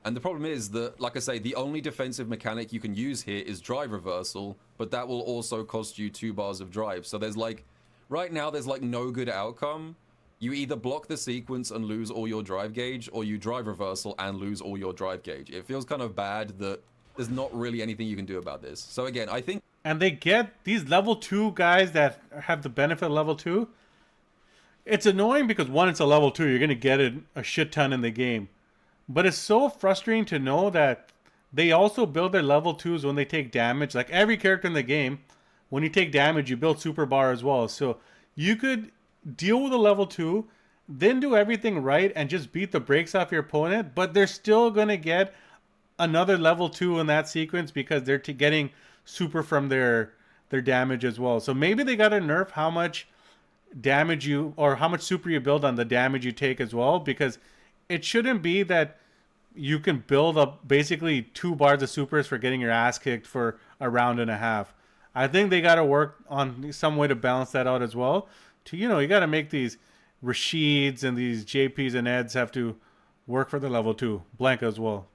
And the problem is that, like I say, the only defensive mechanic you can use here is drive reversal, but that will also cost you 2 bars of drive. So there's like, right now there's like no good outcome. You either block the sequence and lose all your drive gauge, or you drive reversal and lose all your drive gauge. It feels kind of bad that there's not really anything you can do about this. So again, I think... And they get these level 2 guys that have the benefit of level 2. It's annoying because, one, it's a level 2. You're going to get it a shit ton in the game. But it's so frustrating to know that they also build their level 2s when they take damage. Like every character in the game, when you take damage, you build super bar as well. So you could deal with a level 2, then do everything right and just beat the brakes off your opponent, but they're still going to get another level 2 in that sequence because they're getting super from their damage as well. So maybe they got to nerf how much damage you, or how much super you build on the damage you take as well, because it shouldn't be that you can build up basically 2 bars of supers for getting your ass kicked for a round and a half. I think they got to work on some way to balance that out as well. To, you know, you got to make these Rashids and these JPs and Eds have to work for the level 2. Blanca as well.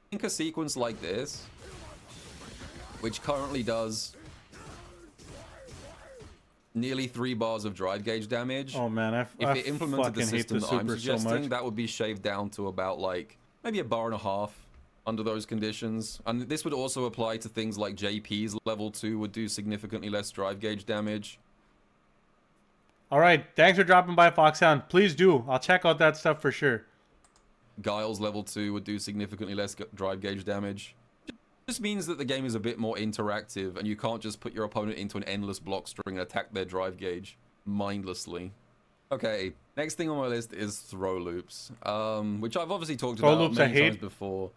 I think a sequence like this, which currently does nearly 3 bars of drive gauge damage. Oh man, if it implemented the system that I'm suggesting, so that would be shaved down to about like maybe a bar and a half under those conditions. And this would also apply to things like JP's level 2 would do significantly less drive gauge damage. All right, thanks for dropping by, Foxhound. Please do. I'll check out that stuff for sure. Guile's level 2 would do significantly less drive gauge damage. Just means that the game is a bit more interactive and you can't just put your opponent into an endless block string and attack their drive gauge mindlessly. Okay, next thing on my list is throw loops, which I've obviously talked about many times before.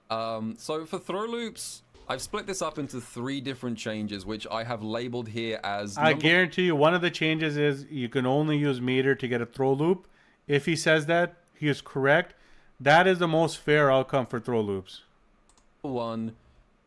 So for throw loops, I've split this up into 3 different changes, which I have labeled here as... I guarantee you one of the changes is you can only use meter to get a throw loop. If he says that, he is correct. That is the most fair outcome for throw loops. 1,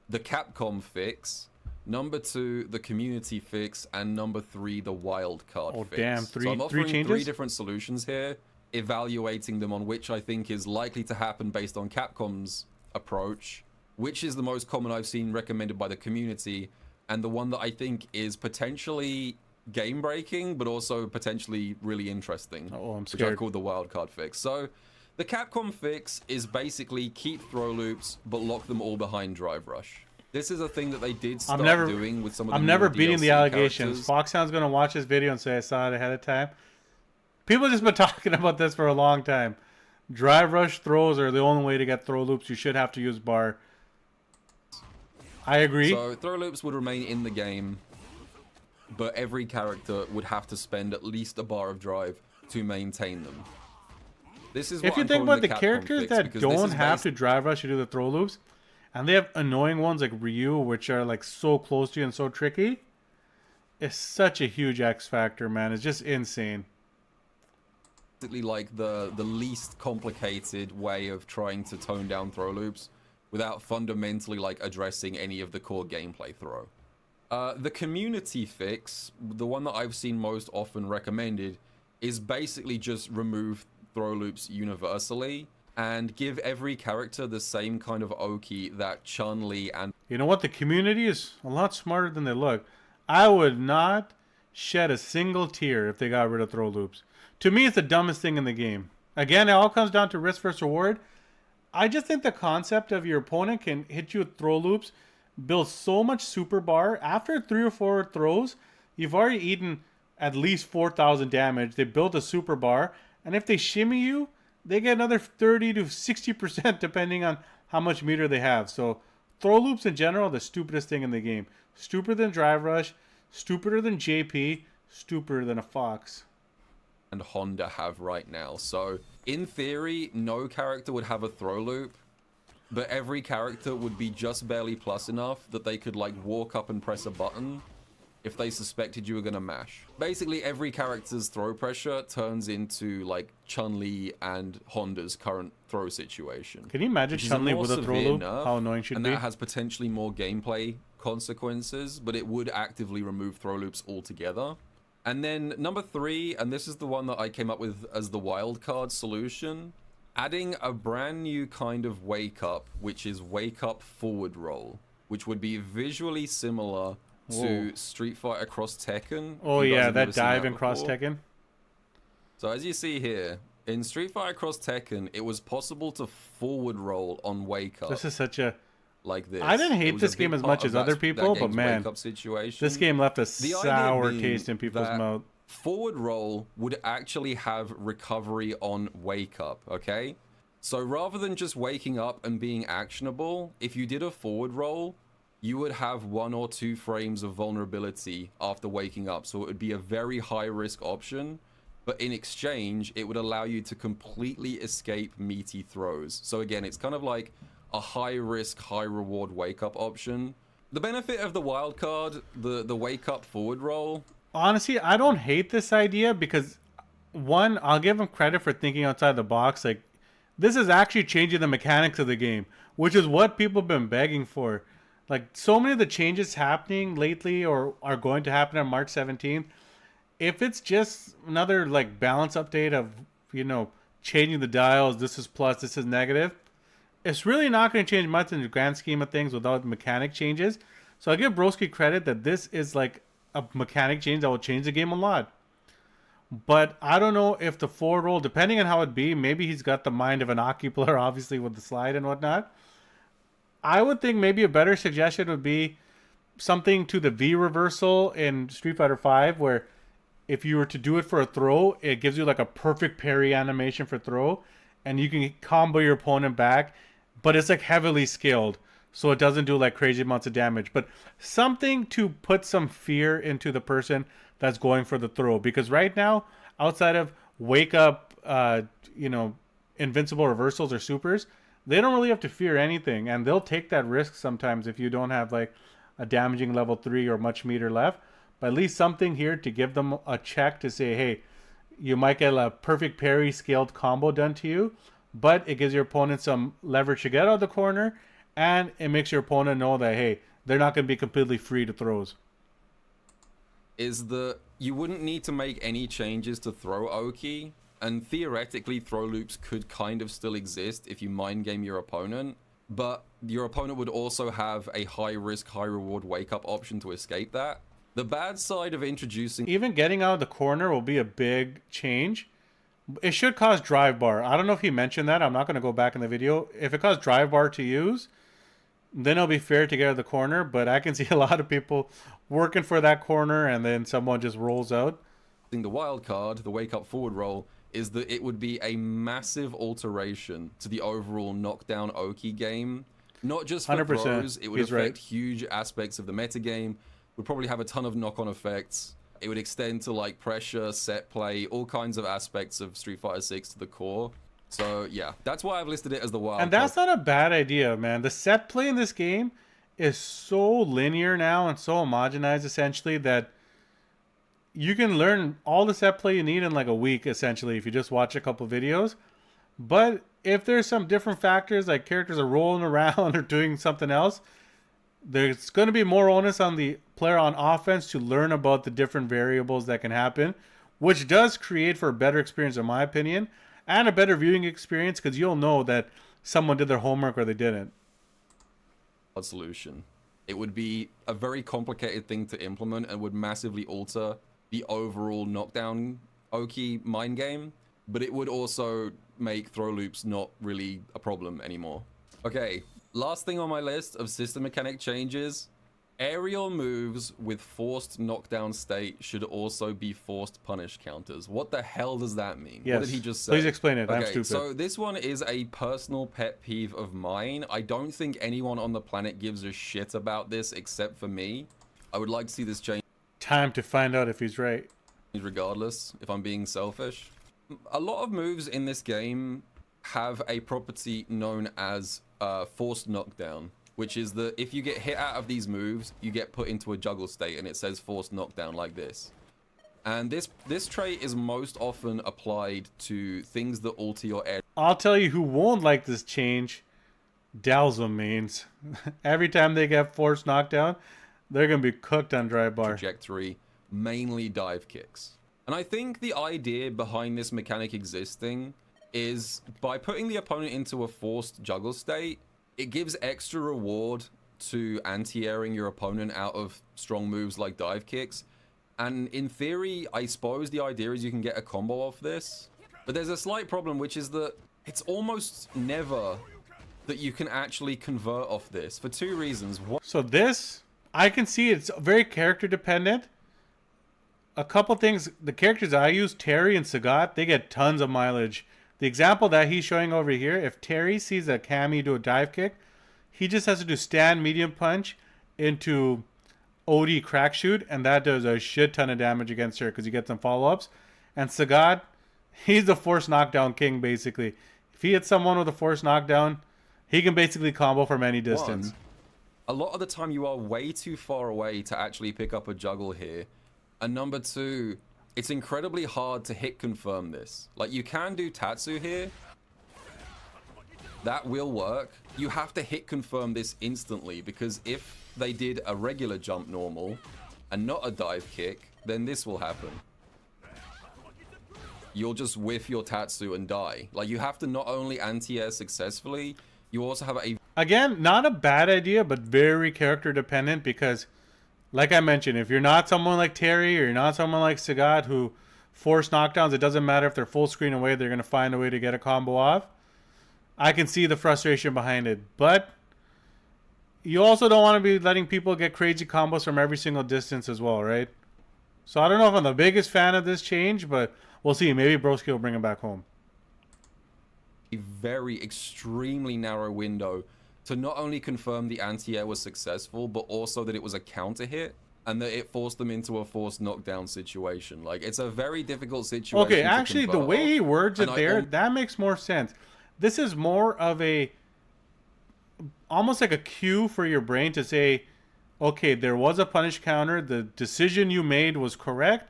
the Capcom fix. Number 2, the community fix. And number 3, the wildcard fix. Oh, damn. So I'm offering 3 changes? 3 different solutions here, evaluating them on which I think is likely to happen based on Capcom's approach, which is the most common I've seen recommended by the community, and the one that I think is potentially game-breaking, but also potentially really interesting. Oh, I'm scared. Which I call the wildcard fix. So the Capcom fix is basically keep throw loops, but lock them all behind drive rush. This is a thing that they did start doing with some of the I'm never newer beating DLC the allegations. characters. Foxhound's going to watch this video and say I saw it ahead of time. People have just been talking about this for a long time. Drive rush throws are the only way to get throw loops. You should have to use bar. I agree. So throw loops would remain in the game, but every character would have to spend at least a bar of drive to maintain them. This is what if you I'm think calling about the Capcom characters fix, that because don't this is have to drive rush to do the throw loops, and they have annoying ones like Ryu, which are like so close to you and so tricky, it's such a huge X factor, man. It's just insane. basically like the least complicated way of trying to tone down throw loops without fundamentally like addressing any of the core gameplay throw. The community fix, the one that I've seen most often recommended, is basically just remove throw loops universally and give every character the same kind of Oki that Chun-Li and... You know what? The community is a lot smarter than they look. I would not shed a single tear if they got rid of throw loops. To me, it's the dumbest thing in the game. Again, it all comes down to risk versus reward. I just think the concept of your opponent can hit you with throw loops, build so much super bar. After 3 or 4 throws, you've already eaten at least 4,000 damage. They build a super bar, and if they shimmy you, they get another 30 to 60% depending on how much meter they have. So throw loops in general are the stupidest thing in the game. Stupider than drive rush, stupider than JP, stupider than a Fox. And Honda have right now. So in theory, no character would have a throw loop, but every character would be just barely plus enough that they could like walk up and press a button if they suspected you were gonna mash. Basically, every character's throw pressure turns into like Chun-Li and Honda's current throw situation. Can you imagine Chun-Li with a throw loop? How annoying should and be? that has potentially more gameplay consequences, but it would actively remove throw loops altogether. And then number 3, and this is the one that I came up with as the wildcard solution, adding a brand new kind of wake up, which is wake up forward roll, which would be visually similar to Street Fighter Cross Tekken. Oh yeah, that dive in Cross before. Tekken. So as you see here, in Street Fighter Cross Tekken, it was possible to forward roll on wake up. This is such a... Like this. I didn't hate this game as much as other people, but man, this game left a sour taste in people's mouth. Forward roll would actually have recovery on wake up, okay? So rather than just waking up and being actionable, if you did a forward roll, you would have 1 or 2 frames of vulnerability after waking up. So it would be a very high risk option, but in exchange, it would allow you to completely escape meaty throws. So again, it's kind of like a high risk, high reward wake up option. The benefit of the wild card, the wake up forward roll. Honestly, I don't hate this idea because, one, I'll give them credit for thinking outside the box. Like, this is actually changing the mechanics of the game, which is what people have been begging for. Like, so many of the changes happening lately or are going to happen on March 17th, if it's just another, like, balance update of, you know, changing the dials, this is plus, this is negative, it's really not going to change much in the grand scheme of things without mechanic changes. So I give Broski credit that this is like a mechanic change that will change the game a lot. But I don't know if the forward roll, depending on how it be, maybe he's got the mind of an Aki player, obviously, with the slide and whatnot. I would think maybe a better suggestion would be something to the V reversal in Street Fighter V, where if you were to do it for a throw, it gives you like a perfect parry animation for throw, and you can combo your opponent back, but it's like heavily scaled, so it doesn't do like crazy amounts of damage. But something to put some fear into the person that's going for the throw, because right now, outside of wake up, you know, invincible reversals or supers, they don't really have to fear anything, and they'll take that risk sometimes if you don't have like a damaging level 3 or much meter left. But at least something here to give them a check to say, hey, you might get a perfect parry scaled combo done to you, but it gives your opponent some leverage to get out of the corner, and it makes your opponent know that, hey, they're not going to be completely free to throws. You wouldn't need to make any changes to throw Oki, and theoretically throw loops could kind of still exist if you mind game your opponent, but your opponent would also have a high risk, high reward wake up option to escape that. The bad side of introducing... Even getting out of the corner will be a big change. It should cause drive bar. I don't know if he mentioned that. I'm not going to go back in the video. If it caused drive bar to use, then it'll be fair to get out of the corner. But I can see a lot of people working for that corner and then someone just rolls out. The wild card, the wake up forward roll, is that it would be a massive alteration to the overall knockdown Oki game. Not just for 100%. throws, it would affect right. huge aspects of the metagame. Would probably have a ton of knock-on effects. It would extend to like pressure, set play, all kinds of aspects of Street Fighter 6 to the core. So yeah, that's why I've listed it as the wild And that's not a bad idea, man. The set play in this game is so linear now and so homogenized essentially that you can learn all the set play you need in like a week essentially if you just watch a couple videos. But if there's some different factors, like characters are rolling around or doing something else, there's going to be more onus on the player on offense to learn about the different variables that can happen, which does create for a better experience in my opinion, and a better viewing experience because you'll know that someone did their homework or they didn't. Solution. It would be a very complicated thing to implement and would massively alter the overall knockdown Oki mind game, but it would also make throw loops not really a problem anymore. Okay. Last thing on my list of system mechanic changes, aerial moves with forced knockdown state should also be forced punish counters. What the hell does that mean? Yes. What did he just say? Please explain it. Okay, I'm stupid. so this one is a personal pet peeve of mine. I don't think anyone on the planet gives a shit about this except for me. I would like to see this change. Time to find out if he's right. Regardless, if I'm being selfish. A lot of moves in this game have a property known as forced knockdown, which is that if you get hit out of these moves, you get put into a juggle state, and it says forced knockdown like this. And this trait is most often applied to things that alter your air. I'll tell you who won't like this change. douse them mains. Every time they get forced knockdown, they're going to be cooked on dry bar. Trajectory, mainly dive kicks. And I think the idea behind this mechanic existing is by putting the opponent into a forced juggle state, it gives extra reward to anti-airing your opponent out of strong moves like dive kicks. And in theory, I suppose the idea is you can get a combo off this. But there's a slight problem, which is that it's almost never that you can actually convert off this for two reasons. One, so this, I can see it's very character dependent. A couple things, the characters I use, Terry and Sagat, they get tons of mileage. The example that he's showing over here, if Terry sees a Cammy do a dive kick, he just has to do stand medium punch into OD crack shoot, and that does a shit ton of damage against her because you get some follow-ups. And Sagat, he's the force knockdown king, basically. If he hits someone with a force knockdown, he can basically combo from any distance. a lot of the time you are way too far away to actually pick up a juggle here. And number two, it's incredibly hard to hit confirm this. Like, you can do Tatsu here. That will work. You have to hit confirm this instantly, because if they did a regular jump normal and not a dive kick, then this will happen. You'll just whiff your Tatsu and die. Like, you have to not only anti-air successfully, you also have a... Again, not a bad idea, but very character dependent, because like I mentioned, if you're not someone like Terry or you're not someone like Sagat who force knockdowns, it doesn't matter if they're full screen away, they're going to find a way to get a combo off. I can see the frustration behind it, but you also don't want to be letting people get crazy combos from every single distance as well, right? So I don't know if I'm the biggest fan of this change, but we'll see. Maybe Broski will bring him back home. A very extremely narrow window to not only confirm the anti-air was successful, but also that it was a counter hit and that it forced them into a forced knockdown situation. Like, it's a very difficult situation. Okay, actually, the way he words it there, that makes more sense. This is more of a, almost like a cue for your brain to say, okay, there was a punish counter. The decision you made was correct.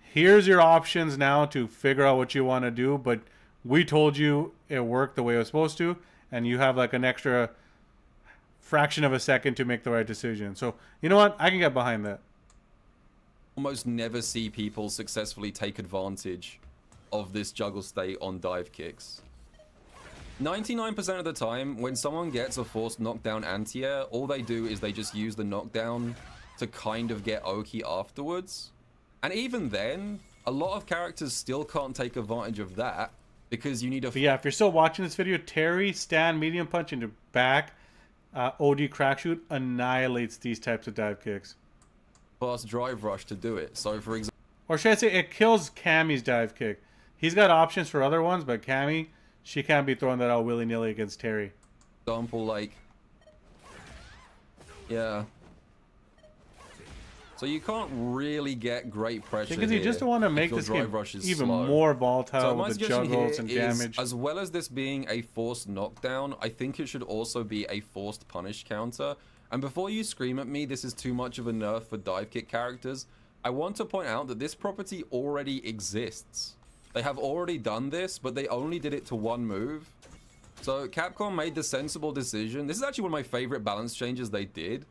Here's your options now to figure out what you want to do. But we told you it worked the way it was supposed to. And you have like an extra fraction of a second to make the right decision. So, you know what? I can get behind that. Almost never see people successfully take advantage of this juggle state on dive kicks. 99% of the time, when someone gets a forced knockdown anti-air, all they do is they just use the knockdown to kind of get Oki afterwards. And even then, a lot of characters still can't take advantage of that because you need a... But yeah, if you're still watching this video, Terry, stand, medium punch into back, OD crack shoot annihilates these types of dive kicks. fast drive rush to do it. So for example... Or should I say it kills Cammy's dive kick. He's got options for other ones, but Cammy, she can't be throwing that out willy-nilly against Terry. Example, like... Yeah. So you can't really get great pressure because you just don't want to make this game even more volatile with the juggles and damage. As well as this being a forced knockdown, I think it should also be a forced punish counter. And before you scream at me, this is too much of a nerf for dive kick characters, I want to point out that this property already exists. They have already done this, but they only did it to one move. So Capcom made the sensible decision. This is actually one of my favorite balance changes they did.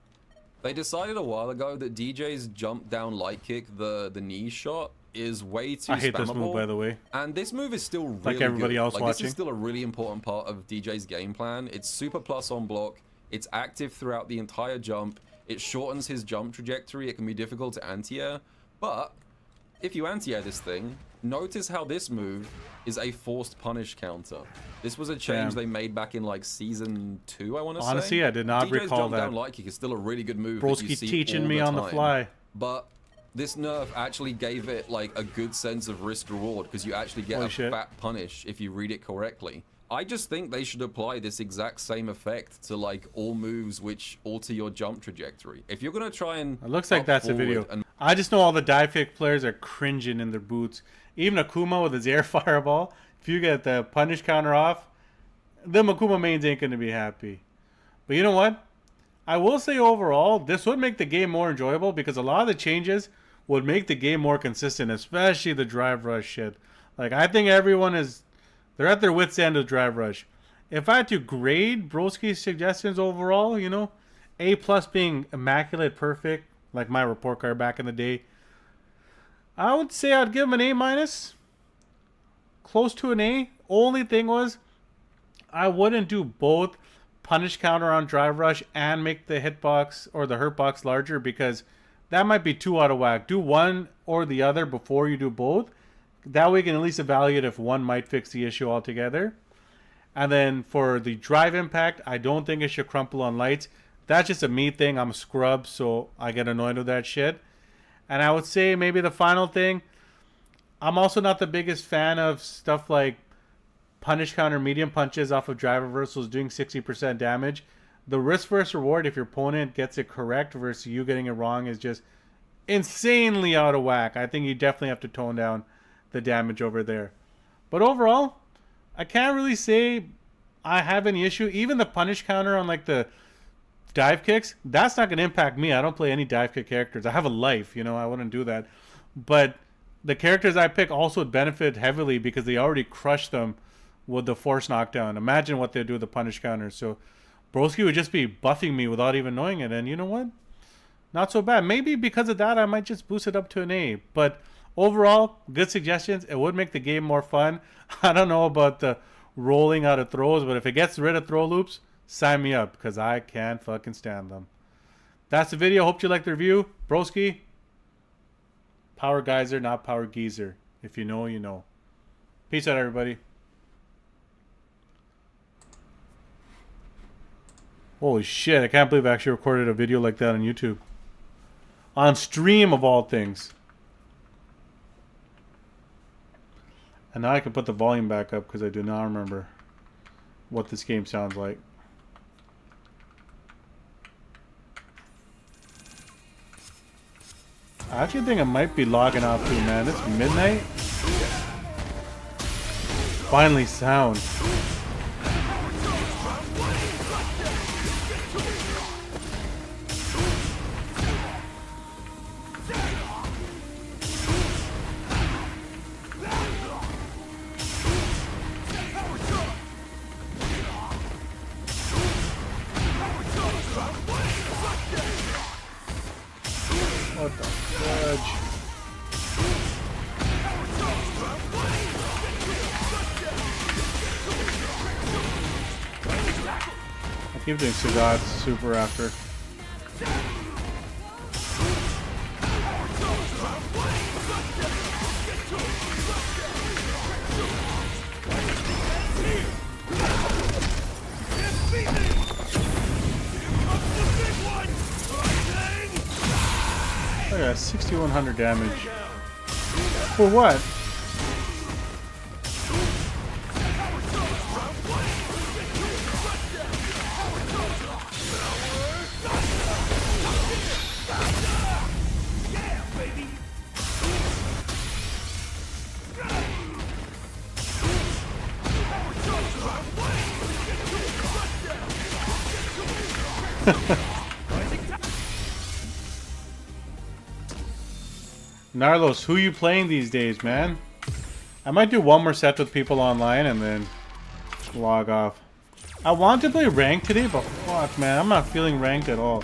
They decided a while ago that DJ's jump down light kick, the knee shot, is way too spammable. I hate this move, by the way. And this move is still really like everybody good. else like, watching. This is still a really important part of DJ's game plan. It's super plus on block. It's active throughout the entire jump. It shortens his jump trajectory. It can be difficult to anti-air. But if you anti-air this thing, notice how this move is a forced punish counter. This was a change they made back in like season 2, I want to say. Honestly, I did not DJ's recall jump that. down light kick is still a really good move. Broski teaching me on the fly. But this nerf actually gave it like a good sense of risk reward because you actually get fat punish if you read it correctly. I just think they should apply this exact same effect to like all moves which alter your jump trajectory. If you're gonna try and it looks like that's a video. I just know all the dive kick players are cringing in their boots. Even Akuma with his air fireball. If you get the punish counter off, the Akuma mains ain't gonna be happy. But you know what? I will say overall, this would make the game more enjoyable because a lot of the changes would make the game more consistent, especially the drive rush shit. Like, I think everyone is... They're at their wit's end with drive rush. if I had to grade Broski's suggestions overall, you know, A plus being immaculate perfect, like my report card back in the day, I would say I'd give him an A minus. Close to an A. Only thing was, I wouldn't do both punish counter on drive rush and make the hitbox or the hurt box larger, because that might be too out of whack. Do one or the other before you do both. That way you can at least evaluate if one might fix the issue altogether. And then for the drive impact, I don't think it should crumple on lights. That's just a me thing. I'm a scrub, so I get annoyed with that shit. And I would say maybe the final thing, I'm also not the biggest fan of stuff like punish counter medium punches off of drive reversals doing 60% damage. The risk versus reward if your opponent gets it correct versus you getting it wrong is just insanely out of whack. I think you definitely have to tone down the damage over there. But overall, I can't really say I have any issue. Even the punish counter on like the dive kicks, that's not going to impact me. I don't play any dive kick characters. I have a life, you know, I wouldn't do that. But the characters I pick also would benefit heavily because they already crushed them with the force knockdown. Imagine what they'd do with the punish counter. So Broski would just be buffing me without even knowing it. And you know what? Not so bad. Maybe because of that, I might just boost it up to an A. But overall, good suggestions. It would make the game more fun. I don't know about the rolling out of throws, but if it gets rid of throw loops, sign me up, because I can't fucking stand them. That's the video. Hope you liked the review. Broski, power geyser, not power geezer. If you know, you know. Peace out, everybody. Holy shit, I can't believe I actually recorded a video like that on YouTube. On stream, of all things. And now I can put the volume back up because I do not remember what this game sounds like. I actually think I might be logging off too, man. It's midnight. Finally sound. What the fudge? I keep doing Sagat super after. I got 6,100 damage. For what? Narlos, who you playing these days, man? I might do one more set with people online and then log off. I want to play ranked today, but fuck, man, I'm not feeling ranked at all.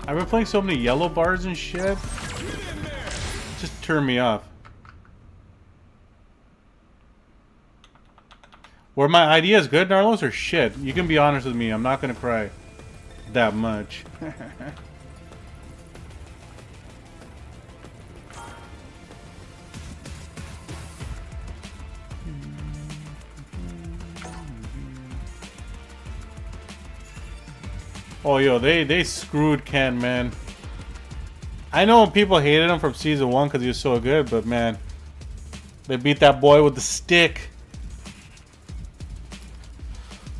I've been playing so many yellow bars and shit. It just turned me off. Were my ideas good, Narlos, or shit? You can be honest with me. I'm not gonna cry that much. Oh, yo, they screwed Ken, man. I know people hated him from season 1 because he was so good, but man, they beat that boy with the stick.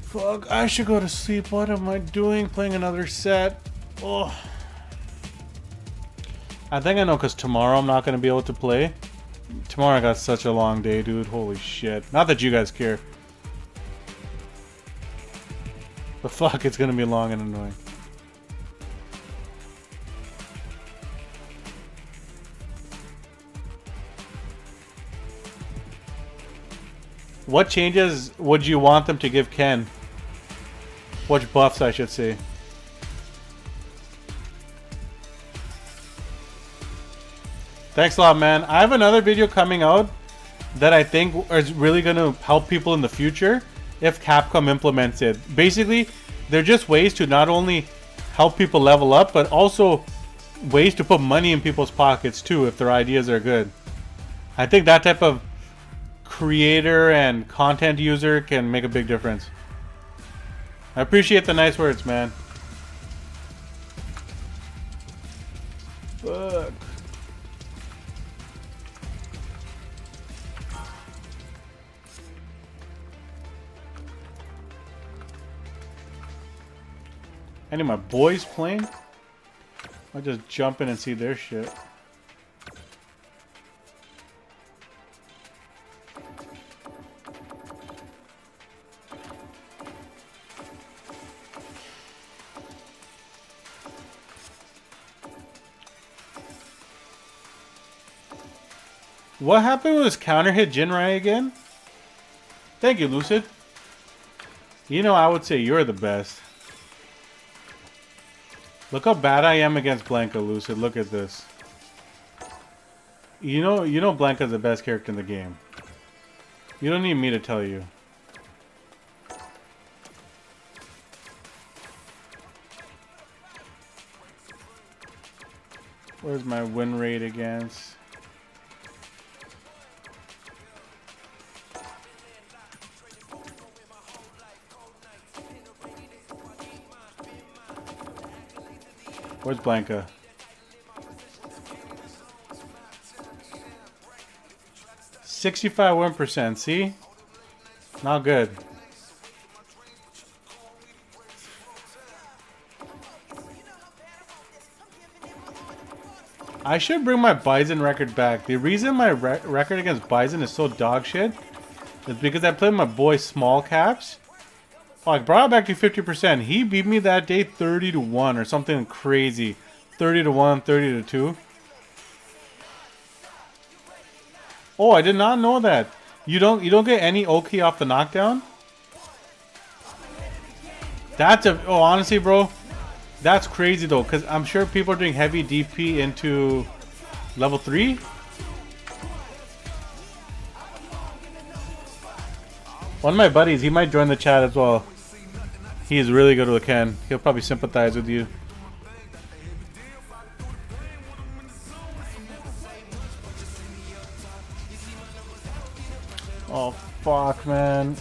Fuck, I should go to sleep. What am I doing? Playing another set? Oh. I think I know, because tomorrow I'm not going to be able to play. Tomorrow I got such a long day, dude. Holy shit. Not that you guys care. But fuck, it's gonna be long and annoying. What changes would you want them to give Ken? Which buffs, I should say. Thanks a lot, man. I have another video coming out that I think is really going to help people in the future if Capcom implements it. Basically, they're just ways to not only help people level up, but also ways to put money in people's pockets too if their ideas are good. I think that type of creator and content user can make a big difference. I appreciate the nice words, man. Fuck. Any of my boys playing? I'll just jump in and see their shit. What happened with his counter hit Jinrai again? Thank you, Lucid. You know, I would say you're the best. Look how bad I am against Blanca, Lucid. Look at this. You know Blanca's the best character in the game. You don't need me to tell you. Where's my win rate against? Where's Blanca? $65 1%. See? Not good. I should bring my Bison record back. The reason my record against Bison is so dog shit is because I played my boy Small Caps. I brought it back to 50%. He beat me that day 30-1 or something crazy. 30-1, 30-2. Oh, I did not know that. You don't get any Oki off the knockdown? That's a honestly, bro, that's crazy though, cuz I'm sure people are doing heavy DP into level 3. One of my buddies, he might join the chat as well. He's really good with Ken. He'll probably sympathize with you. Oh, fuck, man.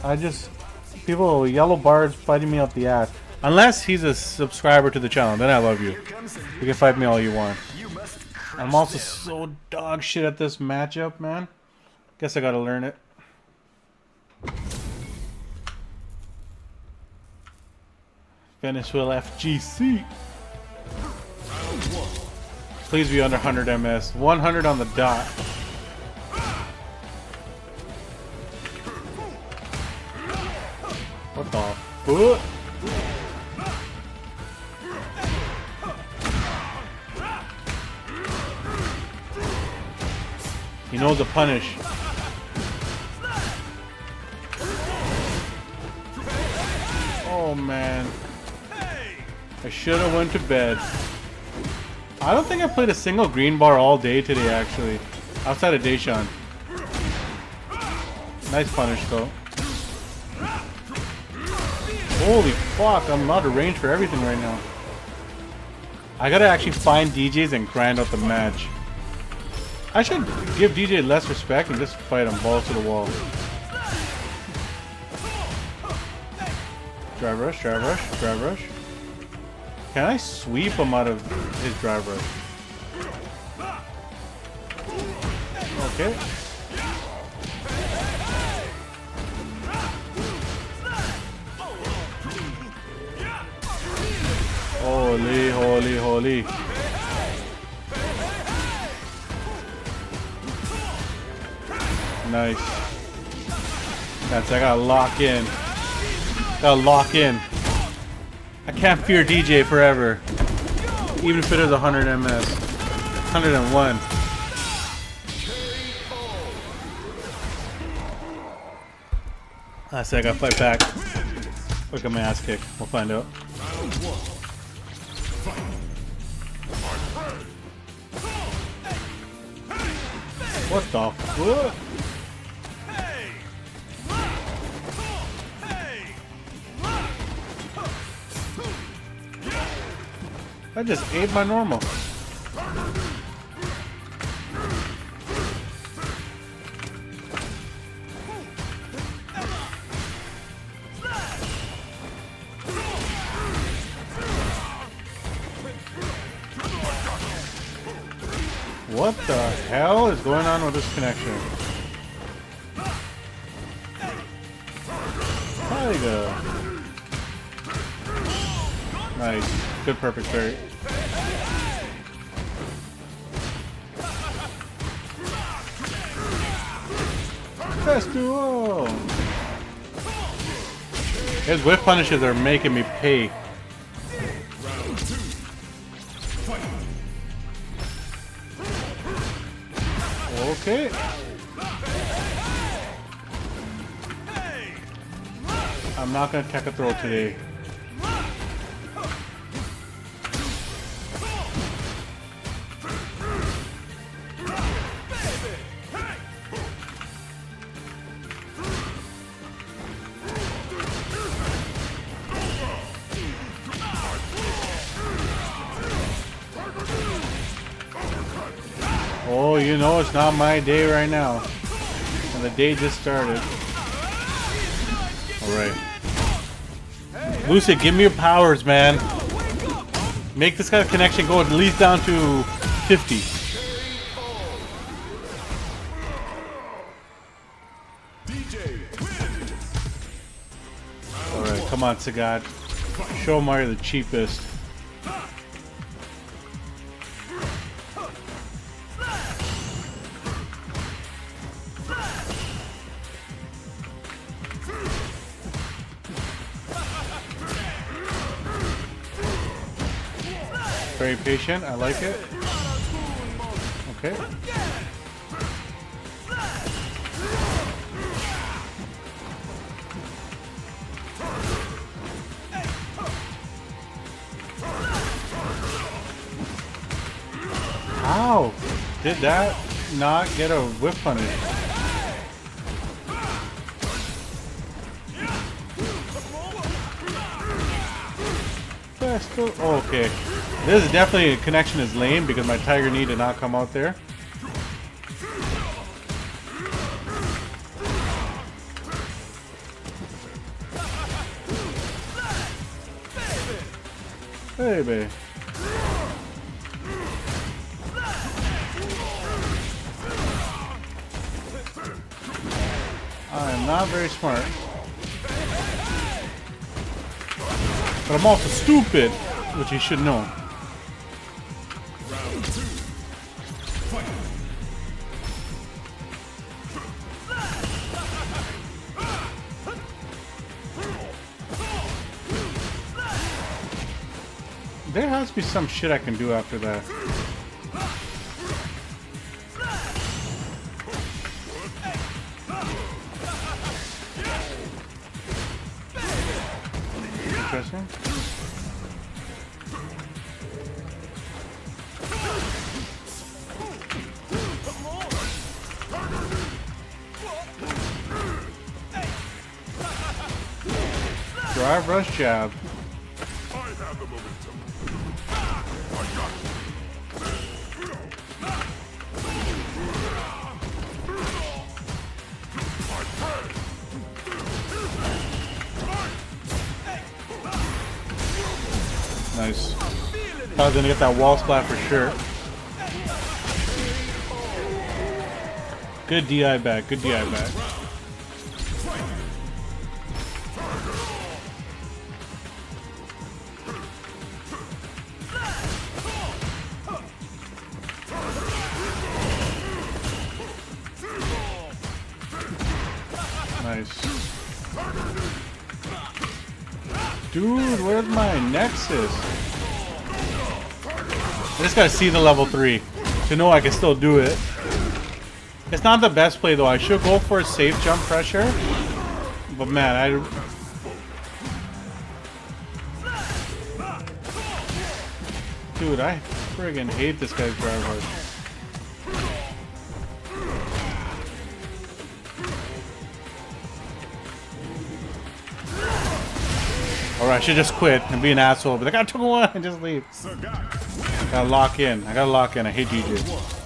People, yellow bars fighting me up the ass. Unless he's a subscriber to the channel, then I love you. You can fight me all you want. I'm also so dog shit at this matchup, man. Guess I gotta learn it. Venezuela FGC. Please be under 100 MS. 100 on the dot. What the fuck? He knows the punish. Oh man. I should have went to bed. I don't think I played a single green bar all day today, actually. Outside of Deshaun. Nice punish, though. Holy fuck, I'm out of range for everything right now. I gotta actually find DJs and grind out the match. I should give DJ less respect and just fight him balls to the wall. Drive rush, drive rush, drive rush. Can I sweep him out of his drive rush? Okay. Holy, holy, holy. Nice. That's, I gotta lock in. Gotta lock in. I can't fear DJ forever. Even if it is 100 MS. 101. I said I gotta fight back. Look at my ass kick. We'll find out. What the fuck? I just ate my normal. What the hell is going on with this connection? Tiger. Nice. Good perfect parry. Festuo! His whip punishes are making me pay. Okay. I'm not gonna tech a throw today. Oh, you know it's not my day right now. And the day just started. Alright. Lucid, give me your powers, man. Make this kind of connection go at least down to 50. Alright, come on, Sagat. Show them why you're the cheapest. Very patient, I like it. Okay. How did that not get a whip punish? Oh, okay. This is definitely connection is lame because my Tiger Knee did not come out there. Hey, babe. I am not very smart. But I'm also stupid, which you should know. There has to be some shit I can do after that. Interesting. Drive, rush, jab. Nice. I was gonna get that wall splat for sure. Good DI back, good DI back. Nice. Dude, where's my Nexus? I just gotta see the level 3 to know I can still do it. It's not the best play though. I should go for a safe jump pressure, But man, dude, I friggin' hate this guy's drive hard. Alright, I should just quit and be an asshole. But I got 2-1 and just leave. Gotta lock in. I gotta lock in. I hate DJ.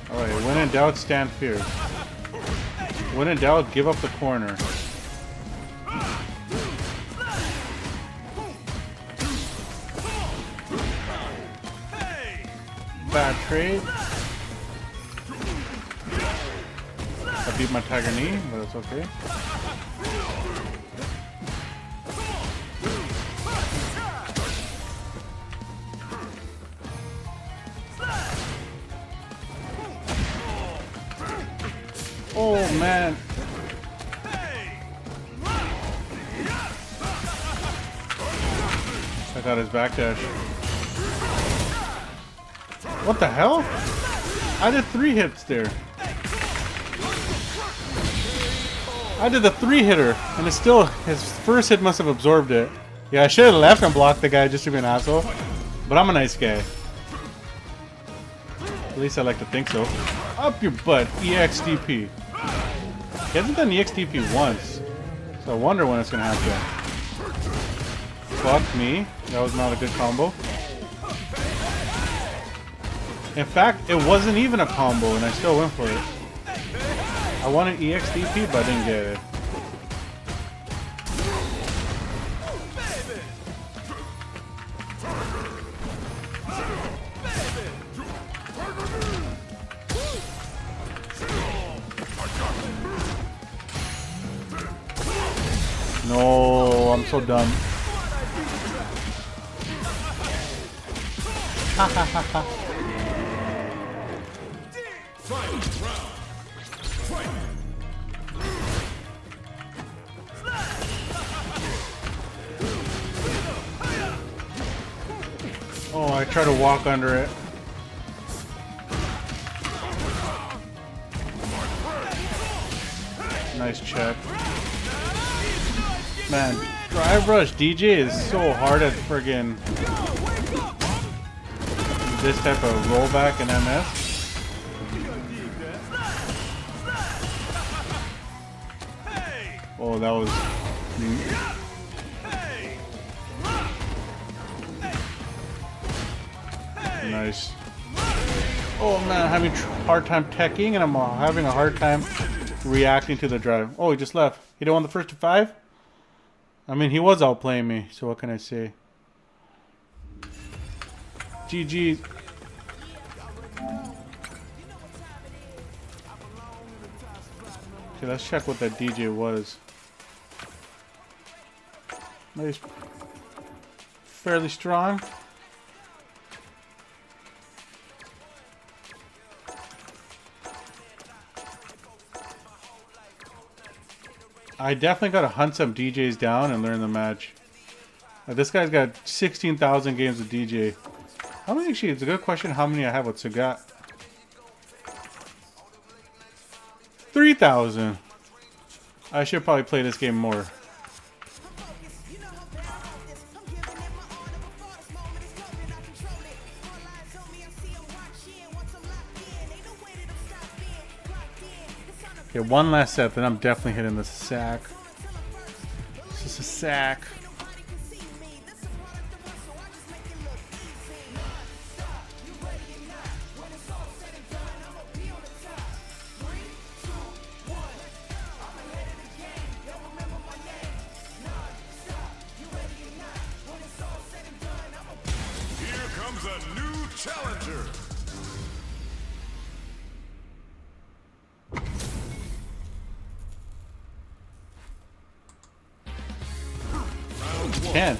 Alright, when in doubt, stand fierce. When in doubt, give up the corner. Bad trade. I beat my tiger knee, but it's okay. Oh man. Check out his backdash. What the hell? I did 3 hits there. I did the 3-hitter, and it's still, his first hit must have absorbed it. Yeah, I should have left and blocked the guy just to be an asshole. But I'm a nice guy. At least I like to think so. Up your butt, EXDP. He hasn't done EXDP once. So I wonder when it's gonna happen. Fuck me. That was not a good combo. In fact, it wasn't even a combo and I still went for it. I wanted EXDP, but I didn't get it. No, I'm so dumb. Ha ha ha ha. Oh, I try to walk under it. Nice check. Man, drive rush DJ is so hard at friggin' this type of rollback in MS. Oh, that was... Nice. Oh man, I'm having a hard time teching and I'm having a hard time reacting to the drive. Oh, he just left. He didn't want the first to 5? I mean, he was outplaying me, so what can I say? GG. Okay, let's check what that DJ was. Nice. Fairly strong. I definitely gotta hunt some DJs down and learn the match. This guy's got 16,000 games with DJ. How many actually? It's a good question how many I have with Sagat. 3,000. I should probably play this game more. Okay, one last set, then I'm definitely hitting the sack. It's just a sack. Here comes a new challenger. Can.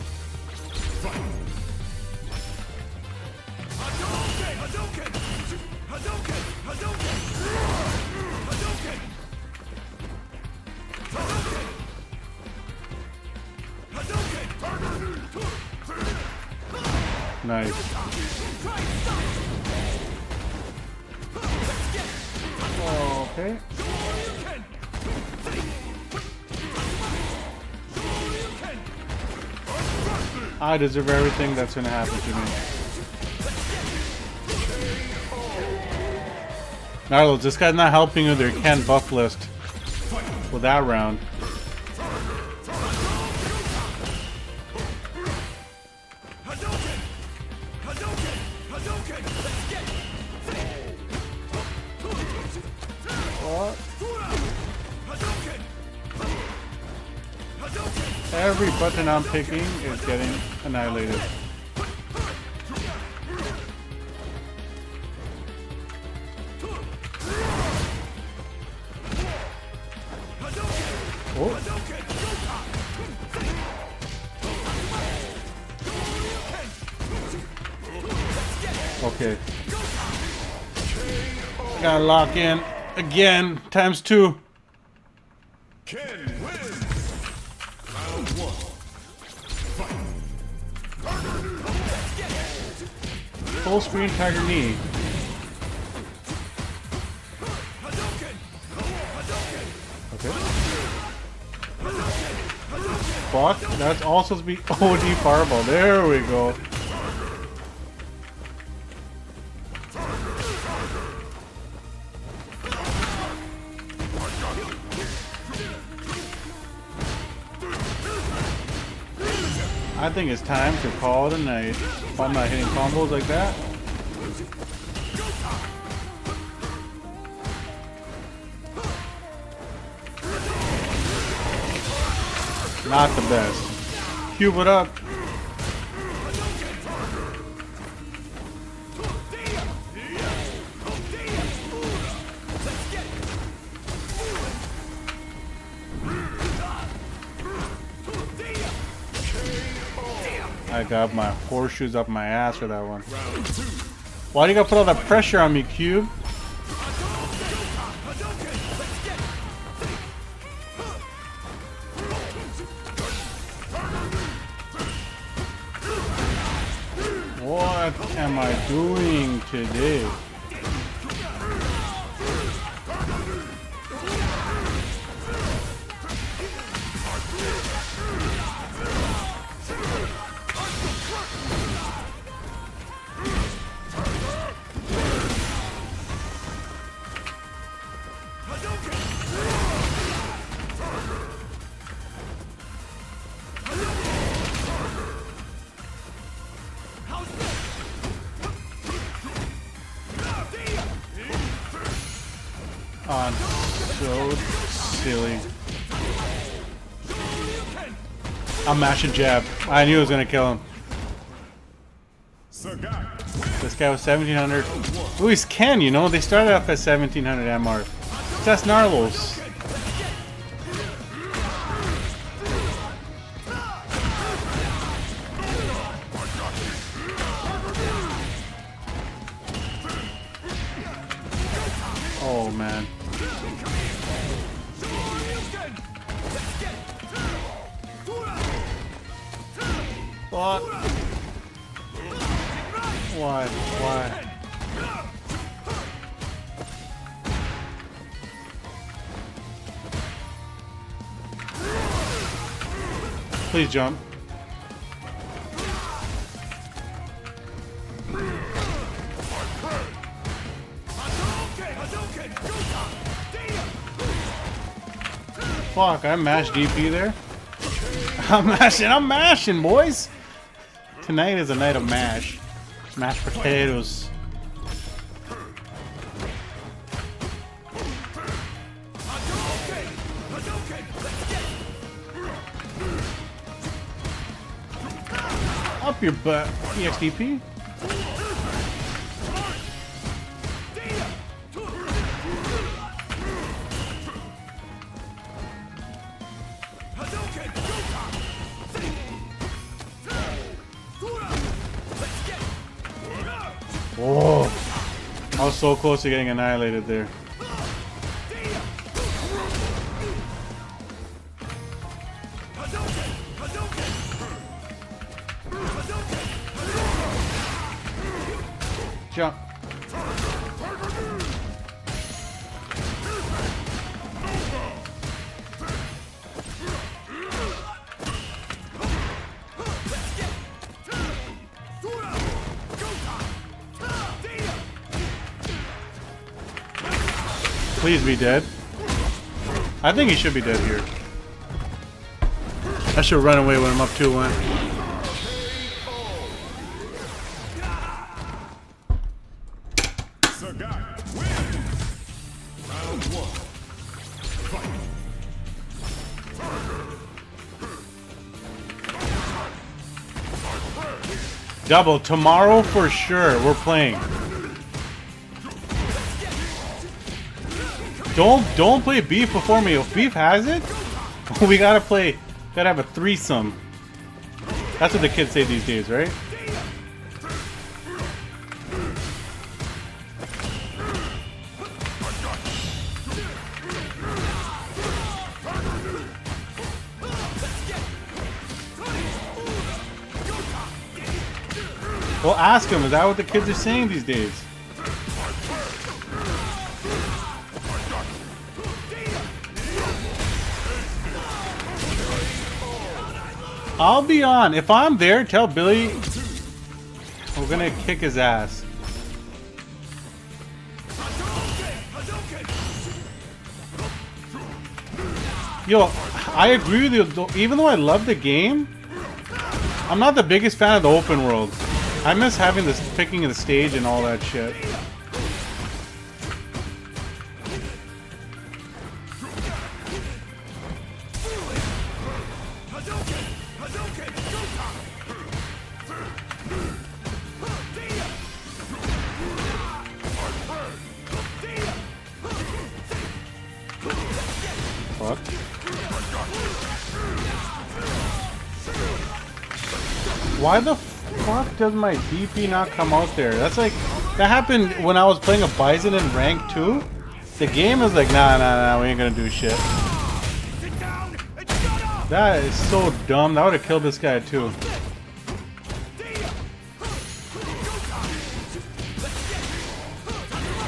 Nice. Okay. I deserve everything that's gonna happen to me. Narlos, this guy's not helping you with your Ken buff list for that round. What? Every button I'm picking is getting annihilated. Oh. Okay. Gotta lock in again, times 2. Ken wins. Round 1. Full screen tiger knee. Okay. Fuck, that's also supposed to be OD fireball. There we go. I think it's time to call it a night. If I'm not hitting combos like that. Not the best. Cube it up. I got my horseshoes up my ass for that one. Why do you gotta put all that pressure on me, Cube? What am I doing today? I'm so silly. I'm mashing jab. I knew it was gonna kill him. This guy was 1700. Ooh, he's Ken, you know? They started off at 1700 MR. That's Narlos. Oh man. What? Why? Why? Please jump. Fuck, I mashed DP there. I'm mashing, boys. Tonight is a night of mash. Mashed potatoes. Up your butt, EXDP. Whoa. I was so close to getting annihilated there. Jump. Please be dead. I think he should be dead here. I should run away when I'm up 2-1. Double tomorrow for sure. We're playing. Don't play beef before me. If beef has it, we gotta play. Gotta have a threesome. That's what the kids say these days, right? Well, ask them. Is that what the kids are saying these days? I'll be on. If I'm there, tell Billy we're gonna kick his ass. Yo, I agree with you. Even though I love the game, I'm not the biggest fan of the open world. I miss having this picking of the stage and all that shit. Fuck. Why the fuck does my DP not come out there? That's like, that happened when I was playing a Bison in rank 2. The game is like, nah, we ain't gonna do shit. That is so dumb. That would have killed this guy too.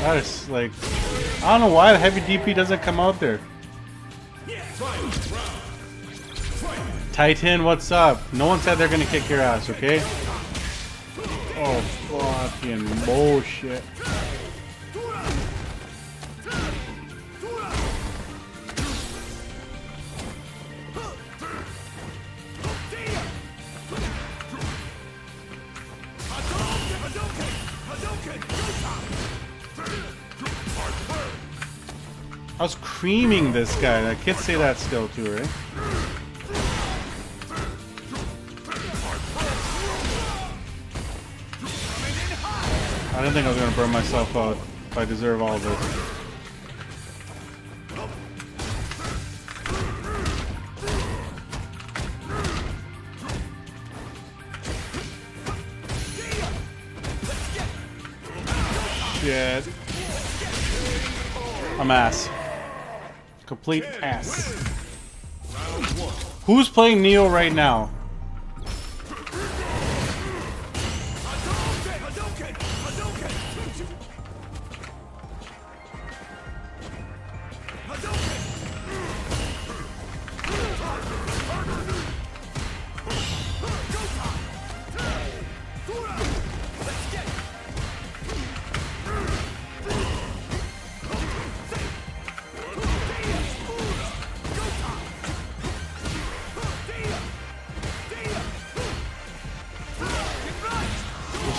That is like, I don't know why the heavy DP doesn't come out there. Titan, what's up? No one said they're gonna kick your ass, okay? Oh, fucking bullshit. I was creaming this guy. The kids say that still too, right? I didn't think I was gonna burn myself out if I deserve all of this. Shit. I'm ass. Complete ass. Who's playing Neo right now?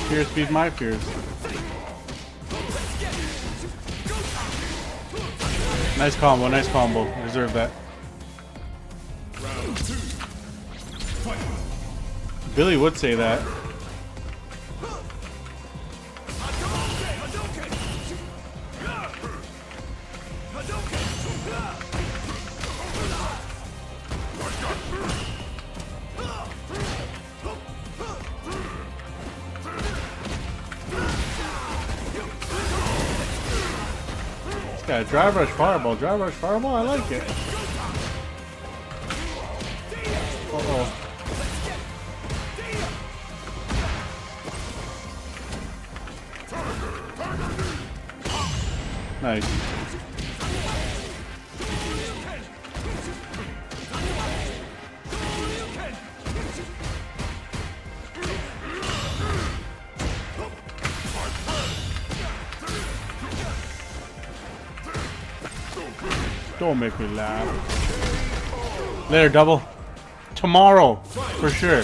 Fears feed my fears. Nice combo, nice combo. I deserve that. Billy would say that. Yeah, drive rush fireball, I like it. Uh-oh. Nice. Don't make me laugh. Later, double. Tomorrow, for sure.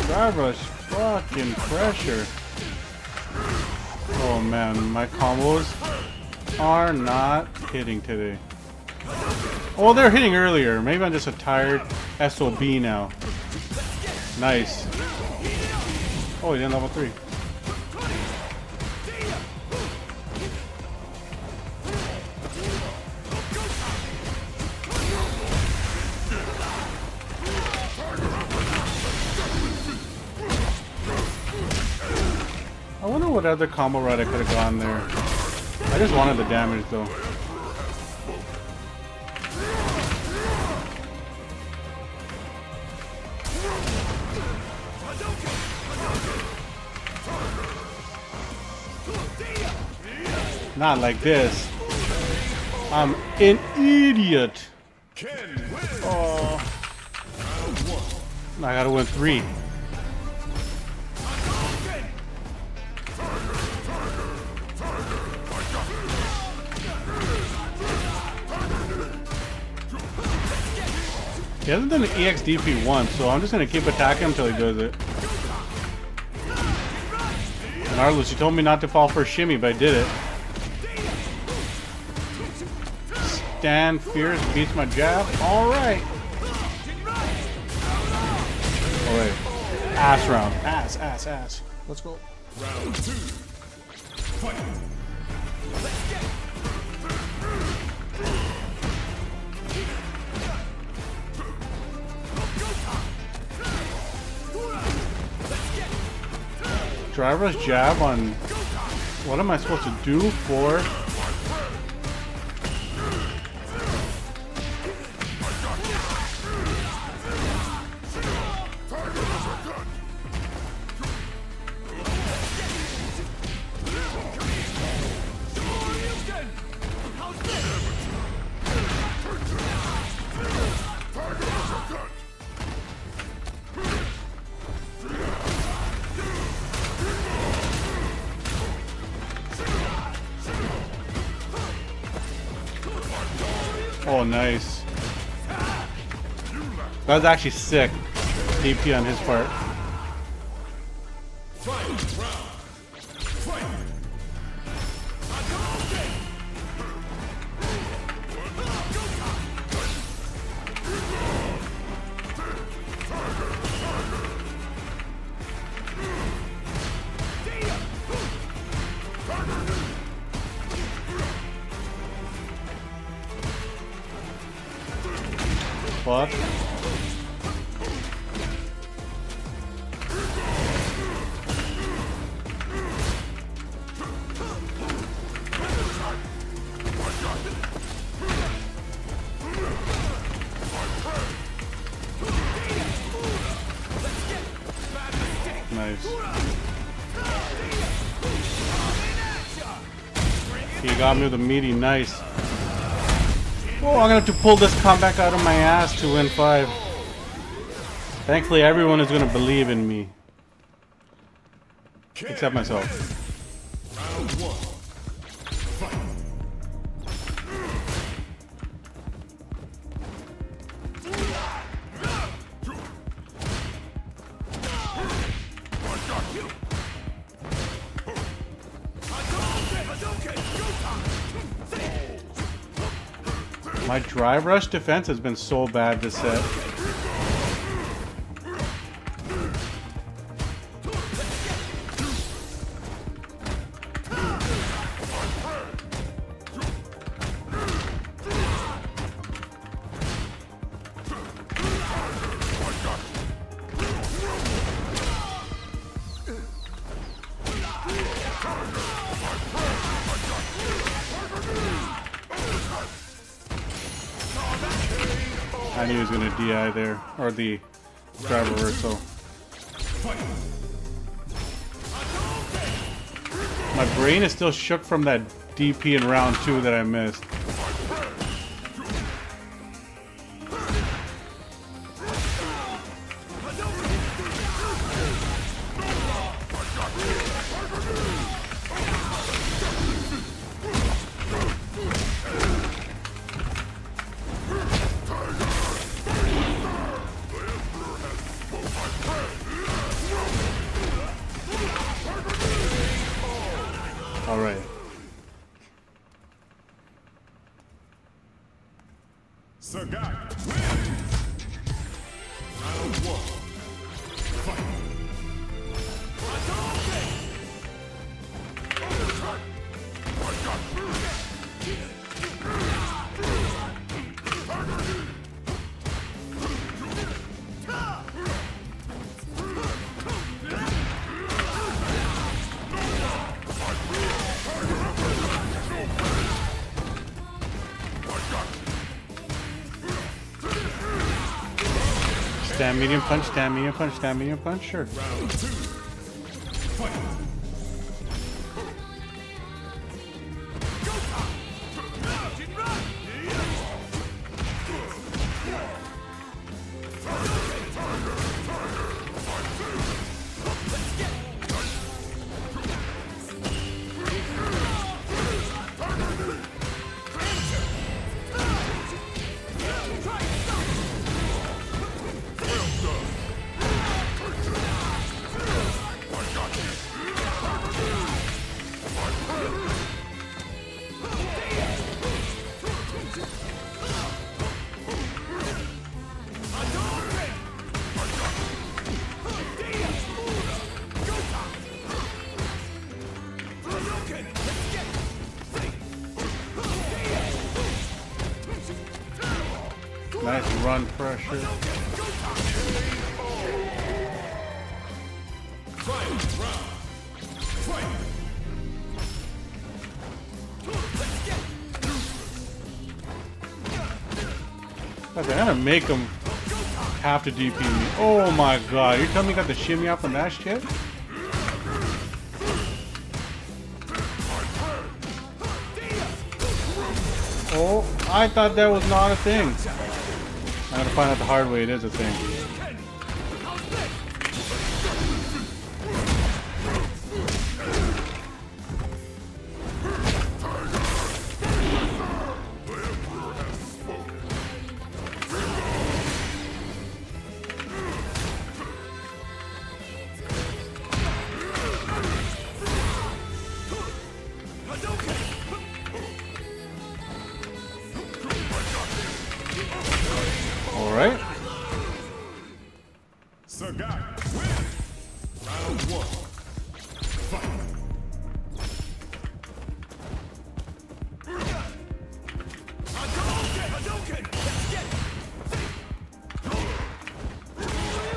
Drive rush, fucking pressure. Oh man, my combos are not hitting today. Oh, they're hitting earlier. Maybe I'm just a tired SOB now. Nice. Oh, he didn't level 3. I wonder what other combo ride I could have gone there. I just wanted the damage though. Not like this. I'm an idiot. Oh. I gotta win 3. He hasn't done an EXDP once, so I'm just gonna keep attacking until he does it. And Arlus, you told me not to fall for a shimmy, but I did it. Stand fierce beats my jab. Alright. Alright. Ass round. Ass, ass, ass. Let's go. Round 2. Fight. Driver's jab on... What am I supposed to do for... Oh, nice. That was actually sick. DP on his part. Fuck. Nice. He got me with a meaty nice. Oh, I'm gonna have to pull this comeback out of my ass to win 5. Thankfully, everyone is gonna believe in me. Except myself. Round 1. Fight. My drive rush defense has been so bad this set. I knew he was gonna DI there, or the drive reversal. My brain is still shook from that DP in round 2 that I missed. All right. Sagat wins. Round 1. Fight. Stand medium punch, stand medium punch, stand medium punch, sure. Round 2. Fight. Nice run pressure. Okay, I'm gonna make him have to DP me. Oh my god, you telling me you got the shimmy out from that shit? Oh, I thought that was not a thing. I'm gonna find out the hard way it is a thing. Alright. Sagat wins. Round 1. Fight.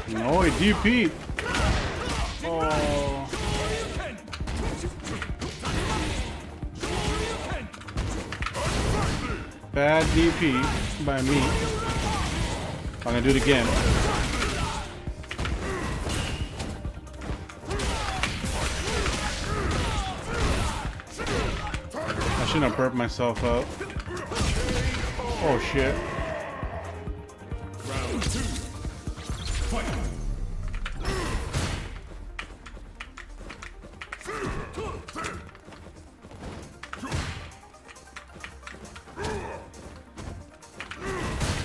No, he DP'd. Oh. Bad DP by me. I'm gonna do it again. I shouldn't have burped myself out. Oh shit. Round 2. Fight.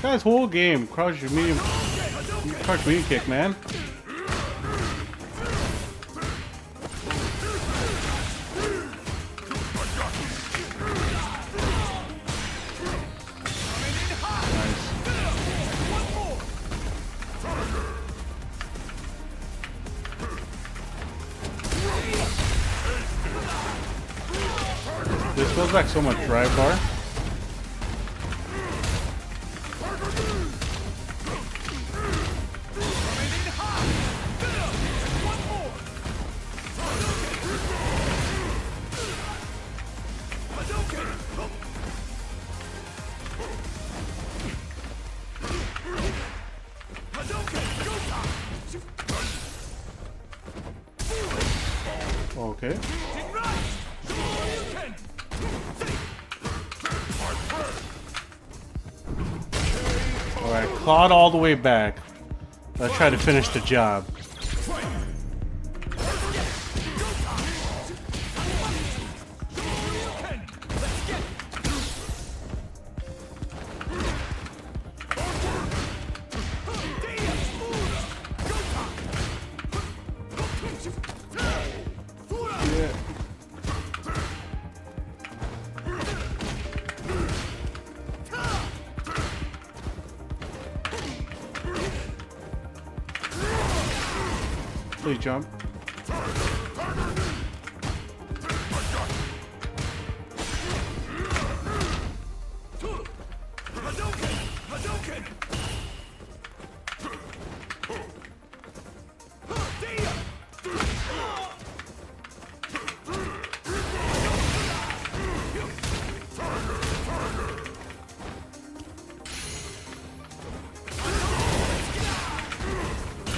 Guy's whole game, crouch medium kick, man. Nice. This feels like so much drive bar. Okay. Alright, clawed all the way back. Let's try to finish the job. Please jump.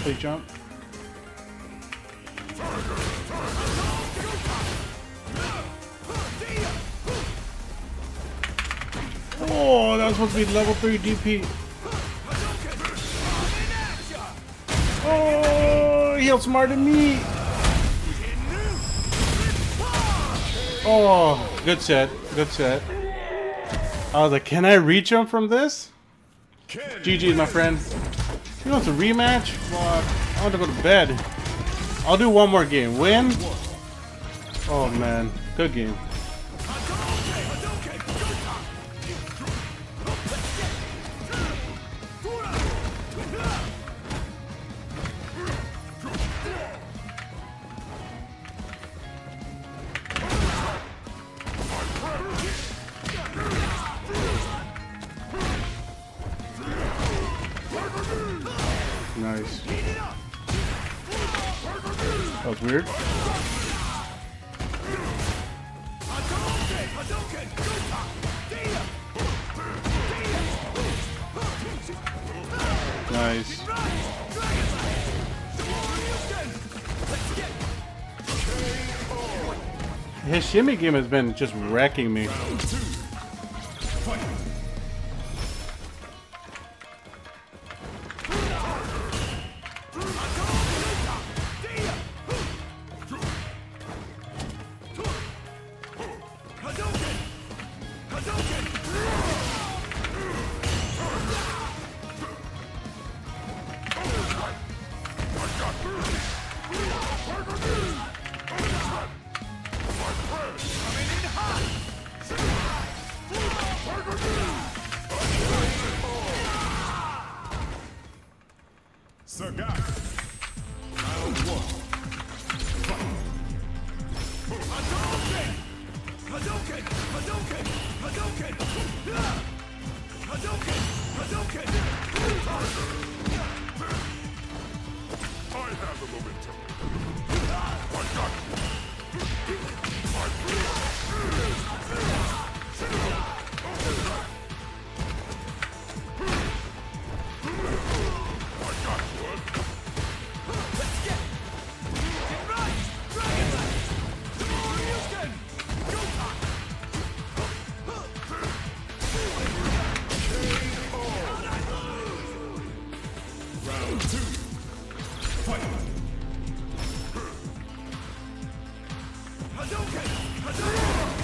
Please jump. Oh, that was supposed to be level 3 DP. Oh, he outsmarted me. Oh, good set. Good set. I was like, can I reach him from this? GG, my friend. You want a rematch? Well, I want to go to bed. I'll do one more game. Win? Oh, man. Good game. Nice. That was weird. Nice. His shimmy game has been just wrecking me.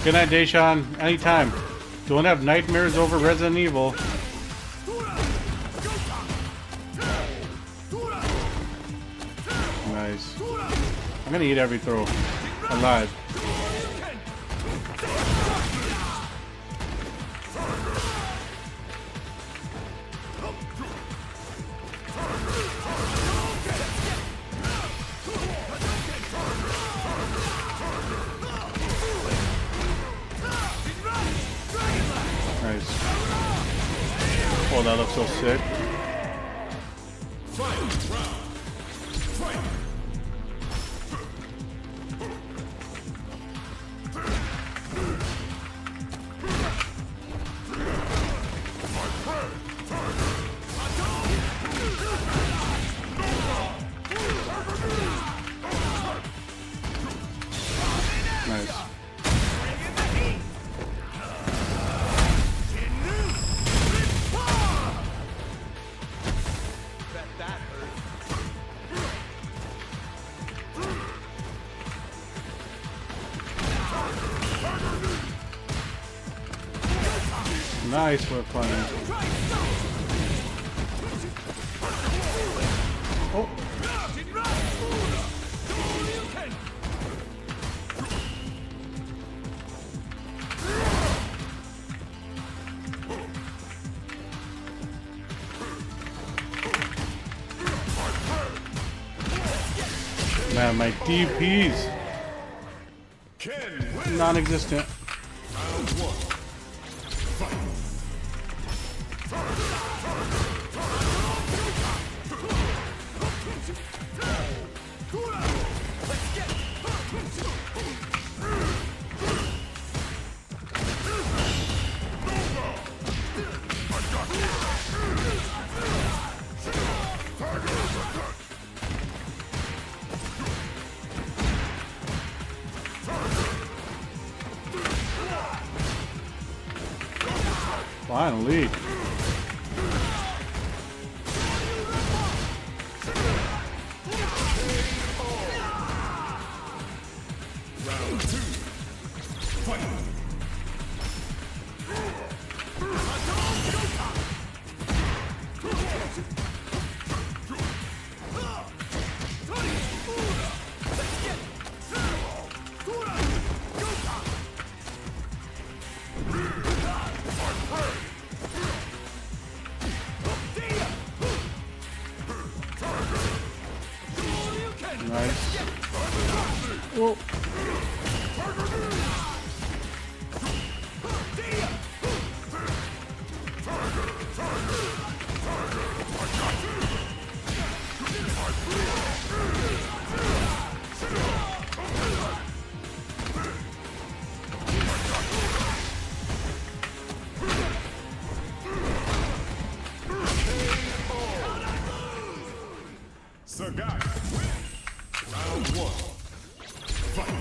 Good night, Deshaun. Anytime. Don't have nightmares over Resident Evil. Nice. I'm gonna eat every throw. Alive. Nice. Oh, that looks so sick. Nice work, funny. Oh. Man, my DPs non-existent. Round one. Fight. Finally. Round two. Fight. Nice. Oh. Sagat. Round one. Fight.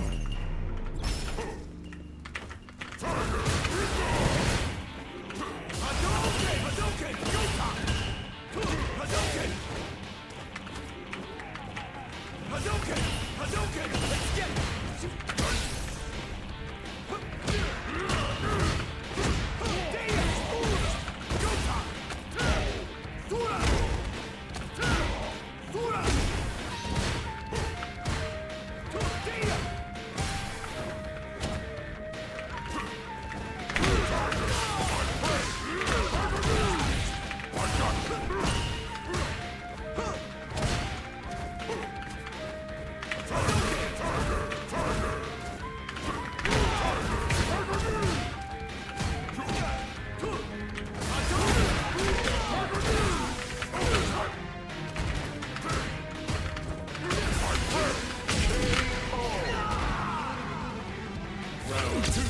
Round two.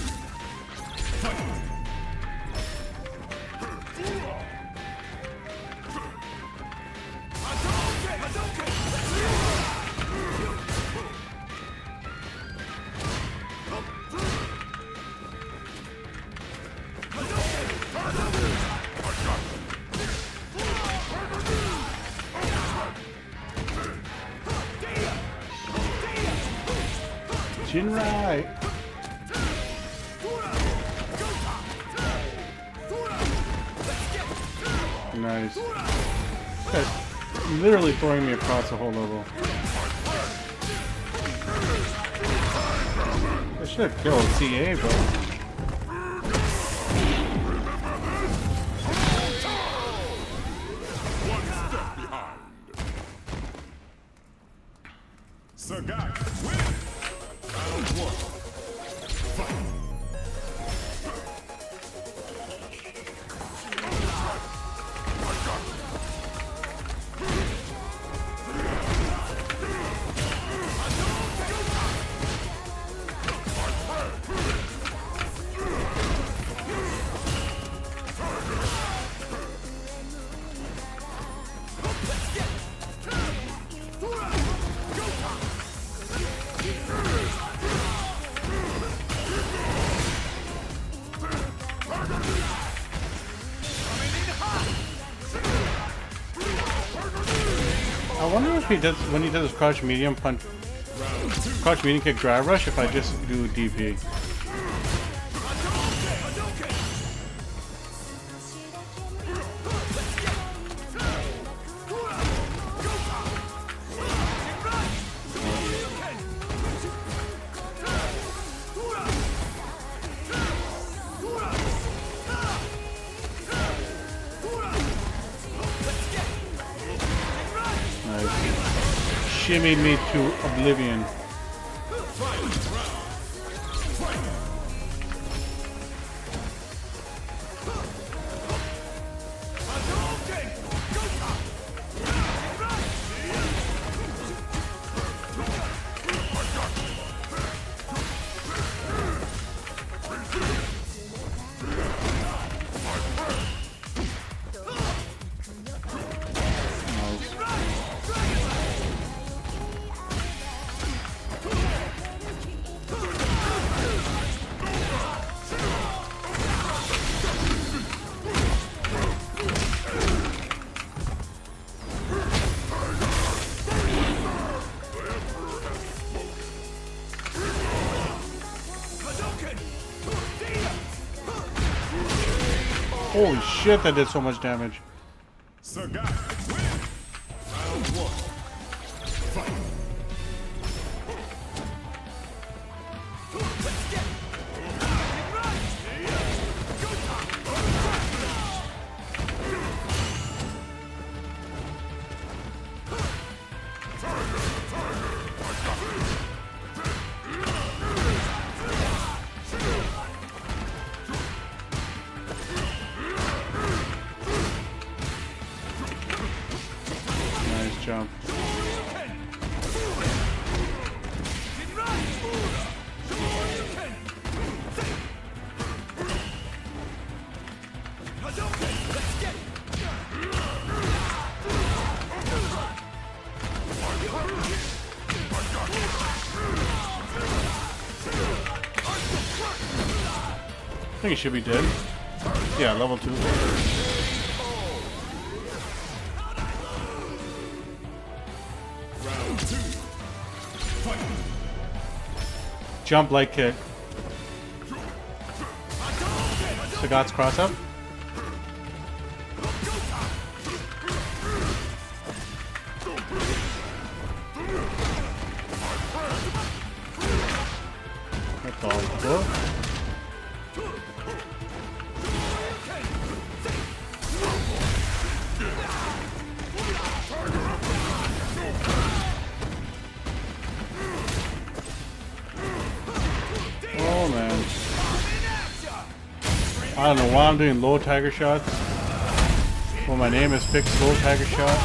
Fight. Jinrai. Nice. That's literally throwing me across the whole level. I should have killed CA, but One step behind. Sagat win. Round one. Fight. I wonder if he does when he does his crouch medium punch, crouch medium kick drive rush. If I just do DP. shimmied me to oblivion. Holy shit, that did so much damage. Sagat, win. Round 1. Fight. Nice jump. I think he should be dead. Yeah, level 2. Round 2. Fight. Jump light kick. Sagat's cross up. That's all cool. Oh man. I don't know why I'm doing low tiger shots. Well, my name is fixed low tiger shot.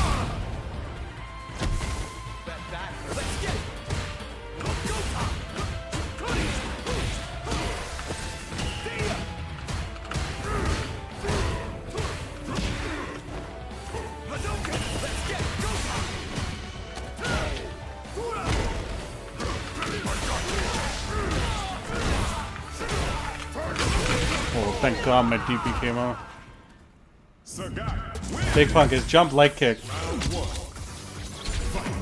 Oh, thank God my DP came out. Sagat, win. Big Punk is jump light kick. Round 1. Fight.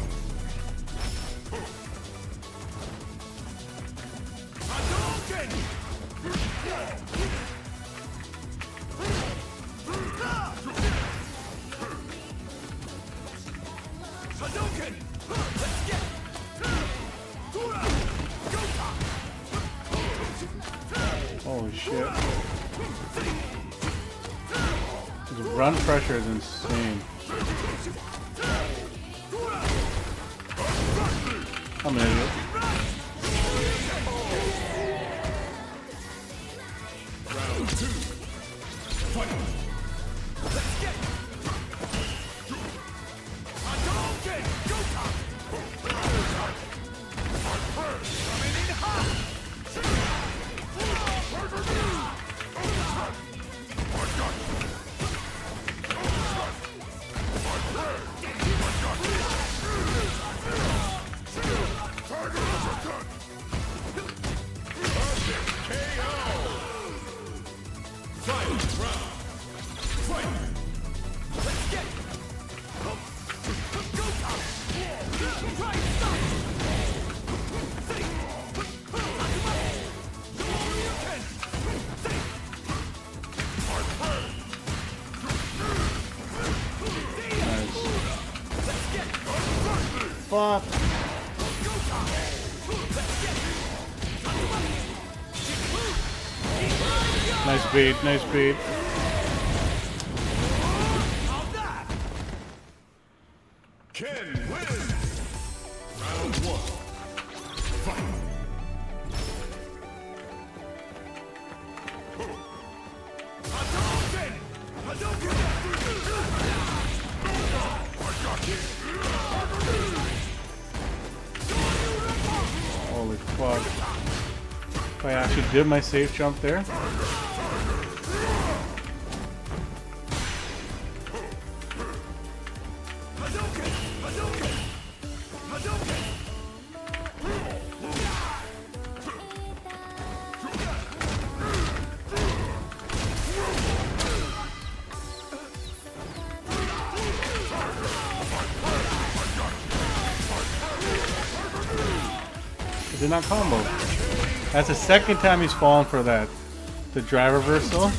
Holy shit. His run pressure is insane. I'm an idiot. Round 2. Fight. Fuck. Nice beat, nice beat. Ken wins. Round one. Fight. Holy fuck. If I actually did my safe jump there. It did not combo. That's the second time he's fallen for that. The drive reversal.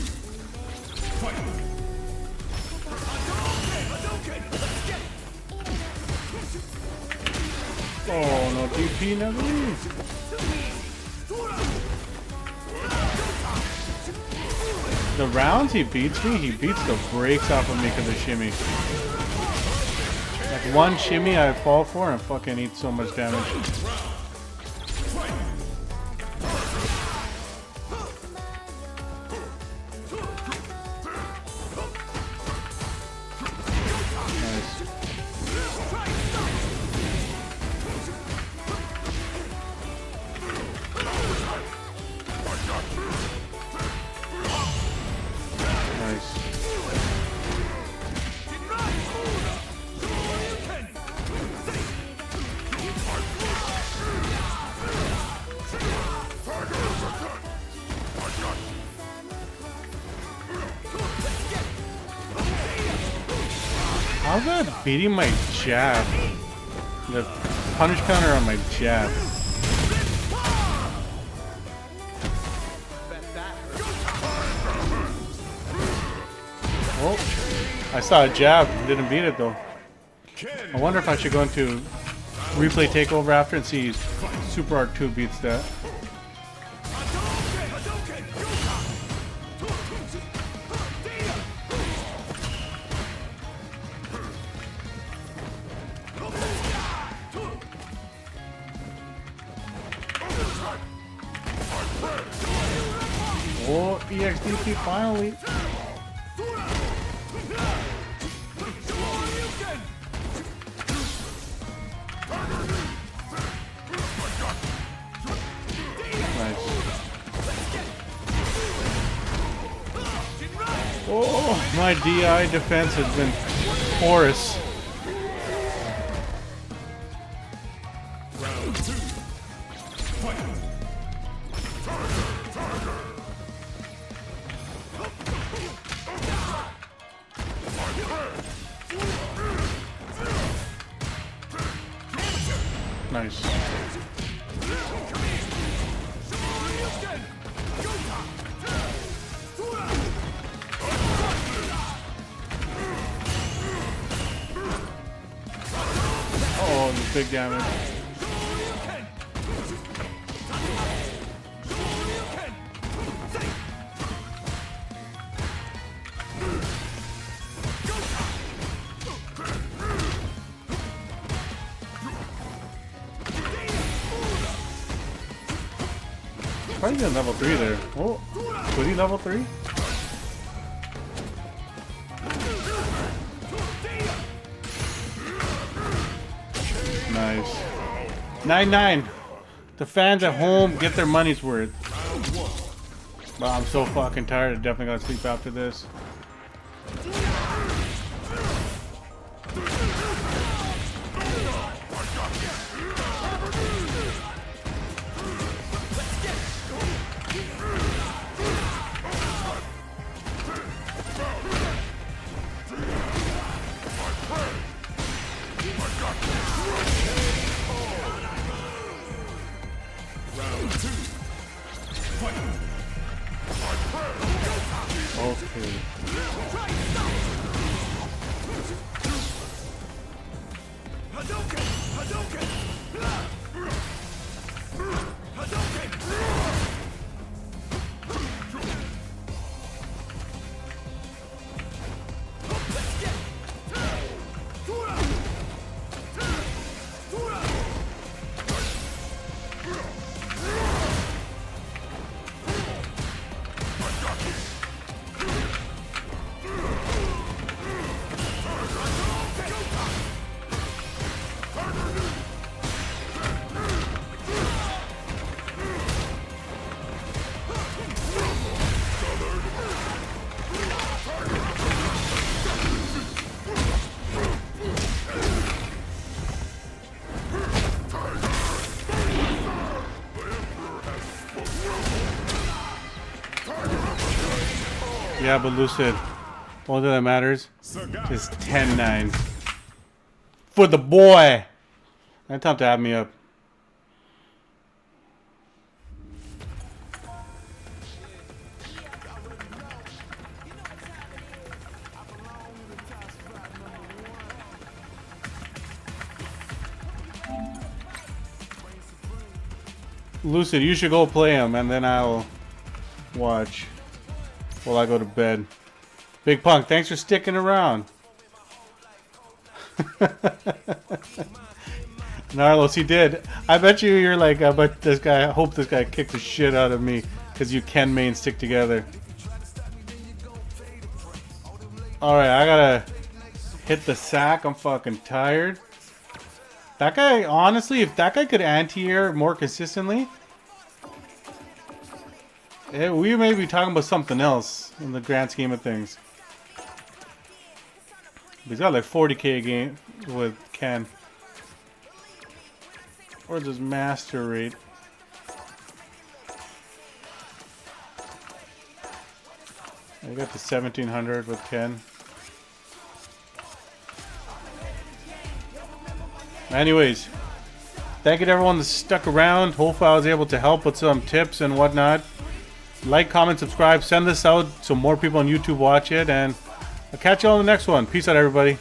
Oh no, DP never leaves. The rounds he beats me, he beats the brakes off of me because of shimmy. Like one shimmy I fall for and fucking eat so much damage. How's that beating my jab? The punish counter on my jab. Oh, I saw a jab, didn't beat it though. I wonder if I should go into replay takeover after and see Super Art 2 beats that. Oh, EXDP finally. Nice. Oh, my DI defense has been porous. Round two. Fight. Nice. Oh, the big damage. Probably get level 3 there. Oh, could he level 3? Nice. 9-9. The fans at home get their money's worth. But I'm so fucking tired. I definitely gotta sleep after this. Okay. Yeah, but Lucid, all that matters is 10-9. For the boy! And time to add me up. Lucid, you should go play him, and then I'll watch while I go to bed. Big Punk, thanks for sticking around. Narlos, he did. I bet you're like, I bet this guy, I hope this guy kicked the shit out of me, because you can main stick together. Alright, I gotta hit the sack. I'm fucking tired. That guy, honestly, if that guy could anti-air more consistently, we may be talking about something else in the grand scheme of things. He's got like 40k a game with Ken. Where's his master rate? I got the 1700 with Ken. Anyways, thank you to everyone that stuck around. Hopefully I was able to help with some tips and whatnot. Like, comment, subscribe, send this out so more people on YouTube watch it, and I'll catch you all in the next one. Peace out, everybody.